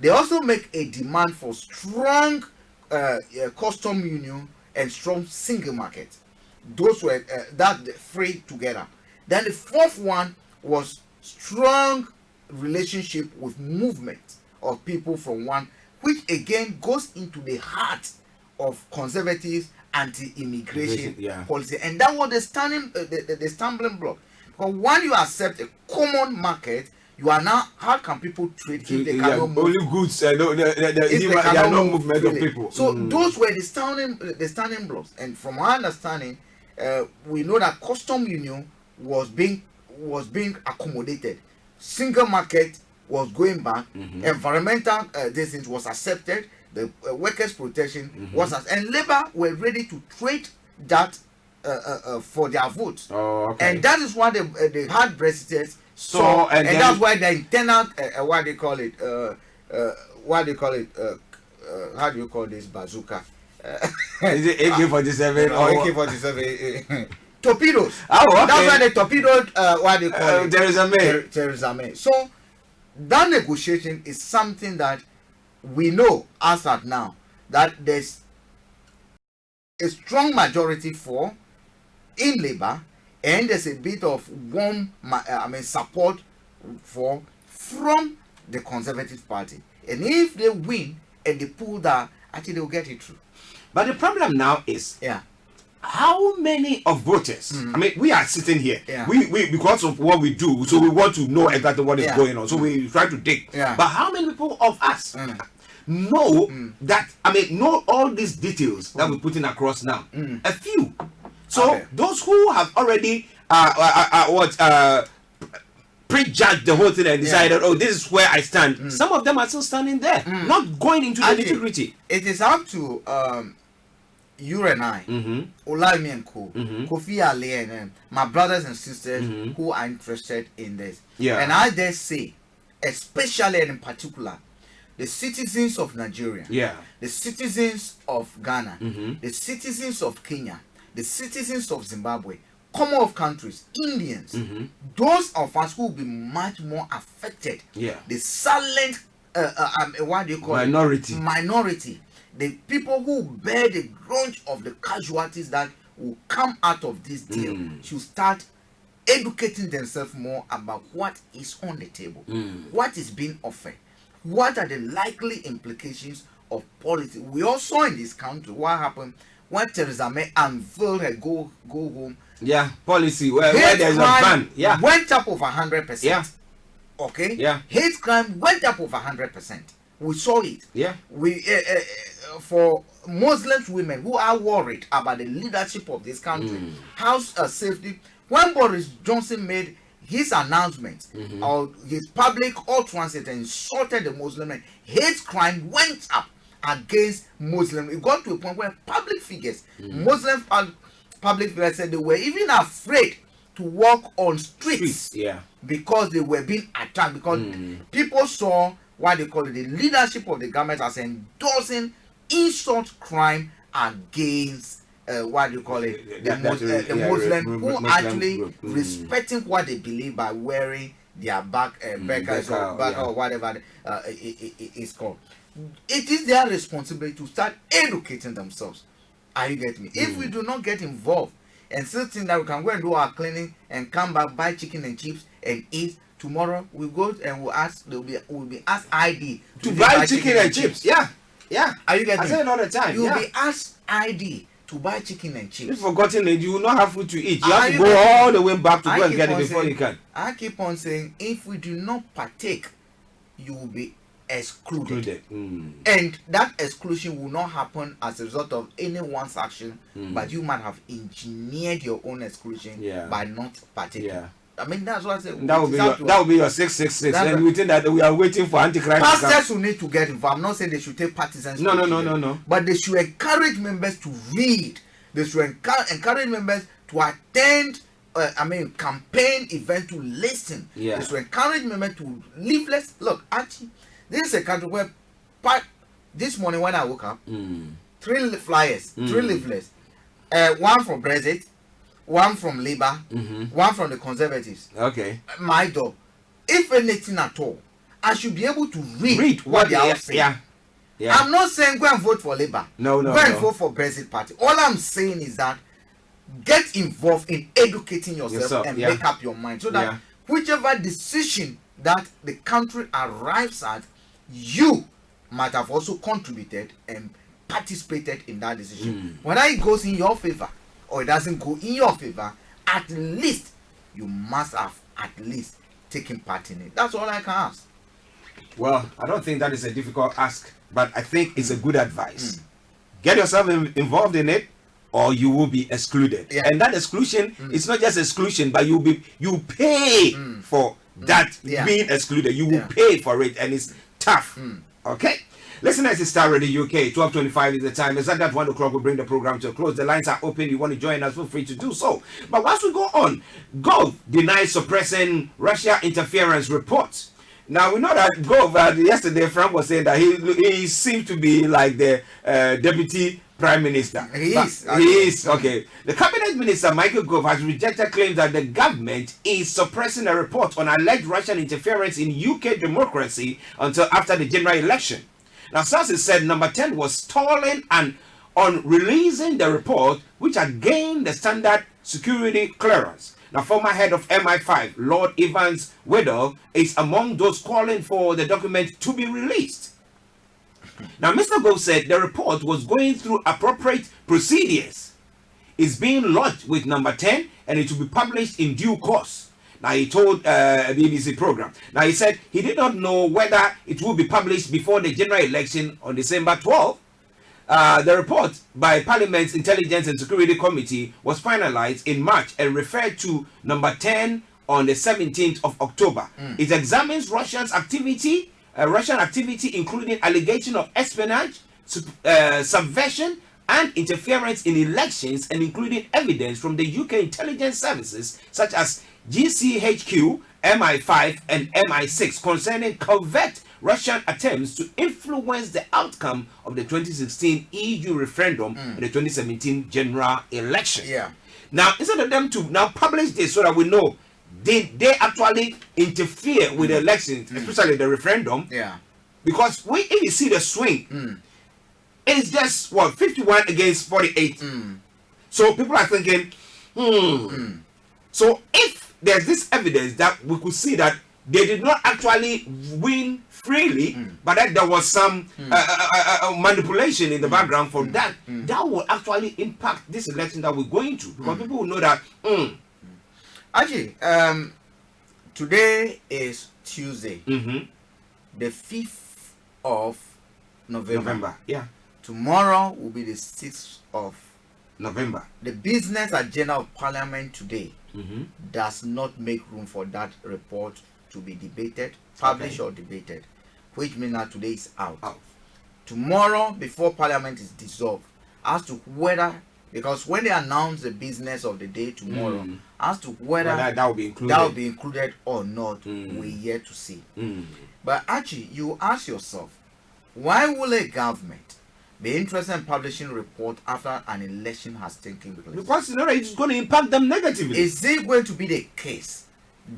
They also make a demand for strong custom union and strong single market. Those were that 3 together. Then the 4th one was strong relationship with movement of people from one, which again goes into the heart of conservatives anti-immigration policy, and that was the stumbling block. Because when you accept a common market, you are now, how can people trade if they cannot move? Only goods, there are no movement of people. So those were the standing blocks, and from our understanding, we know that custom union was being accommodated, single market was going back, environmental this was accepted, the workers' protection was, and Labour were ready to trade that for their votes. And that is what the hard Brexiteers saw, and that's why the internal how do you call this bazooka? Is it AK-47 or AK-47? Torpedoes. That's why they torpedoed what they call it, Theresa May. So that negotiation is something that we know as at now that there's a strong majority for in Labour, and there's a bit of warm support for from the Conservative Party. And if they win and they pull that, actually they'll get it through. But the problem now is how many of voters, I mean, we are sitting here, we because of what we do, so we want to know exactly what is going on, so we try to dig. But how many people of us know that, I mean, know all these details that we're putting across now? A few. So those who have already prejudged the whole thing and decided, oh, this is where I stand. Some of them are still standing there, not going into the nitty-gritty. It is up to you and I, OLAYOMI and Co, Kofi Ali and my brothers and sisters who are interested in this. And I dare say, especially and in particular, the citizens of Nigeria, the citizens of Ghana, the citizens of Kenya, the citizens of Zimbabwe, Commonwealth countries, Indians, those of us who will be much more affected, the silent what do you call minority, the people who bear the brunt of the casualties that will come out of this deal should start educating themselves more about what is on the table, what is being offered, what are the likely implications of politics. We also in this country what happened when Theresa May unveiled her go home policy where there's a ban went up over 100%. Yeah. Okay. Yeah. Hate crime went up over 100%. We saw it. Yeah. We for Muslim women who are worried about the leadership of this country, house safety. When Boris Johnson made his announcement or his public utterance and insulted the Muslim men, hate crime went up against Muslims. It got to a point where public figures, Muslim public figures, said they were even afraid to walk on streets because they were being attacked, because people saw what they call it, the leadership of the government as endorsing insult crime against what do you call it, the Muslim who actually respecting what they believe by wearing their burqas or whatever it is called. It is their responsibility to start educating themselves. Are you getting me? If we do not get involved and still think that we can go and do our cleaning and come back, buy chicken and chips and eat, tomorrow we go and we'll be asked ID to buy chicken and chips. Yeah. Are you getting me? I say it all the time. You'll be asked ID to buy chicken and chips. If forgotten it, you will not have food to eat. You have to go all the way back to go and get it before you can. I keep on saying, if we do not partake, you will be excluded. And that exclusion will not happen as a result of anyone's action, but you might have engineered your own exclusion by not partaking. I mean, that's what I said. That will be your 666. And we think that we are waiting for Antichrist. Pastors will need to get involved. I'm not saying they should take partisans. No. But they should encourage members to read. They should encourage members to attend. Campaign event, to listen. They should encourage members to leaflets. Look, Archie, this is a country where this morning when I woke up, 3 leaflets, one from Brexit, one from Labour, one from the Conservatives. Okay. My door. If anything at all, I should be able to read what they are saying. Yeah. I'm not saying go and vote for Labour. No. Go and vote for Brexit Party. All I'm saying is that get involved in educating yourself and make up your mind so that whichever decision that the country arrives at, you might have also contributed and participated in that decision. Whether it goes in your favor or it doesn't go in your favor, at least you must have at least taken part in it. That's all I can ask. Well, I don't think that is a difficult ask, but I think it's a good advice. Get yourself involved in it, or you will be excluded. And that exclusion is not just exclusion, but you pay for that being excluded. You will pay for it, and it's tough. Okay. Listeners, it's Starr Radio UK. 12:25 is the time. Exactly at 1 o'clock, we'll bring the program to a close. The lines are open. You want to join us, feel free to do so. But once we go on, Gov denies suppressing Russia interference reports. Now, we know that Gov, yesterday, Frank was saying that he seems to be like the deputy prime minister. He is. Okay. The cabinet minister, Michael Gove, has rejected claims that the government is suppressing a report on alleged Russian interference in UK democracy until after the general election. Now, sources said Number 10 was stalling and on releasing the report, which had gained the standard security clearance. Now, former head of MI5, Lord Evans Weddell, is among those calling for the document to be released. Now, Mr. Gove said the report was going through appropriate procedures. It's being lodged with Number 10 and it will be published in due course. Now, he told a BBC program. Now, he said he did not know whether it will be published before the general election on December 12th. The report by Parliament's Intelligence and Security Committee was finalized in March and referred to Number 10 on the 17th of October. It examines Russian activity, including allegation of espionage, subversion, and interference in elections, and including evidence from the UK intelligence services such as GCHQ, MI5, and MI6 concerning covert Russian attempts to influence the outcome of the 2016 EU referendum and the 2017 general election. Now, instead of them to now publish this so that we know, did they actually interfere with the elections, especially the referendum? Because if you see the swing, it's just what 51 against 48. So people are thinking, So if there's this evidence that we could see that they did not actually win freely, but that there was some manipulation in the background for that, that will actually impact this election that we're going to, because people will know that. Actually, today is Tuesday, the 5th of November. Yeah. Tomorrow will be the 6th of November. The business agenda of Parliament today does not make room for that report to be debated, published or debated, which means that today is out. Tomorrow, before Parliament is dissolved, as to whether, because when they announce the business of the day tomorrow, as to whether that will be included or not, we're yet to see. But actually, you ask yourself, why will a government be interested in publishing a report after an election has taken place? Because it's going to impact them negatively. Is it going to be the case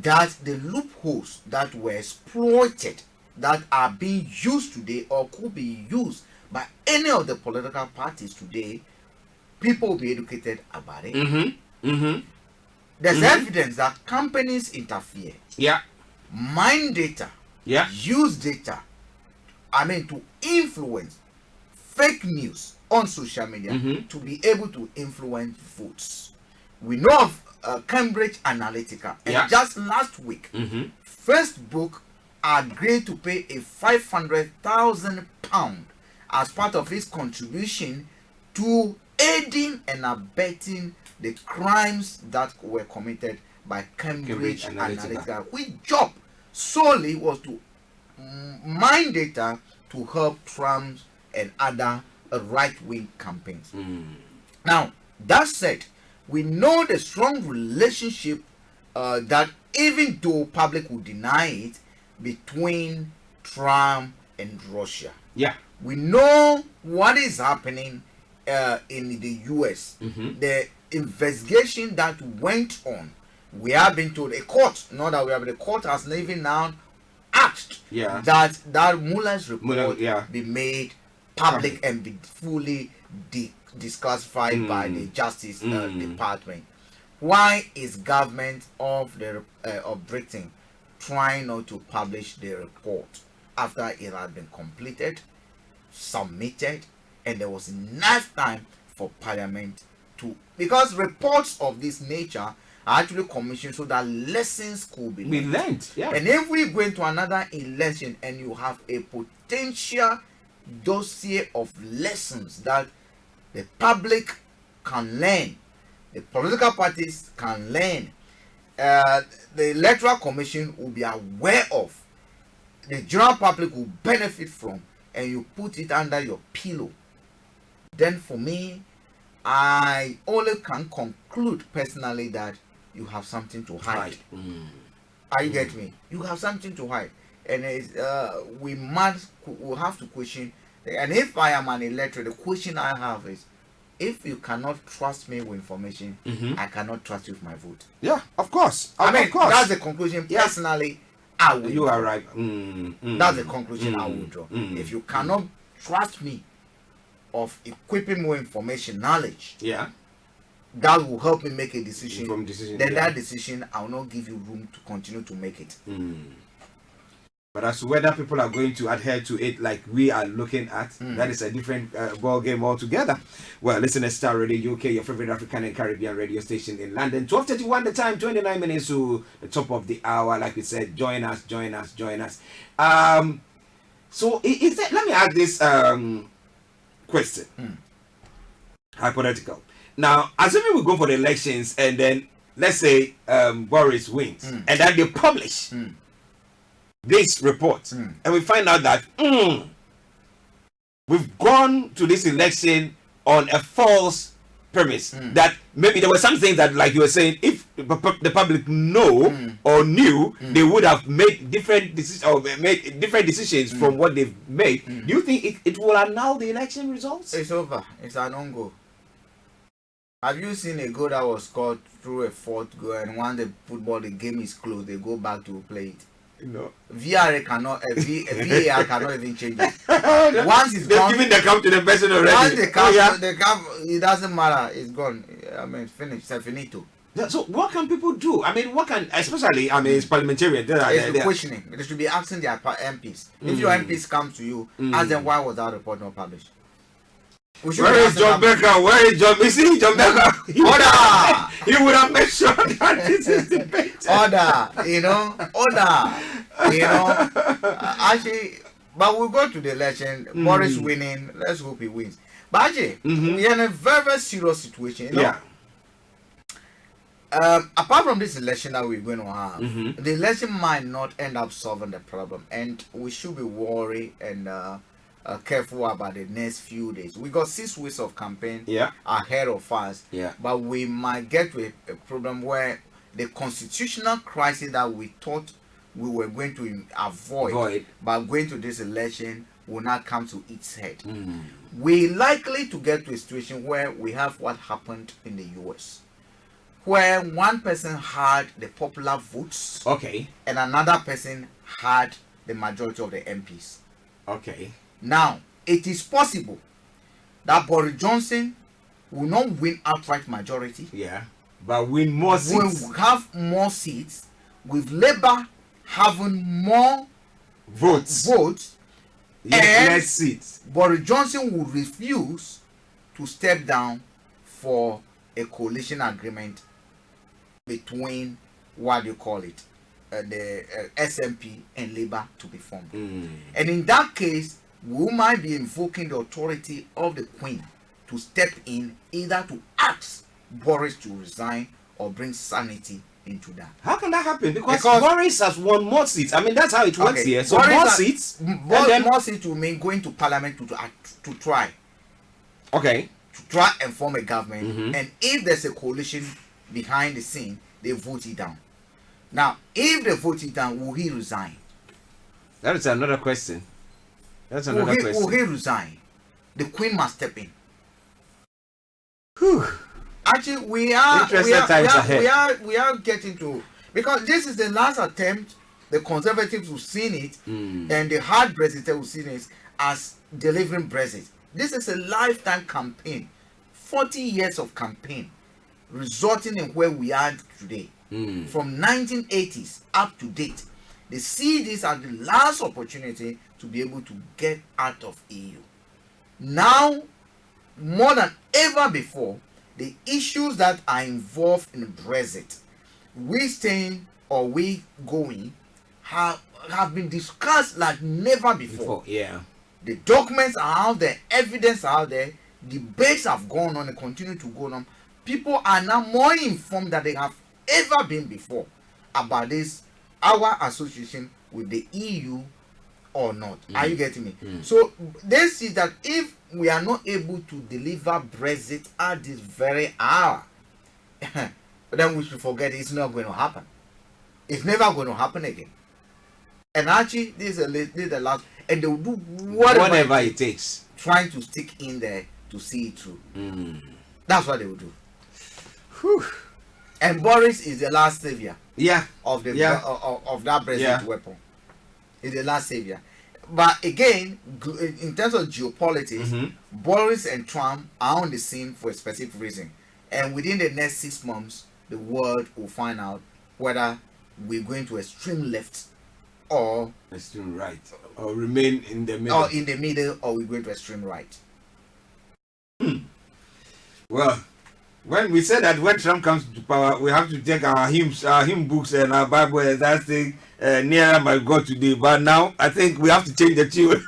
that the loopholes that were exploited, that are being used today or could be used by any of the political parties today, people will be educated about it? There's evidence that companies interfere, mine data, use data, to influence fake news on social media to be able to influence votes. We know of Cambridge Analytica, and just last week, Facebook agreed to pay a £500,000 as part of its contribution to aiding and abetting the crimes that were committed by Cambridge Analytica, which job solely was to mine data to help Trump and other right-wing campaigns. Now, that said, we know the strong relationship that, even though public will deny it, between Trump and Russia. We know what is happening in the US. The investigation that went on, we have been told, the court has even now asked that Mueller's report be made public and be fully disclassified by the Justice Department. Why is government of Britain trying not to publish the report after it had been completed, submitted, and there was enough time for Parliament to, because reports of this nature are actually commissioned so that lessons could be learned. And if we go into another election and you have a potential dossier of lessons that the public can learn, the political parties can learn, the Electoral Commission will be aware of, the general public will benefit from, and you put it under your pillow, then for me, I only can conclude personally that you have something to hide. Are you get me? You have something to hide, and we have to question. And if I am an electorate, the question I have is, if you cannot trust me with information, I cannot trust you with my vote. Yeah, of course. Of course. That's the conclusion. Personally, I will. You are right. That's the conclusion I will draw. If you cannot trust me of equipping more information, knowledge, that will help me make a decision. Then that decision, I will not give you room to continue to make it. But as to whether people are going to adhere to it like we are looking at, that is a different ball game altogether. Well, listen to Starr Radio UK, your favorite African and Caribbean radio station in London. 12:31 the time, 29 minutes to the top of the hour. Like we said, join us. So is that, let me ask this question. Hypothetical. Now, assuming we go for the elections and then let's say Boris wins and then they publish this report and we find out that we've gone to this election on a false premise, that maybe there were some things that, like you were saying, if the public or knew, they would have made different decisions or made different decisions from what they've made. Do you think it will annul the election results? It's over. It's an on-go. Have you seen a goal that was scored through a fourth goal, and once the game is closed, they go back to play it? No. VAR cannot even change it. Once it's they've gone, given the cup to the person already. Once the cup, it doesn't matter. It's gone. I mean, finished. It's finito. So what can people do? I mean, especially, it's parliamentarian. It's questioning. They should be asking their MPs. If your MPs come to you, ask them why was that report not published. Where is John Becker? Where is John? You see, John Becker. Order! He would have made sure that this is debated. Order! Actually, but we'll go to the election. Boris winning. Let's hope he wins. But actually, we're in a very, very serious situation. Yeah. Apart from this election that we're going to have, the election might not end up solving the problem, and we should be worried and careful about the next few days. We got 6 weeks of campaign ahead of us, but we might get to a problem where the constitutional crisis that we thought we were going to avoid by going to this election will not come to its head. We're likely to get to a situation where we have what happened in the US, where one person had the popular votes, and another person had the majority of the MPs. Now, it is possible that Boris Johnson will not win outright majority. But win more seats. Will have more seats, with Labour having more votes and less seats. Boris Johnson will refuse to step down for a coalition agreement between the SNP and Labour to be formed. And in that case, we might be invoking the authority of the Queen to step in, either to ask Boris to resign or bring sanity into that. How can that happen? Because Boris has won more seats. I mean, that's how it works here. So more seats. More seats will mean going to Parliament to try. To try and form a government. And if there's a coalition behind the scene, they vote it down. Now, if they vote it down, will he resign? That is another question. Will he resign? The Queen must step in. Whew. Actually, we are getting to, because this is the last attempt the Conservatives will see it, and the hard Brexit will see it as delivering Brexit. This is a lifetime campaign, 40 years of campaign, resulting in where we are today. From 1980s up to date, they see this as the last opportunity to be able to get out of EU. Now, more than ever before, the issues that are involved in Brexit, we staying or we going, have been discussed like never before. The documents are out there, evidence are out there, debates have gone on and continue to go on. People are now more informed than they have ever been before about this, our association with the EU or not. Are you getting me? So they see that if we are not able to deliver Brexit at this very hour, then we should forget it's not going to happen. It's never going to happen again. And actually, this is the last, and they will do whatever it takes, trying to stick in there to see it through. That's what they will do. Whew. And Boris is the last savior. Of the of that Brexit weapon. Is the last savior. But again, in terms of geopolitics, Boris and Trump are on the scene for a specific reason. And within the next 6 months, the world will find out whether we're going to extreme left or extreme right, or remain in the middle. Or in the middle, or we're going to extreme right. Well, when we said that when Trump comes to power, we have to take our hymns, our hymn books, and our Bible as that thing nearer my God today. But now I think we have to change the tune.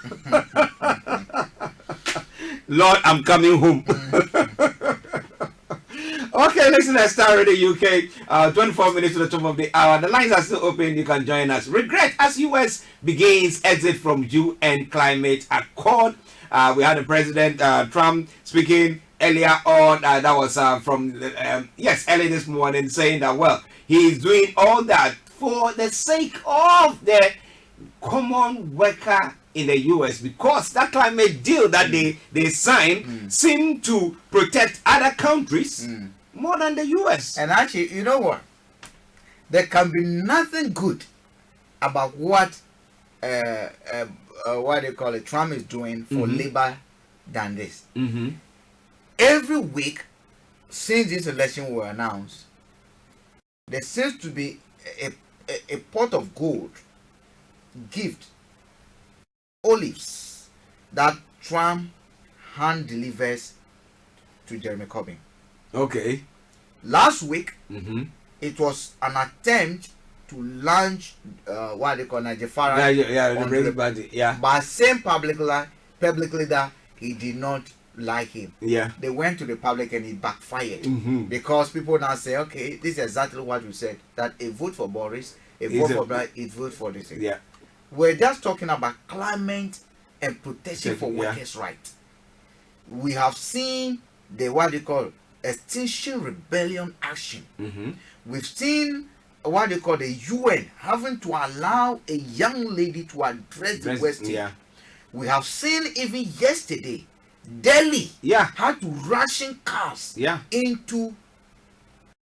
Lord, I'm coming home. Okay, listen to Starr Radio UK. 24 minutes to the top of the hour. The lines are still open. You can join us. Regret as US begins exit from UN climate accord. We had the President Trump speaking earlier on. That was from early this morning, saying that he is doing all that for the sake of the common worker in the US, because that climate deal that they signed seemed to protect other countries more than the US. And actually, you know what? There can be nothing good about what they call it, Trump is doing for labor than this. Every week since this election was announced, there seems to be a pot of gold, gift, olives that Trump hand delivers to Jeremy Corbyn. Okay. Last week, it was an attempt to launch what they call Najafara, but saying publicly that he did not like him. Yeah. They went to the public and it backfired because people now say, okay, this is exactly what you said, that a vote for Boris, a vote for Black, a vote for this. Yeah. We're just talking about climate and protection for workers' rights. We have seen the what they call Extinction Rebellion action. We've seen what they call the UN having to allow a young lady to address the question. We have seen even yesterday Delhi had to ration cars into.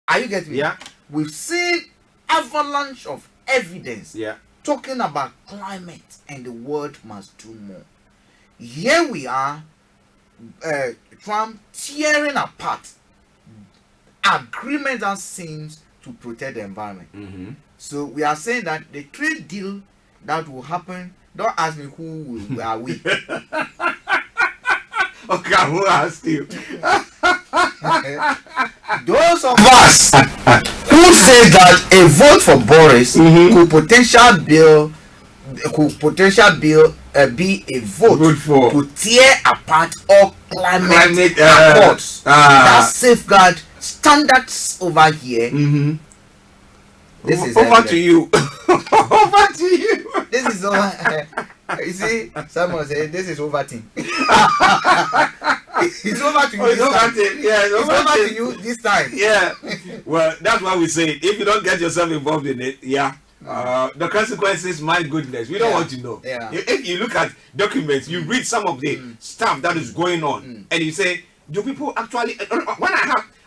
Are you getting me? We've seen avalanche of evidence talking about climate and the world must do more. Here we are, Trump tearing apart agreement that seems to protect the environment. So we are saying that the trade deal that will happen. Don't ask me who are we. Okay, I will ask you. Those of us who say that a vote for Boris could potentially be a vote for to tear apart all climate accords that safeguard standards over here. This is over to you. Over to you. This is over. You see, someone said this is over thing. It's over to you. It's over thing. Yeah, it's over to you this time. Yeah. Well, that's why we say if you don't get yourself involved in it, the consequences, my goodness, we don't want to know. If you look at documents, you read some of the stuff that is going on, and you say, do people actually? When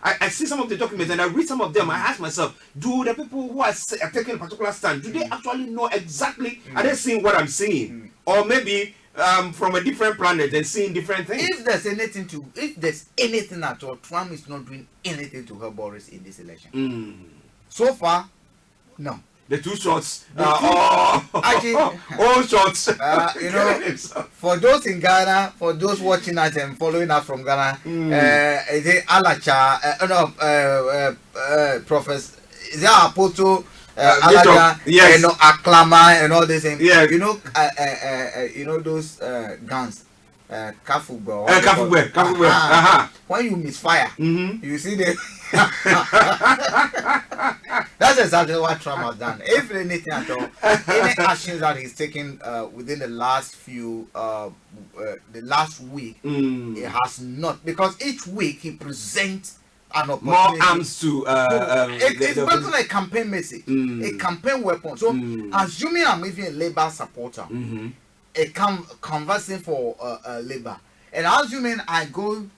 I see some of the documents and I read some of them, I ask myself, do the people who are taking a particular stand, do they actually know exactly? Are they seeing what I'm seeing, or maybe from a different planet and seeing different things? If there's anything at all, Trump is not doing anything to help Boris in this election. So far, no. The two shots, all shots. You know, for those in Ghana, for those watching us and following us from Ghana, is it Alacha? Professor, is there Apostle Alacha? Yes. You know, Aklama and all this things. Yeah. You know those guns. Kafugbe. When you misfire, you see the. That's exactly what Trump has done. If anything at all, any actions that he's taken within the last few, the last week, it has not, because each week he presents an opportunity. More arms to. It's basically a campaign message, a campaign weapon. So, assuming I'm even a Labour supporter, conversing for Labour, and assuming I going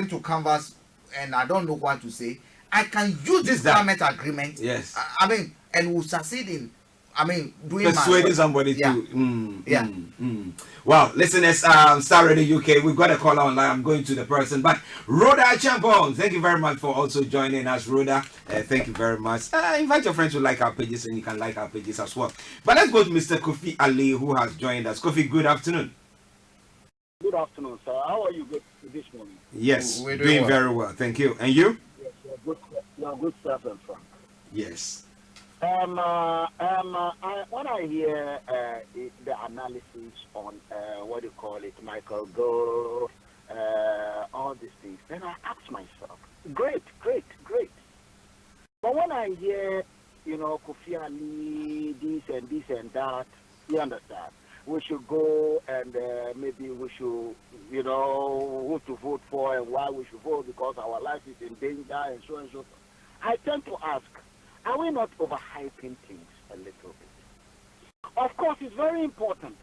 to canvass and I don't know what to say, I can use this climate agreement. Yes. I mean, and will succeed in, doing persuading somebody to. Wow, listeners, Starr Radio UK, we've got a caller online. I'm going to the person, but Rhoda Champon, thank you very much for also joining us, Rhoda. Thank you very much. Invite your friends to like our pages, and you can like our pages as well. But let's go to Mr. Kofi Ali, who has joined us. Kofi, good afternoon. Good afternoon, sir. How are you this morning? Yes, we're doing very well. Thank you. And you? Yes, you're good, sir, and Frank. Yes. When I hear the analysis on what do you call it, Michael Gove, all these things, then I ask myself, great. But when I hear, Kofi Ali, this and that, you understand? We should go and maybe we should, who to vote for and why we should vote because our life is in danger and so and so forth. I tend to ask, are we not overhyping things a little bit? Of course, it's very important.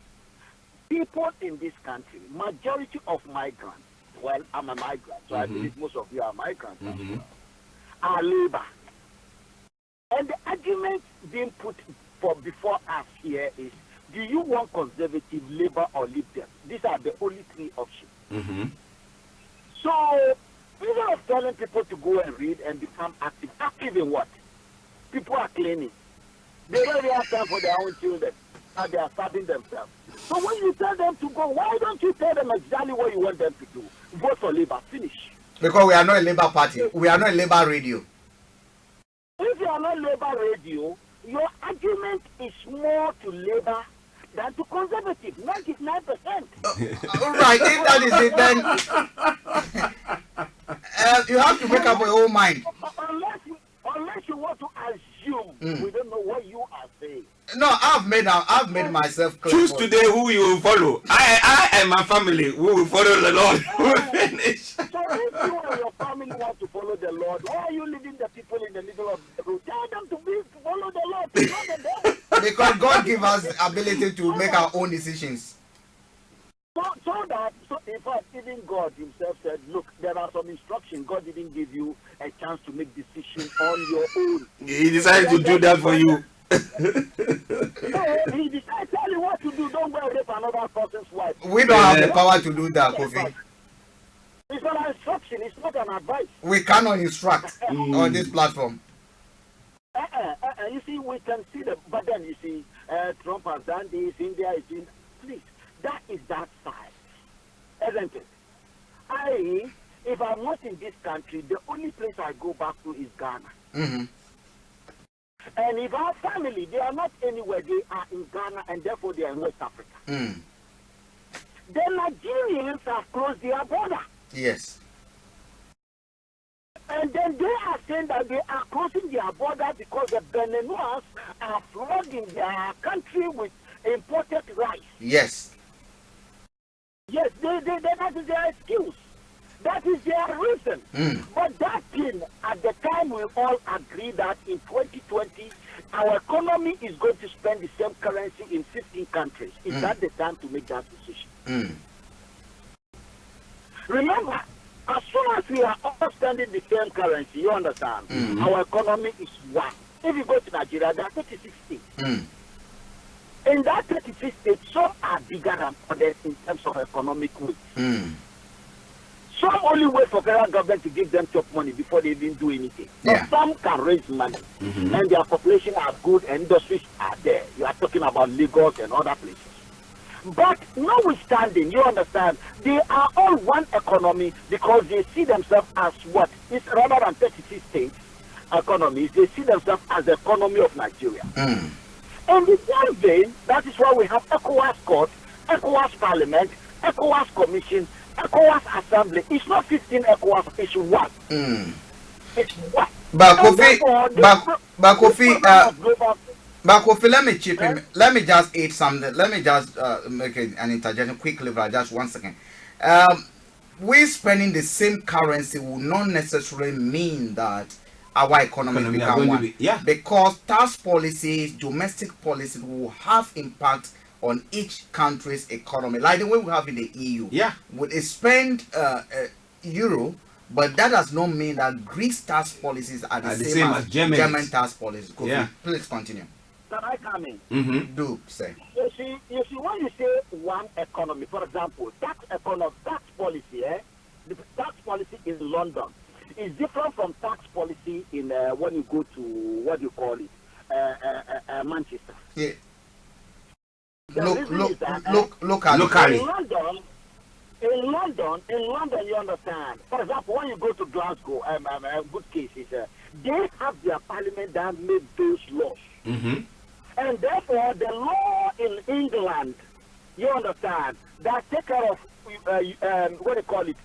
People in this country, majority of migrants, well, I'm a migrant, so I believe most of you are migrants as well, are labor. And the argument being put before us here is, do you want conservative, Labour, or Lib Dem? These are the only three options. Mm-hmm. So, instead of telling people to go and read and become active, active in what? People are cleaning. They don't really have time for their own children, and they are starving themselves. So when you tell them to go, why don't you tell them exactly what you want them to do? Vote for Labour, finish. Because we are not a Labour party. We are not a Labour radio. If you are not Labour radio, your argument is more to Labour than to Conservative, 99%. Right, if that is it, then you have to make up your own mind. Unless you want to assume, we don't know what you are saying. No, I've made myself clear. Choose today who you will follow. I and my family, we will follow the Lord. Finish. So if you and your family want to follow the Lord, why are you leaving the people in the middle of the road? Tell them to follow the Lord, not the devil. Because God gives us the ability to make our own decisions. So in fact, even God himself said, look, there are some instructions. God didn't give you a chance to make decisions on your own. He decided to do that for you. No, he decided to tell you what to do. Don't go and rape another person's wife. We don't have the power to do that, Kofi. It's not an instruction. It's not an advice. We cannot instruct on this platform. You see, we can see the, but then you see, Trump has done this, India is doing. Please, that is that side, isn't it? If I'm not in this country, the only place I go back to is Ghana. Mm-hmm. And if our family, they are not anywhere, they are in Ghana, and therefore they are in West Africa. Mm. The Nigerians have closed their border. Yes. And then they are saying that they are closing their border because the Beninese are flooding their country with imported rice. Yes. Yes, that is their excuse. That is their reason. But that thing, at the time we all agree that in 2020, our economy is going to spend the same currency in 15 countries. Is that the time to make that decision? Remember, as soon as we are all spending the same currency, you understand, our economy is one. If you go to Nigeria, there are 36 states. In that 36 states, some are bigger than others in terms of economic weight. Some only wait for federal government to give them top money before they even do anything. But some can raise money, and their population are good, and industries are there. You are talking about Lagos and other places. But notwithstanding, you understand, they are all one economy because they see themselves as what? It's rather than 36 states economies, they see themselves as the economy of Nigeria. In the same vein, that is why we have ECOWAS Court, ECOWAS Parliament, ECOWAS Commission, ECOWAS Assembly. It's not 15 ECOWAS, it's one. It's one. But Kofi, let me chip in. Let me just add something. Let me just make an interjection quickly for just 1 second. We spending the same currency will not necessarily mean that our economy become one. Because tax policies, domestic policies will have impact on each country's economy, like the way we have in the EU. Would spend euro, but that does not mean that Greece tax policies are the same as German tax policies. Please continue. Can I come in? Do say. You see, when you say one economy, for example, tax policy, the tax policy in London is different from tax policy in when you go to what do you call it, Manchester. Locally. In London, you understand. For example, when you go to Glasgow, a good case is they have their parliament that made those laws. And therefore, the law in England, you understand, that take care of what do you call it,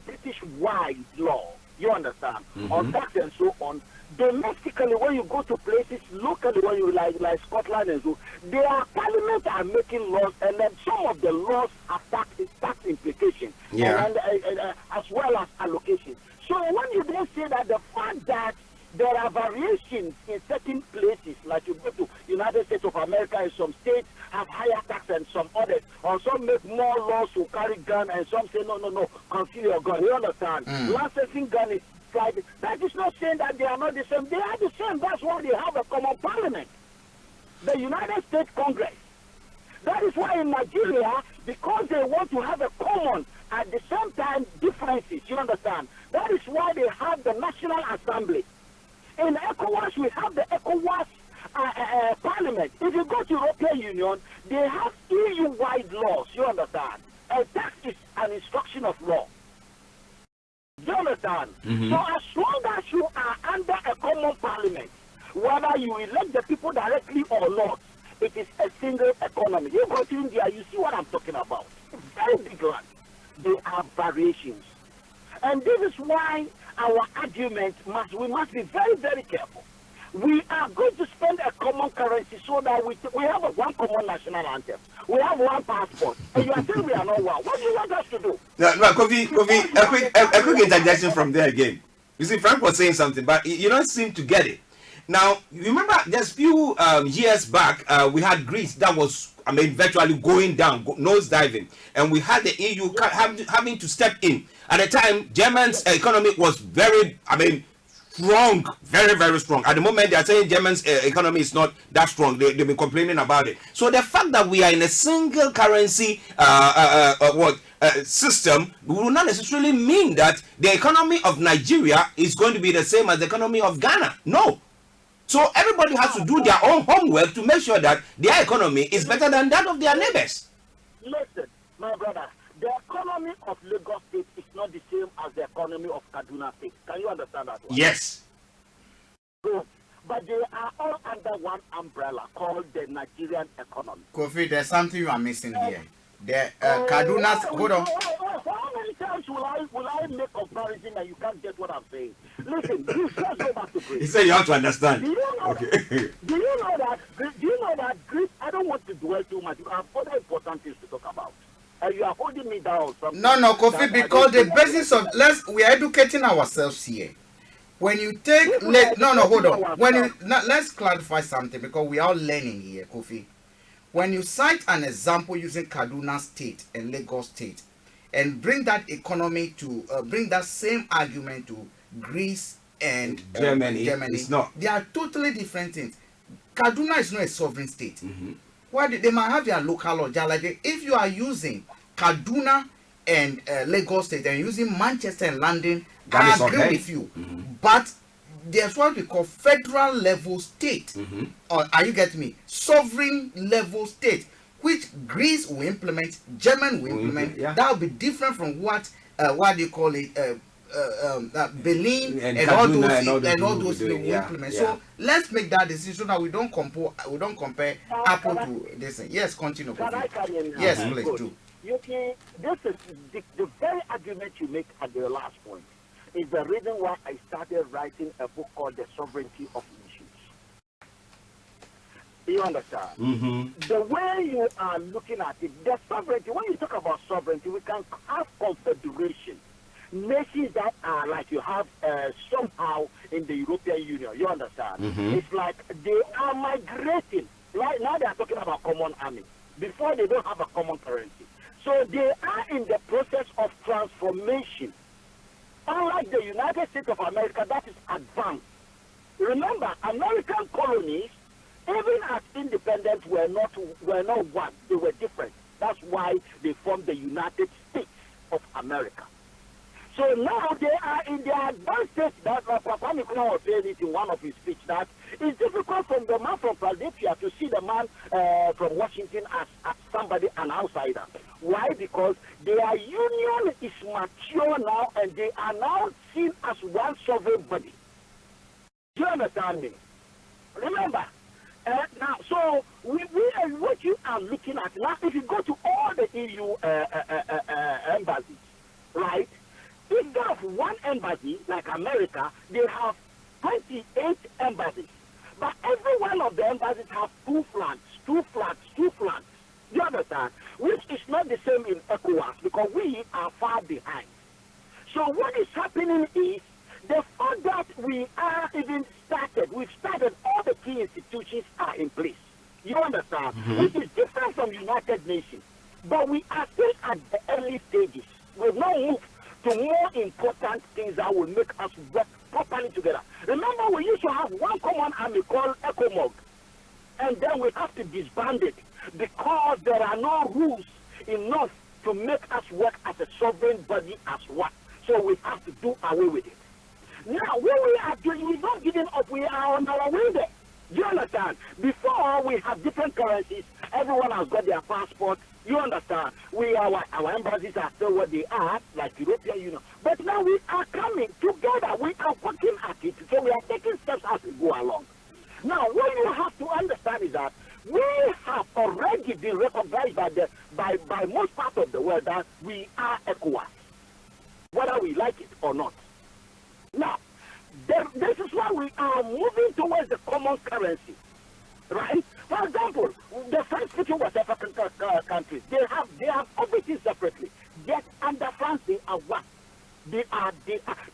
British-wide law, you understand, on tax and so on. Domestically, when you go to places, locally, when you like Scotland and so, their parliament are making laws, and then some of the laws have tax implications, and as well as allocation. So when you then say that the fact that there are variations in certain places, like you go to United States of America, and some states have higher tax than some others, or some make more laws to carry gun, and some say no, conceal your gun. You understand? Licensing gun is private. That is not saying that they are not the same. They are the same. That's why they have a common parliament. the United States Congress. That is why in Nigeria, because they want to have a common, at the same time, differences, you understand? That is why they have the National Assembly. In ECOWAS, we have the ECOWAS Parliament. If you go to European Union, they have EU-wide laws, you understand? And that is an instruction of law. You understand? So as long as you are under a common parliament, whether you elect the people directly or not, it is a single economy. You go to India, you see what I'm talking about. Very big land. There are variations. And this is why our argument we must be very, very careful. We are going to spend a common currency so that we have one common national anthem. We have one passport. And you are saying we are not one. What do you want us to do? No, Kofi, a quick interjection from there again. You see, Frank was saying something, but you don't seem to get it. Now, you remember just a few years back, we had Greece that was, virtually going down, nose diving. And we had the EU having to step in. At the time, Germany's economy was very, strong, very, very strong. At the moment, they are saying Germany's economy is not that strong. They've been complaining about it. So the fact that we are in a single currency system will not necessarily mean that the economy of Nigeria is going to be the same as the economy of Ghana. No. So everybody has to do their own homework to make sure that their economy is better than that of their neighbors. Listen, my brother, the economy of Lagos State is not the same as the economy of Kaduna State. Can you understand that one? Yes. Good. But they are all under one umbrella called the Nigerian economy. Kofi, there's something you are missing here. The Kaduna's, hold on. How many times will I make comparison and you can't get what I'm saying? Listen, you just go back to Greece. He said you have to understand. Do you know do you know that Greece, I don't want to dwell too much. You have other important things to talk about. And you are holding me down on something. No, Kofi, because the basis of, we are educating ourselves here. When you take, hold on. Let's clarify something because we are all learning here, Kofi. When you cite an example using Kaduna State and Lagos State and bring that economy to, bring that same argument to Greece and Germany, it's not. They are totally different things. Kaduna is not a sovereign state. Why they might have their local law. Like if you are using Kaduna and Lagos State and using Manchester and London, I agree with you. But there's what we call federal level state. Or are you getting me? Sovereign level state, which Greece will implement, Germany will implement. That will be different from what do you call it? Berlin and all those will implement. So let's make that decision so that we don't compare Apple to this thing. Yes, continue. Yes, please do. You see, this is the very argument you make at the last point is the reason why I started writing a book called The Sovereignty of Nations. You understand? The way you are looking at it, the sovereignty, when you talk about sovereignty, we can have confederation. Nations that are like you have somehow in the European Union. You understand? It's like they are migrating. Right now they are talking about common army. Before they don't have a common currency. So they are in the process of transformation. Unlike the United States of America, that is advanced. Remember, American colonies, even as independent, were not one. They were different. That's why they formed the United States of America. So now they are in the advanced stage. That Papa Nicola was saying it in one of his speech that it's difficult from the man from Philadelphia to see the man from Washington as somebody, an outsider. Why? Because their union is mature now and they are now seen as one sovereign body. Do you understand me? Remember, now, so what you are looking at now, if you go to all the EU embassies, right? Instead of one embassy, like America, they have 28 embassies. But every one of the embassies have two flags. You understand? Which is not the same in ECOWAS because we are far behind. So what is happening is the fact that we are even started, we've started, all the key institutions are in place. You understand? Which is different from United Nations. But we are still at the early stages. We've not moved to more important things that will make us work properly together. Remember, we used to have one common army called ECOMOG. and then we have to disband it because there are no rules enough to make us work as a sovereign body as one. So we have to do away with it. Now, what we are doing, we're not giving up. We are on our way there. Do you understand? Before, we have different currencies. Everyone has got their passport. You understand? Our embassies are still what they are, like European Union. But now we are coming together. We are working at it. So we are taking steps as we go along. Now, what you have to understand is that we have already been recognized by most part of the world that we are ECOWAS, whether we like it or not. Now, this is why we are moving towards the common currency, right? For example, the French-speaking West African countries, they have everything separately. Yet under France, they are one. The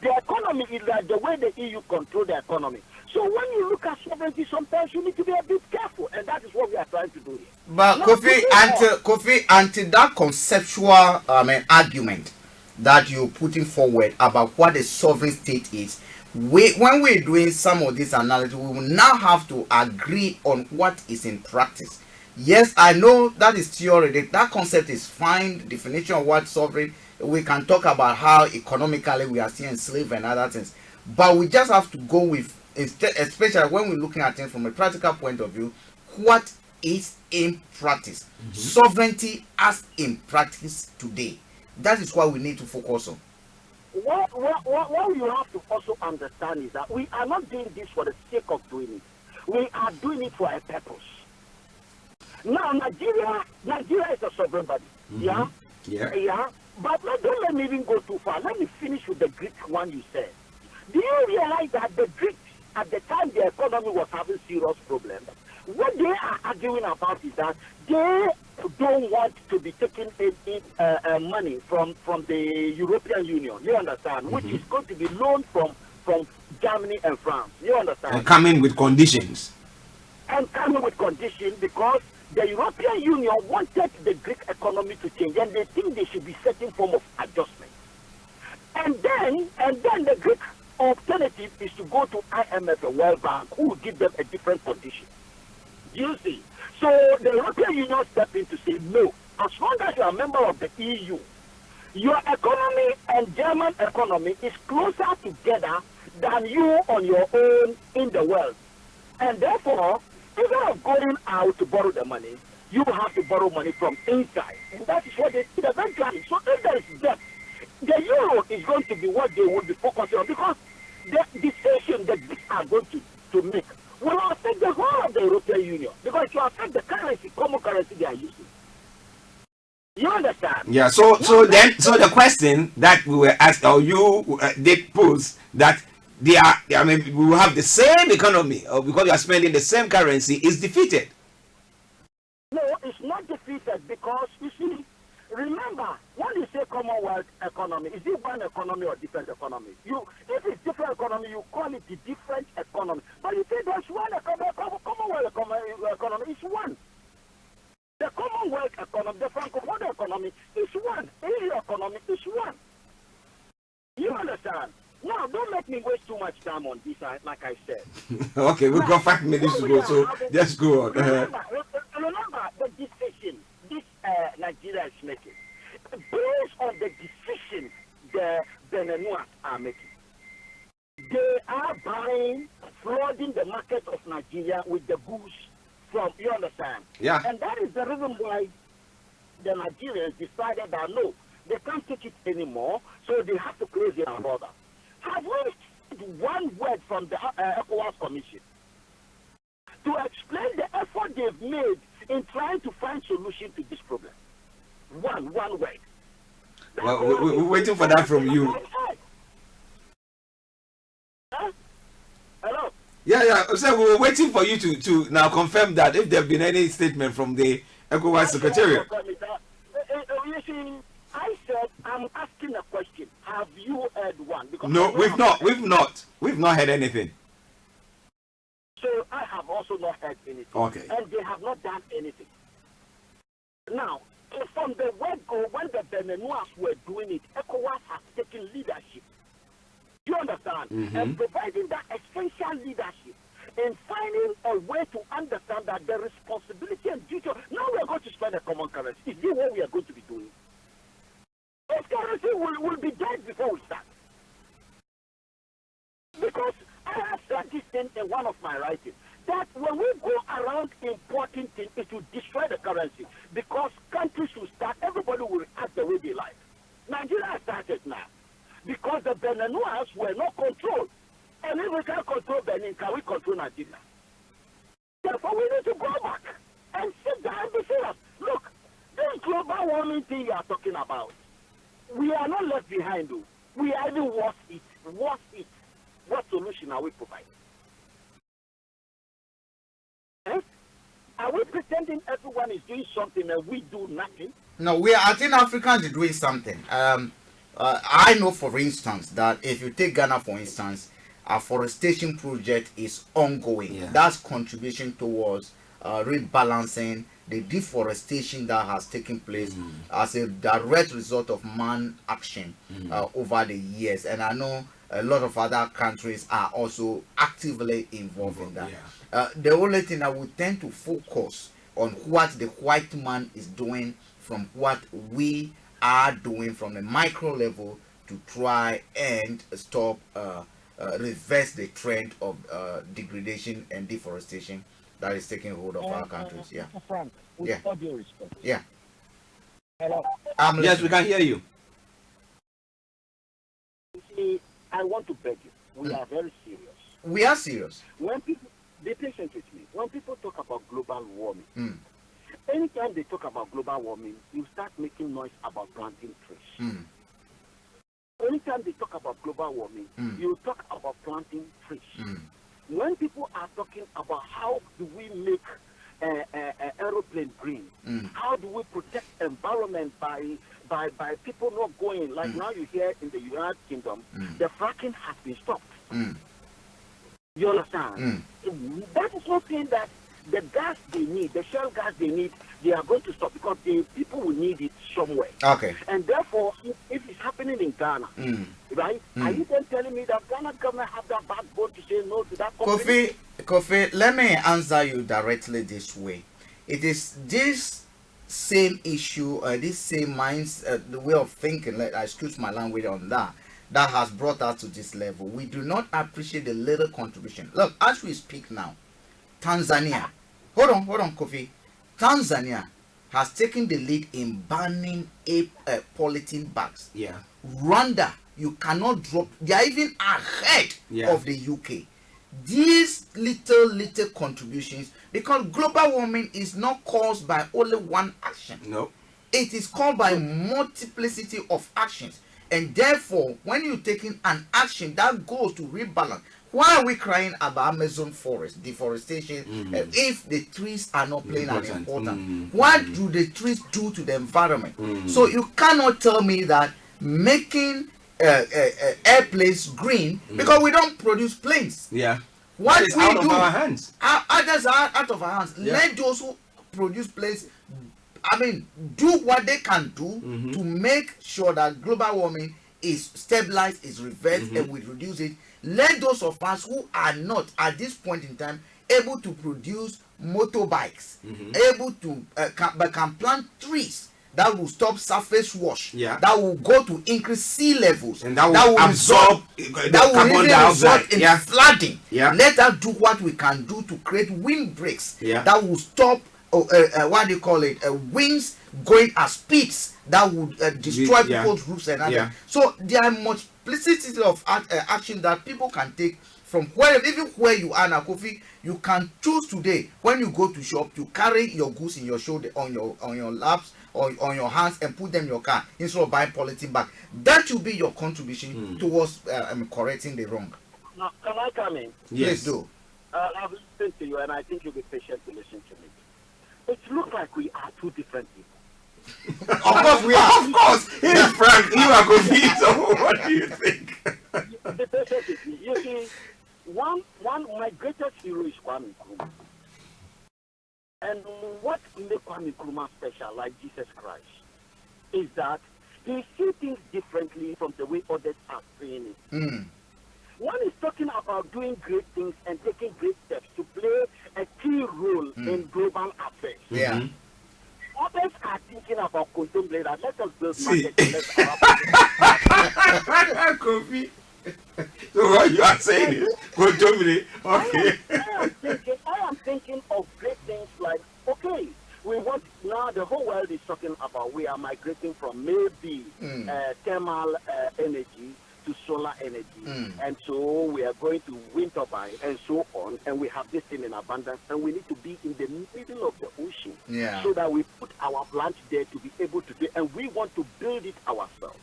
economy is like the way the EU control the economy. So when you look at sovereignty, sometimes you need to be a bit careful, and that is what we are trying to do here. But now, Kofi, until that conceptual argument that you're putting forward about what a sovereign state is, when we're doing some of this analysis, we will now have to agree on what is in practice. Yes, I know that is theory. That concept is fine. The definition of what sovereign, we can talk about how economically we are still enslaved and other things. But we just have to go with, especially when we're looking at things from a practical point of view, what is in practice. Sovereignty as in practice today. That is what we need to focus on. What you have to also understand is that we are not doing this for the sake of doing it. We are doing it for a purpose. Now, Nigeria is a sovereign body. Yeah? But don't let me even go too far. Let me finish with the Greek one you said. Do you realize that the Greeks, at the time the economy was having serious problems, what they are arguing about is that they don't want to be taking money from the European Union, you understand, which is going to be loaned from Germany and France, you understand? And coming with conditions. And coming with conditions because the European Union wanted the Greek economy to change, and they think there should be certain form of adjustment. And then the Greek alternative is to go to IMF and World Bank, who will give them a different condition. You see? So the European Union stepped in to say, no, as long as you are a member of the EU, your economy and German economy is closer together than you on your own in the world. And therefore, instead of going out to borrow the money, you have to borrow money from inside. And that is what they did eventually. So if there is debt, the euro is going to be what they will be focusing on, because the decision that they are going to make will affect the whole of the European Union, because it will affect the currency, common currency they are using. You understand? Yeah. So the question that we were asked, or you did pose, that they are, I mean, we will have the same economy, or because you are spending the same currency, is defeated. No, it's not defeated, because you see, remember, when you say Commonwealth economy, is it one economy or different economy? If it's different economy, you call it the different economy. But you say there's one economy, Commonwealth economy is one. The Commonwealth economy, the Francophone economy is one. EU economy is one. You understand? Now, don't let me waste too much time on this, like I said. Okay, we've got 5 minutes to go, so just go on. Remember the decision this Nigeria is making. Based on the decisions the Beninese are making, they are buying, flooding the market of Nigeria with the goods from, you understand? Yeah. And that is the reason why the Nigerians decided that no, they can't take it anymore, so they have to close their border. Have we heard one word from the ECOWAS Commission to explain the effort they've made in trying to find solution to this problem? One word. Well, we're waiting for that from you. Huh? Hello? Yeah. So we were waiting for you to now confirm that if there have been any statement from the ECOWAS Secretariat. You see, I said I'm asking a question. Have you heard one? Because No, we've not heard anything. So I have also not heard anything. Okay. And they have not done anything. Now, from the word go, when the Beninese were doing it, ECOWAS has taken leadership. You understand? And providing that essential leadership in finding a way to understand that the responsibility and duty. Now we are going to spend a common currency. Is this what we are going to be doing? This currency will be dead before we start. Because I have said this thing in one of my writings, that when we go around importing things, it will destroy the currency. Because countries will start, everybody will act the way they like. Nigeria has started now. Because the Beniners were not controlled. And if we can't control Benin, can we control Nigeria? Therefore, we need to go back and sit down and be serious. Look, this global warming thing you are talking about, we are not left behind, though. We are even worse it. Worse it. What solution are we providing? Eh? Are we pretending everyone is doing something and we do nothing? No, I think Africans are doing something. I know, for instance, that if you take Ghana, for instance, a forestation project is ongoing. Yeah. That's contribution towards rebalancing the deforestation that has taken place as a direct result of man action over the years. And I know a lot of other countries are also actively involved in that. Yeah. The only thing I would tend to focus on what the white man is doing from what we are doing from the micro level to try and stop, reverse the trend of degradation and deforestation that is taking hold of our countries. Yeah. Frank, with all due respect. Yeah. Hello. Yes, we can hear you. You see, I want to beg you. We are very serious. We are serious. When people, be patient with me. When people talk about global warming, anytime they talk about global warming, you start making noise about planting trees. Anytime they talk about global warming, you talk about planting trees. When people are talking about how do we make aeroplane green, how do we protect environment by people not going, like now you hear in the United Kingdom, the fracking has been stopped. You understand? That is not saying that the gas they need, the shale gas they need, they are going to stop, because the people will need it somewhere. Okay. And therefore, if it's happening in Ghana, right? Are you then telling me that Ghana government have that backbone to say no to that company? Kofi, let me answer you directly this way. It is this same issue, this same minds, the way of thinking, like, I excuse my language on that has brought us to this level. We do not appreciate the little contribution. Look, as we speak now, Tanzania, hold on, Kofi. Tanzania has taken the lead in banning polythene bags. Yeah. Rwanda, you cannot drop. They are even ahead of the UK. These little contributions, because global warming is not caused by only one action. No. It is caused by multiplicity of actions. And therefore, when you're taking an action that goes to rebalance, why are we crying about Amazon forest deforestation if the trees are not playing an important? What do the trees do to the environment? So you cannot tell me that making airplanes green, because we don't produce planes. Yeah. What is we out do, of our hands. Others are out of our hands. Yeah. Let those who produce planes, do what they can do to make sure that global warming is stabilized, is reversed, and we reduce it. Let those of us who are not at this point in time able to produce motorbikes, able to can plant trees that will stop surface wash, that will go to increase sea levels, and that will absorb carbon dioxide in flooding. Let us do what we can do to create windbreaks that will stop what do you call it, winds going at speeds that would destroy people's roofs and others. So there are multiplicity of action that people can take from wherever, even where you are now, Kofi. You can choose today, when you go to shop, to carry your goods in your shoulder, on your laps or on your hands, and put them in your car instead of buying polythene bag. That will be your contribution towards correcting the wrong. Now, can I come in? Yes. Please do. I've listened to you, and I think you'll be patient to listen to me. It looks like we are two different people. Of course we are. Of course. Hey, Frank, you are confused. So what do you think? Be patient with me. You see, one my greatest hero is Kwame Nkrumah. And what makes Kwame Nkrumah special, like Jesus Christ, is that he sees things differently from the way others are seeing it. One is talking about doing great things and taking great steps to play a key role in global affairs. Yeah. Others are thinking about contemplate that let us build See. market. Kofi. So what you are saying is contemplate. Okay. I am thinking of great things like, okay, we want now the whole world is talking about we are migrating from maybe thermal energy to solar energy, and so we are going to wind turbine and so on, and we have this thing in abundance, and we need to be in the middle of the ocean, so that we put our plant there to be able to do it, and we want to build it ourselves.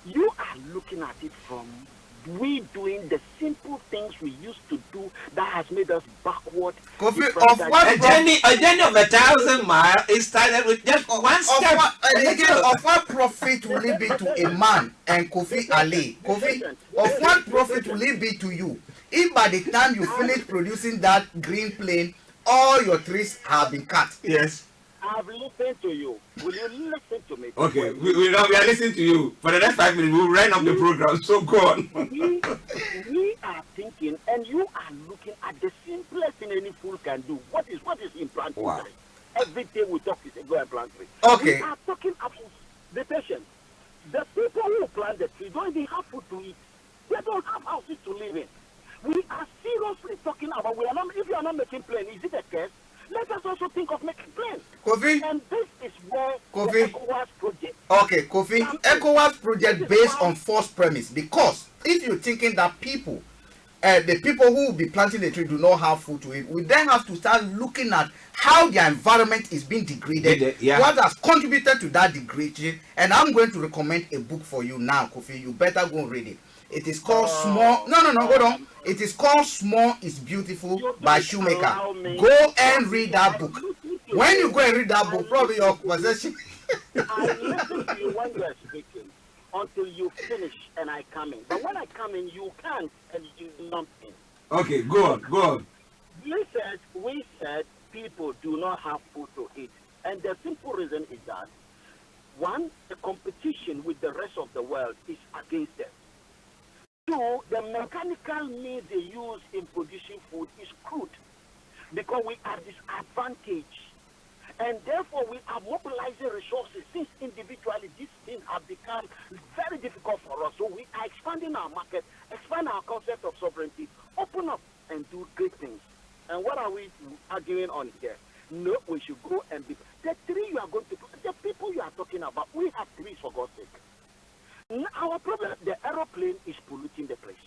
You are looking at it from we doing the simple things we used to do that has made us backward. Kofi, of what a journey of 1,000 miles is started with just one step. Of what profit will it be to a man and Kofi Ali? Kofi, of what profit will it be to you if by the time you finish producing that green plane, all your trees have been cut? Yes. I've listened to you. Will you listen to me? Okay, we are listening to you. For the next 5 minutes, we'll wind up the program. So go on. we are thinking, and you are looking at the simplest thing any fool can do. What is implanting? Wow. Every day we talk is go and plant tree. Okay. We are talking about the patient. The people who plant the tree don't even have food to eat. They don't have houses to live in. We are seriously talking about. If you are not making plane, is it a curse? Let us also think of making plans. Kofi. And this is where Kofi. the ECOWAS project. Okay, Kofi. ECOWAS project based on false premise, because if you're thinking that people, the people who will be planting the tree do not have food to eat, we then have to start looking at how their environment is being degraded, what has contributed to that degradation. And I'm going to recommend a book for you now, Kofi. You better go and read it. It is called Small. No, hold on. It is called Small is Beautiful by Shoemaker. Go and read that book. When you go and read that book, probably your possession. I listen to you when you are speaking until you finish and I come in. But when I come in, you can't and you lump in. Okay, go on. We said people do not have food to eat. And the simple reason is that, one, the competition with the rest of the world is against them. Two, the mechanical means they use in producing food is crude because we are disadvantaged. And therefore, we are mobilizing resources since individually these things have become very difficult for us. So we are expanding our market, expand our concept of sovereignty, open up and do great things. And what are we arguing on here? No, we should go and be. The tree you are going to, the people you are talking about, we have trees for God's sake. Our problem, the aeroplane is polluting the place.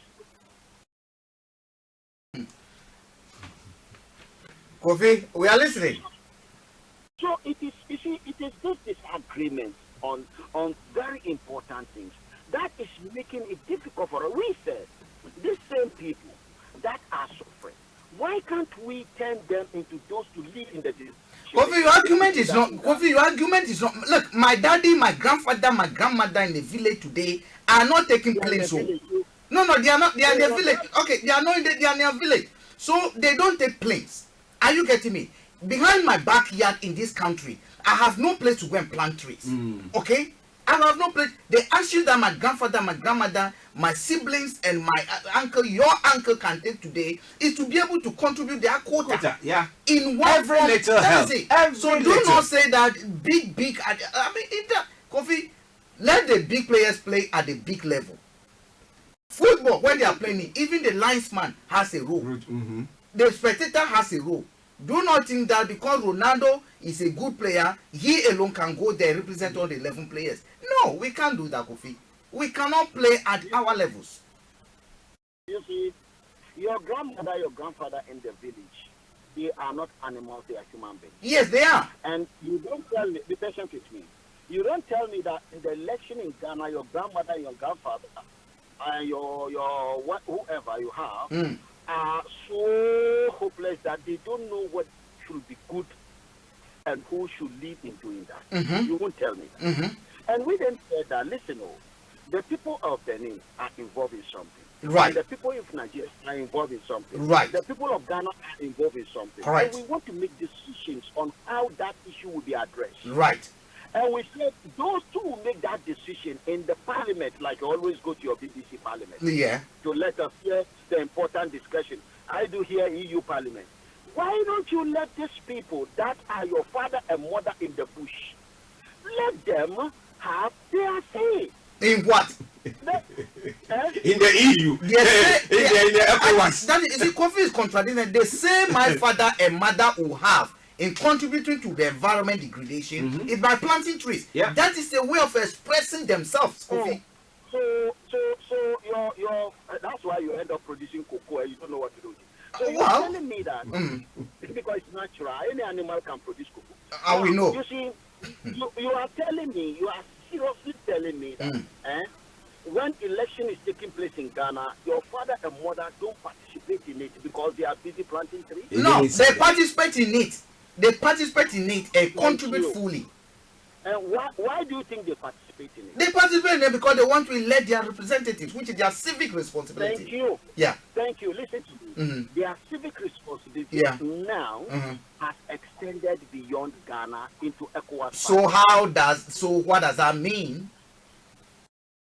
Kofi, we are listening. So it is, you see, it is this disagreement on very important things that is making it difficult for us. We said, these same people that are suffering, why can't we turn them into those to live in the day? Kofi, your argument is not. Kofi, your argument is not. Look, my daddy, my grandfather, my grandmother in the village today are not taking planes home. No, they are not. They are in their village. Okay, they are not in they are in their village. So they don't take planes. Are you getting me? Behind my backyard in this country, I have no place to go and plant trees. Okay, I have no place. The action that my grandfather, my grandmother, my siblings, and my uncle, your uncle can take today is to be able to contribute their quota. In one every form. little help. So do not say that big. I mean, Kofi, let the big players play at the big level. Football, when they are playing, even the linesman has a role. The spectator has a role. Do not think that because Ronaldo is a good player, he alone can go there and represent all the 11 players. No, we can't do that, Kofi. We cannot play at our levels. You see, your grandmother, your grandfather in the village, they are not animals, they are human beings. Yes, they are. And you don't tell me, be patient with me. You don't tell me that in the election in Ghana, your grandmother, your grandfather, and your whoever you have, are so hopeless that they don't know what should be good and who should lead in doing that. You won't tell me that. And we then said that, listen, the people of Benin are involved in something. Right. And the people of Nigeria are involved in something. Right. The people of Ghana are involved in something. Correct. And we want to make decisions on how that issue will be addressed. Right. And we said those two will make that decision in the parliament, like you always go to your BBC parliament. Yeah. To let us hear the important discussion. I do hear EU parliament. Why don't you let these people that are your father and mother in the bush, let them have their say? In what? In the EU. Yes. In the ECOWAS. That is, the coffee is contradicting. The same my father and mother will have in contributing to the environment degradation is by planting trees. Yeah. That is a way of expressing themselves. Kofi. So your that's why you end up producing cocoa and you don't know what to do. So you're Well, telling me that because it's natural, any animal can produce cocoa. How we know? You see, you are telling me, you are seriously telling me that when election is taking place in Ghana, your father and mother don't participate in it because they are busy planting trees? No, they participate in it. They participate in it and contribute fully. And why do you think they participate in it? They participate in it because they want to elect their representatives, which is their civic responsibility. Thank you. Yeah. Thank you. Listen to me. Their civic responsibility now has extended beyond Ghana into ECOWAS. So what does that mean?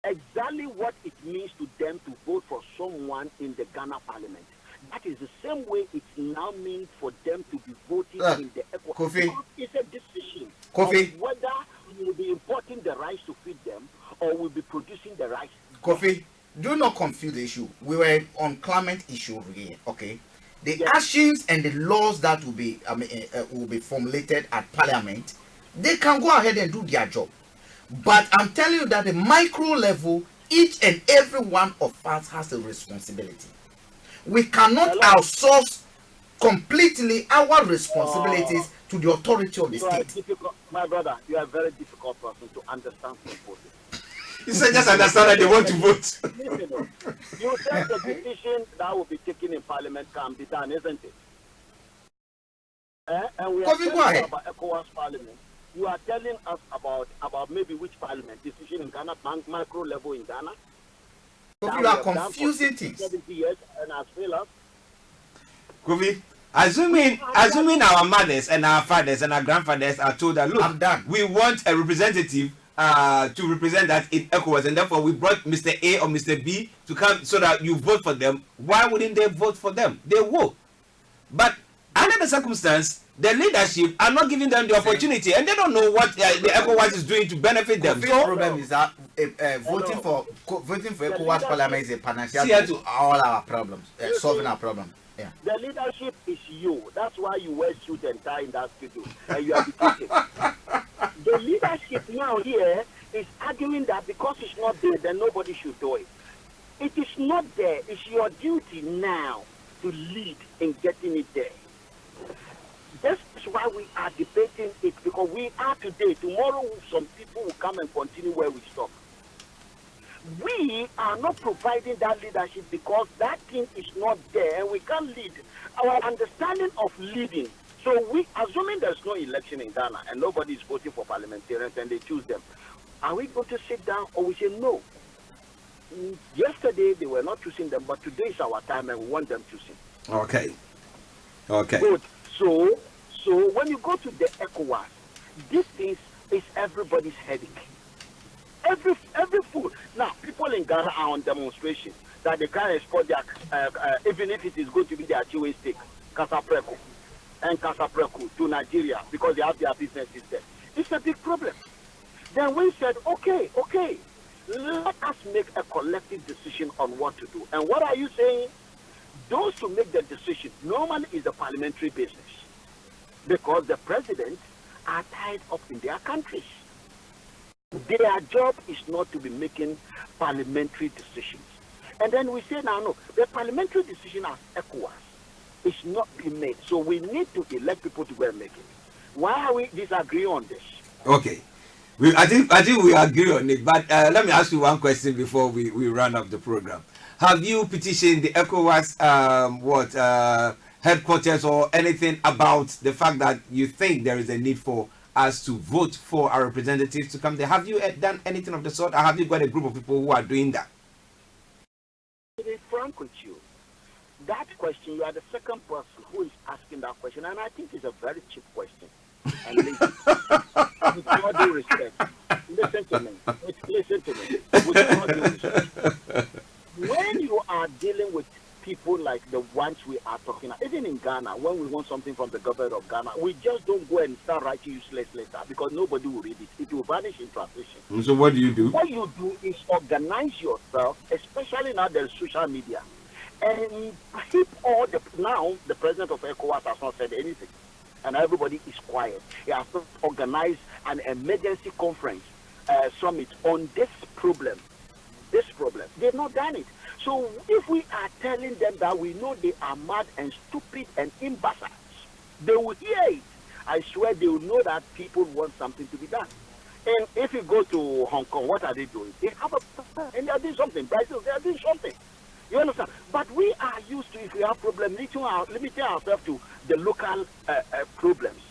Exactly what it means to them to vote for someone in the Ghana parliament. That is the same way it now means for them to be voting in the ECOWAS. Kofi. It's a decision Kofi. of whether we will be importing the rice to feed them or we'll be producing the rice. Kofi, do not confuse the issue. We were on climate issue here, okay? The actions and the laws that will be formulated at parliament, they can go ahead and do their job. But I'm telling you that at the micro level, each and every one of us has a responsibility. We cannot outsource completely our responsibilities to the authority of the state. My brother, you are a very difficult person to understand people. You said just understand that they want to vote. You said the decision that will be taken in parliament can be done, isn't it? And we are talking about ECOWAS parliament. You are telling us about maybe which parliament decision in Ghana, micro level in Ghana. You are confusing things. 70 years and has failed us. Kofi, assuming our mothers and our fathers and our grandfathers are told that, look, we want a representative to represent that in ECOWAS, and therefore we brought Mr. A or Mr. B to come so that you vote for them. Why wouldn't they vote for them? They will. But under the circumstance, the leadership are not giving them the opportunity, and they don't know what the ECOWAS is doing to benefit them. The problem is that voting for ECOWAS parliament is a panacea to all our problems, solving our problems. Yeah. The leadership is you. That's why you wear suit and tie in that studio, and you are defeated. The leadership now here is arguing that because it's not there, then nobody should do it. It is not there. It's your duty now to lead in getting it there. That's why we are debating it, because we are today. Tomorrow, some people will come and continue where we stop. We are not providing that leadership because that thing is not there and we can't lead. Our understanding of leading. So we, assuming there's no election in Ghana and nobody is voting for parliamentarians and they choose them, are we going to sit down or we say no? Yesterday they were not choosing them, but today is our time and we want them choosing. Okay. Okay. Good. So when you go to the ECOWAS, this is everybody's headache. Every food. Now, people in Ghana are on demonstration that they can't export their, even if it is going to be their chewing stick, Casapreco, and Casapreco to Nigeria because they have their businesses there. It's a big problem. Then we said, okay, let us make a collective decision on what to do. And what are you saying? Those who make the decision normally is the parliamentary business because the presidents are tied up in their countries. Their job is not to be making parliamentary decisions. And then we say, no, the parliamentary decision as ECOWAS is not being made. So we need to elect people to go and make it. Why are we disagreeing on this? Okay. I think we agree on it, but let me ask you one question before we run up the program. Have you petitioned the ECOWAS headquarters or anything about the fact that you think there is a need for us to vote for our representatives to come there? Have you done anything of the sort, or have you got a group of people who are doing that? To be frank with you, that question, you are the second person who is asking that question, and I think it's a very cheap question. And with all due respect, listen to me. Listen to me. With all due respect, when you are dealing with people like the ones we are talking about, even in Ghana, when we want something from the government of Ghana, we just don't go and start writing useless letter because nobody will read it. It will vanish in translation. So what do you do? What you do is organize yourself, especially now there's social media, and keep all the, now the president of ECOWAS has not said anything, and everybody is quiet. He has not organized an emergency conference summit on this problem. They've not done it. So if we are telling them that we know they are mad and stupid and imbeciles, they will hear it. I swear they will know that people want something to be done. And if you go to Hong Kong, what are they doing? They have a plan and they are doing something. Brazil, they are doing something. You understand? But we are used to, if we have problems, limiting ourselves to the local problems,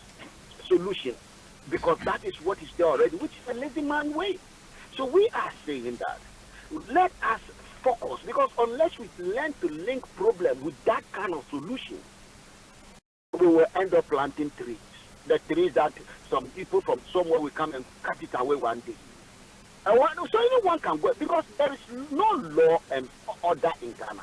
solution, because that is what is there already, which is a lazy man way. So we are saying that. Let us focus, because unless we learn to link problem with that kind of solution, we will end up planting trees. The trees that some people from somewhere will come and cut it away one day. So anyone can go, because there is no law and order in Ghana.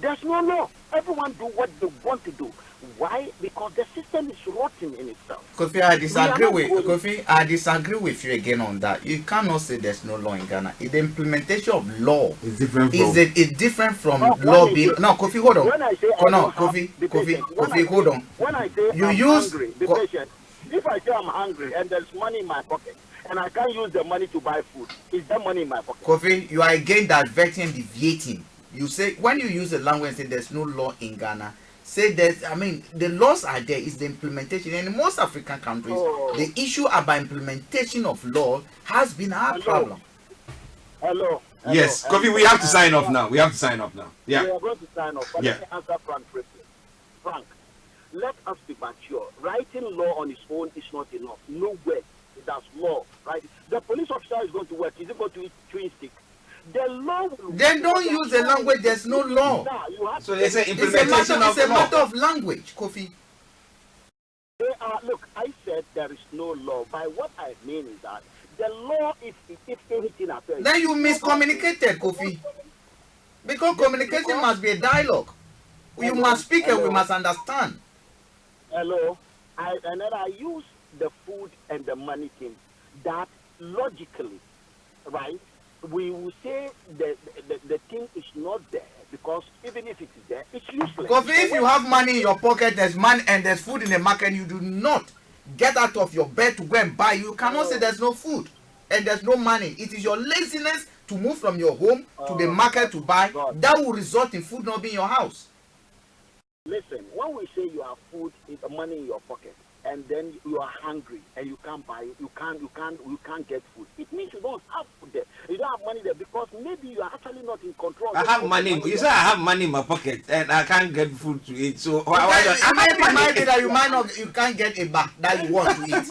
There's no law. Everyone do what they want to do. Why? Because the system is rotten in itself. Kofi, I disagree with you again on that. You cannot say there's no law in Ghana. The implementation of law is different from law being. No, Kofi, hold on. When I say Kofi, hold on. When I say I'm hungry, be patient. If I say I'm hungry and there's money in my pocket and I can't use the money to buy food, is there money in my pocket? Kofi, you are again diverting and deviating. You say when you use the language and say there's no law in Ghana. Say that, I mean, the laws are there, it's the implementation. And in most African countries, the issue about implementation of law has been our problem. Hello. Yes, Kofi, we have to sign off now. Yeah. We are going to sign off. But yeah. Let me answer Frank briefly. Frank, let us be mature. Writing law on its own is not enough. Nowhere. That's law, right? The police officer is going to work. Is he going to eat chewing stick? The law will then don't use the language, there's no law. So it's an implementation it's a matter of language, Kofi. Look, I said there is no law. By what I mean is that the law, if anything happens, then you miscommunicated, Kofi. Because communication must be a dialogue. You must speak and we must understand. Hello. And then I use the food and the money thing. That logically, right? We will say the thing is not there, because even if it is there, it's useless. Because if you have money in your pocket, there's money and there's food in the market, you do not get out of your bed to go and buy. You cannot say there's no food and there's no money. It is your laziness to move from your home to the market to buy that will result in food not being in your house. Listen, when we say you have food, the money in your pocket, and then you are hungry and you can't buy it, you can't get food, it means you don't have food there. You don't have money there because maybe you are actually not in control. I have money. You say I have money in my pocket and I can't get food to eat. So it might be that you can't get a bag that you want to eat.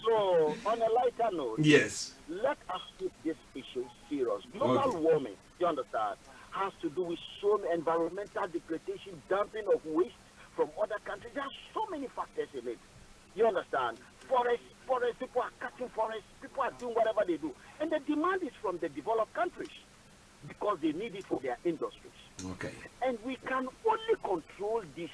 So on a lighter note, yes, let us take this issue serious. Global warming, you understand, has to do with some environmental degradation, dumping of waste from other countries. There are so many factors in it. You understand? Forests, people are cutting forests, people are doing whatever they do. And the demand is from the developed countries because they need it for their industries. Okay. And we can only control this.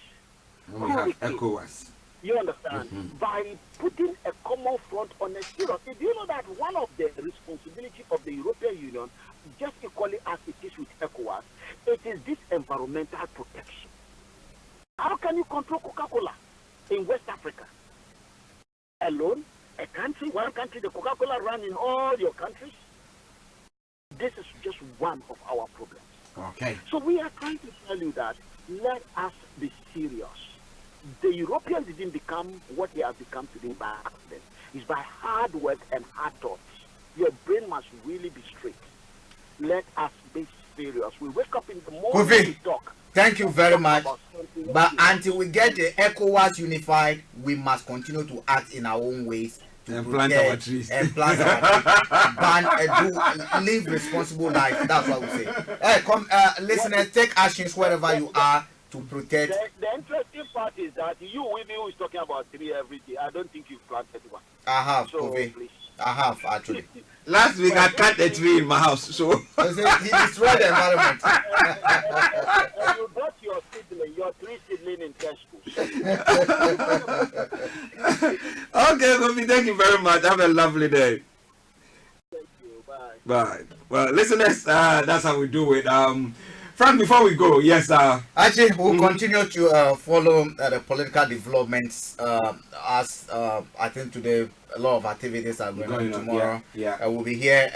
We have ECOWAS. You understand? By putting a common front on a serious. Do you know that one of the responsibility of the European Union, just equally as it is with ECOWAS, it is this environmental protection. How can you control Coca-Cola in West Africa? Alone? One country, the Coca-Cola run in all your countries? This is just one of our problems. Okay. So we are trying to tell you that let us be serious. The Europeans didn't become what they have become today by accident. It's by hard work and hard thoughts. Your brain must really be straight. Let us be serious. We wake up in the morning to talk. Thank you very much. But until we get the ECOWAS unified, we must continue to act in our own ways. And plant our trees. And plant our trees. Live responsible life. That's what we say. Hey, come, listeners, take actions wherever you are to protect. The interesting part is that you, with me, who is talking about tree every day, I don't think you've planted one. I have, so, Kobe. I have, actually. Last week I cut a tree in my house, so he destroyed the environment. And you brought your seedling, your tree seedling in Tesco. Okay, Kobe, thank you very much. Have a lovely day. Thank you. Bye. Bye. Well, listeners, that's how we do it. Frank, before we go, yes, actually, we'll continue to follow the political developments as I think today a lot of activities are going on tomorrow. Yeah. We'll be here.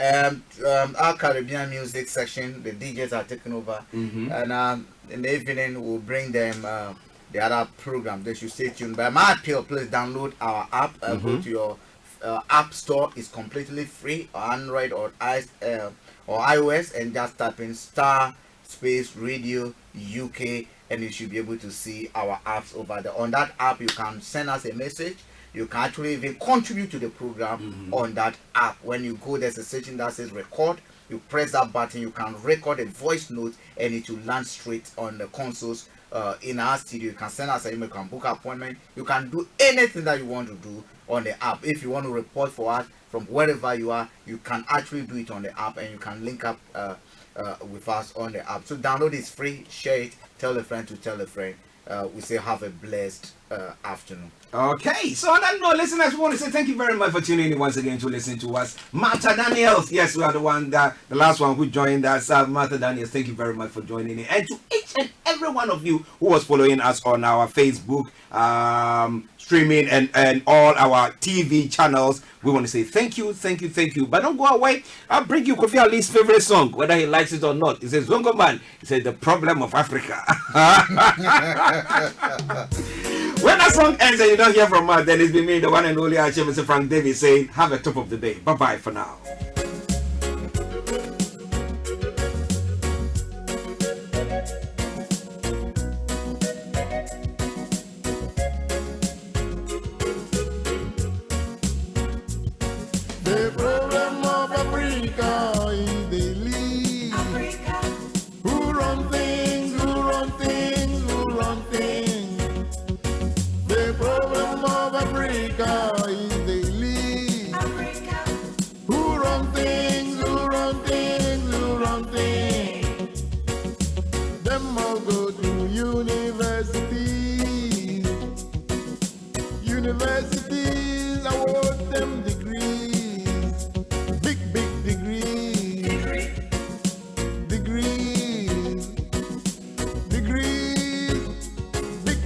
Our Caribbean music section, the DJs are taking over, and in the evening we'll bring them the other program. They should stay tuned. But my appeal, please download our app. Go to your app store. It's completely free, or Android or iOS, and just type in Starr Space Radio UK, and you should be able to see our apps over there. On that app, you can send us a message. You can actually even contribute to the program on that app. When you go, there's a section that says record. You press that button, you can record a voice note, and it will land straight on the consoles in our studio. You can send us an email, you can book an appointment, you can do anything that you want to do on the app. If you want to report for us from wherever you are, you can actually do it on the app, and you can link up with us on the app. So download, it's free, share it, tell a friend to tell a friend. We say have a blessed afternoon. Okay, so on that note, listeners, we want to say thank you very much for tuning in once again to listen to us. Martha Daniels, yes, we are the last one who joined us. Martha Daniels, thank you very much for joining in. And to each and every one of you who was following us on our Facebook, streaming, and all our TV channels, we want to say thank you. But don't go away. I'll bring you Kofi Ali's favorite song, whether he likes it or not. It says Zongo Man. It says The Problem of Africa. When that song ends and you don't hear from us, then it's been me, the one and only ARCHIE, Mr. Frank Davis, saying have a top of the day. Bye-bye for now. The problem of Africa is they leave. Africa. Who run things, who run things, who run things. The problem of Africa is they leave. Africa. Who run things, who run things, who run things. Them all go to universities. Universities award them degrees. Big degrees. Degrees.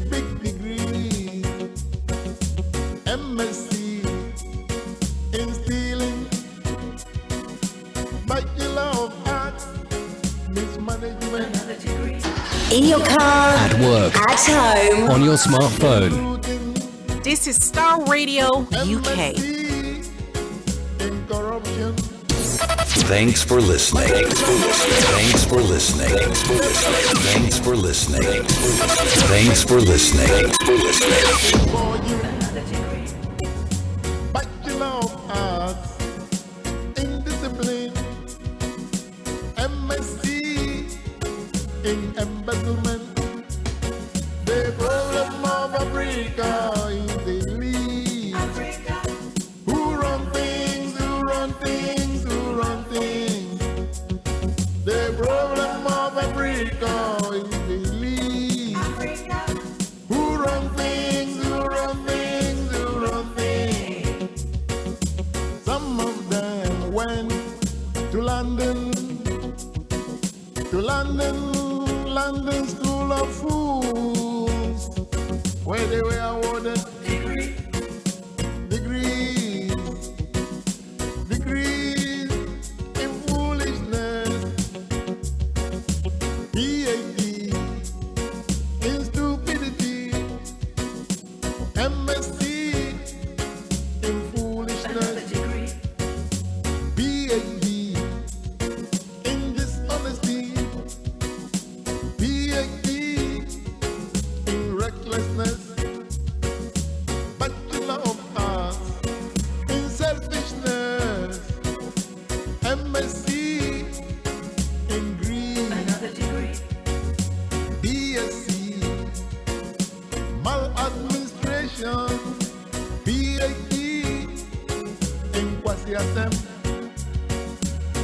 Big degrees. MSc in stealing. Bachelor of Arts, mismanagement. In your car, At work, at home, on your smartphone. This is Starr Radio UK. In corruption. Thanks for listening. Thanks for listening. Thanks for listening. Thanks for listening. Thanks for listening. Bachelor of Arts in discipline. MSc in embezzlement. The problem of Africa is they leave. Africa. Who run things, who run things, who run things. The problem of Africa is they leave. Africa. Who run things, who run things, who run things. Some of them went to London, London School of Fools, where they were awarded degrees in foolishness, PhD in stupidity, MSc in foolishness, PhD in dishonesty, PhD in recklessness, maladministration, PhD, en quasi